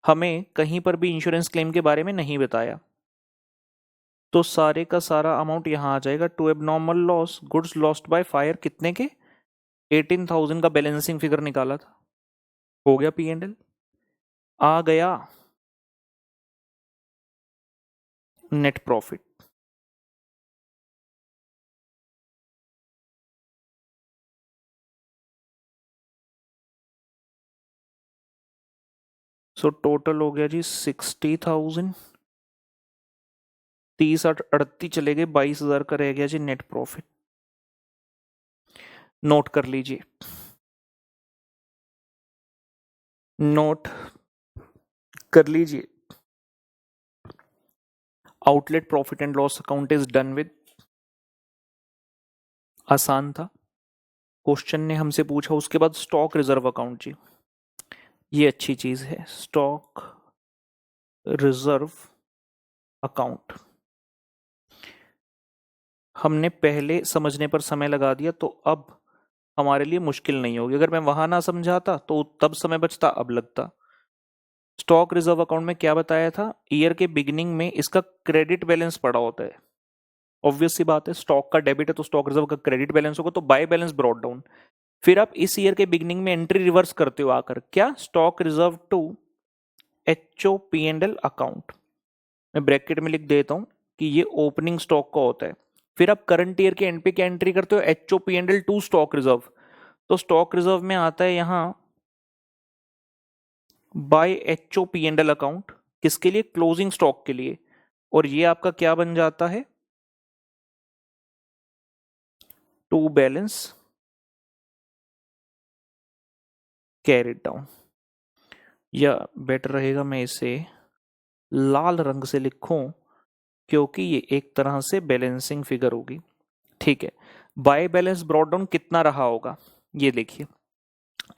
हमें कहीं पर भी इंश्योरेंस क्लेम के बारे में नहीं बताया, तो सारे का सारा अमाउंट यहां आ जाएगा। To abnormal loss goods lost by fire कितने के, 18,000 का बैलेंसिंग फिगर निकाला था, हो गया पी एंड एल, आ गया नेट प्रॉफिट। सो टोटल हो गया जी 60,000, 30 8 38 चले गए, 22,000 का रह गया जी नेट प्रॉफिट। नोट कर लीजिए, नोट कर लीजिए। Outlet profit and loss account is done with. आसान था, क्वेश्चन ने हमसे पूछा। उसके बाद स्टॉक रिजर्व अकाउंट जी, ये अच्छी चीज है, स्टॉक रिजर्व अकाउंट। हमने पहले समझने पर समय लगा दिया, तो अब हमारे लिए मुश्किल नहीं होगी। अगर मैं वहां ना समझाता तो तब समय बचता, अब लगता। स्टॉक रिजर्व अकाउंट में क्या बताया था, ईयर के बिगिनिंग में इसका क्रेडिट बैलेंस पड़ा होता है। ऑब्वियस सी बात है, स्टॉक का डेबिट है तो स्टॉक रिजर्व का क्रेडिट बैलेंस होगा, तो बाय बैलेंस ब्रॉट डाउन। फिर आप इस ईयर के बिगिनिंग में एंट्री रिवर्स करते हो आकर, क्या, stock reserve to H O P and L account. मैं ब्रैकेट में लिख देता हूं कि ये ओपनिंग स्टॉक का होता है। फिर आप करंट ईयर के एंड पे क्या एंट्री करते हो, H O P and L to stock reserve. तो स्टॉक रिजर्व में आता है यहां by H O P and L account, किसके लिए, क्लोजिंग स्टॉक के लिए। और ये आपका क्या बन जाता है, टू बैलेंस कैरिड डाउन। या बेटर रहेगा मैं इसे लाल रंग से लिखूं, क्योंकि ये एक तरह से बैलेंसिंग फिगर होगी। ठीक है, बाय बैलेंस ब्रॉट डाउन कितना रहा होगा, ये देखिए।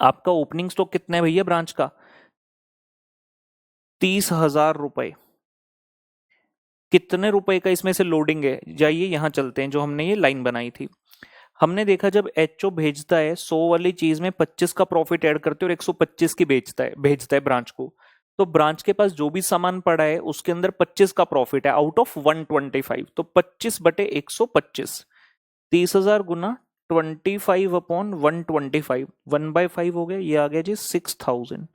आपका ओपनिंग स्टॉक कितना है भैया ब्रांच का, 30,000 रुपए। कितने रुपए का इसमें से लोडिंग है, जाइए यहां चलते हैं, जो हमने ये लाइन बनाई थी। हमने देखा जब एचओ भेजता है 100 वाली चीज में 25 का प्रॉफिट ऐड करते हैं और 125 की भेजता है ब्रांच को। तो ब्रांच के पास जो भी सामान पड़ा है उसके अंदर 25 का प्रॉफिट है आउट ऑफ 125, तो 25/125, 30,000 गुना 25/125, 1/5 हो गया, ये आ गया जी 6,000।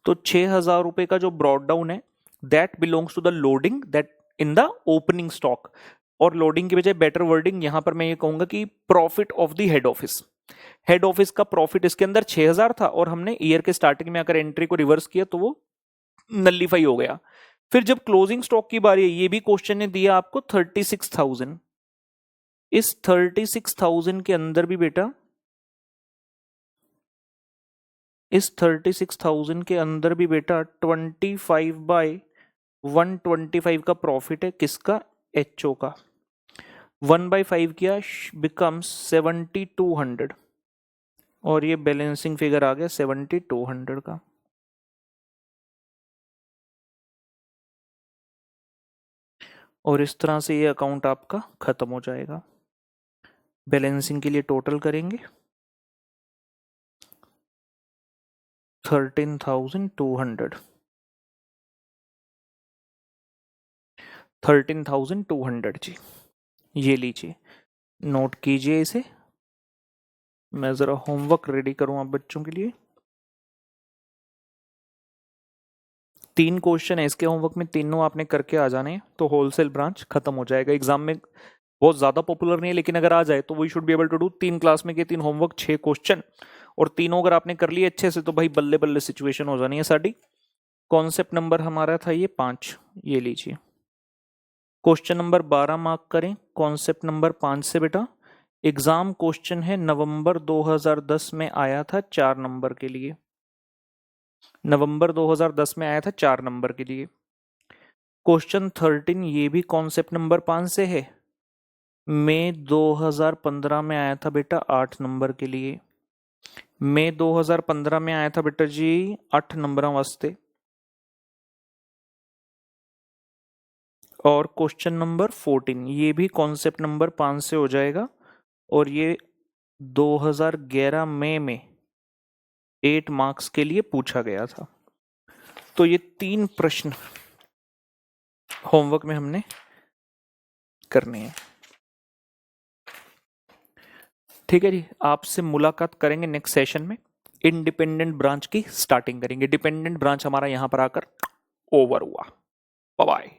तो 6,000 रुपए का जो ब्रॉड डाउन है, that belongs to the loading that in the opening stock. और लोडिंग की बजाय बेटर वर्डिंग यहां पर मैं ये कहूंगा कि profit of the head office. Head office का प्रॉफिट इसके अंदर 6,000 था, और हमने ईयर के स्टार्टिंग में अगर एंट्री को रिवर्स किया तो वो नल्लीफाई हो गया। फिर जब क्लोजिंग स्टॉक की बारी है, ये भी क्वेश्चन ने दिया आपको 36,000। इस 36,000 के अंदर भी बेटा, इस 36,000 के अंदर भी बेटा 25/125 का प्रॉफिट है, किसका, एचओ का। 1/5 किया बिकम्स 7,200, और ये बैलेंसिंग फिगर आ गया 7,200 का। और इस तरह से ये अकाउंट आपका खत्म हो जाएगा। बैलेंसिंग के लिए टोटल करेंगे 13,200, 13,200 जी, ये लीजिए, नोट कीजिए इसे। मैं जरा होमवर्क रेडी करूं आप बच्चों के लिए। 3 क्वेश्चन है इसके होमवर्क में, तीनों आपने करके आ जाने हैं, तो होलसेल ब्रांच खत्म हो जाएगा। एग्जाम में बहुत ज्यादा पॉपुलर नहीं है, लेकिन अगर आ जाए तो we should be able to do. 3 class में के 3 होमवर्क, 6 क्वेश्चन, और तीनों अगर आपने कर लिए अच्छे से तो भाई बल्ले बल्ले सिचुएशन हो जानी है साड़ी। कॉन्सेप्ट नंबर हमारा था ये 5, ये लीजिए। क्वेश्चन नंबर 12 मार्क करें कॉन्सेप्ट नंबर 5 से बेटा। एग्जाम क्वेश्चन है, नवंबर 2010 में आया था 4 नंबर के लिए। नवंबर 2010 में आया था 4 नंबर के लिए। क्वेश्चन 13 ये भी कॉन्सेप्ट नंबर 5 से है, मई 2015 में आया था बेटा 8 नंबर के लिए। मई 2015 में आया था बेटा जी 8 नंबरों वास्ते। और क्वेश्चन नंबर 14 ये भी कॉन्सेप्ट नंबर 5 से हो जाएगा, और ये 2011 मई में 8 मार्क्स के लिए पूछा गया था। तो ये 3 प्रश्न होमवर्क में हमने करने हैं। ठीक है जी, आपसे मुलाकात करेंगे नेक्स्ट सेशन में। इंडिपेंडेंट ब्रांच की स्टार्टिंग करेंगे। डिपेंडेंट ब्रांच हमारा यहां पर आकर ओवर हुआ। Bye bye.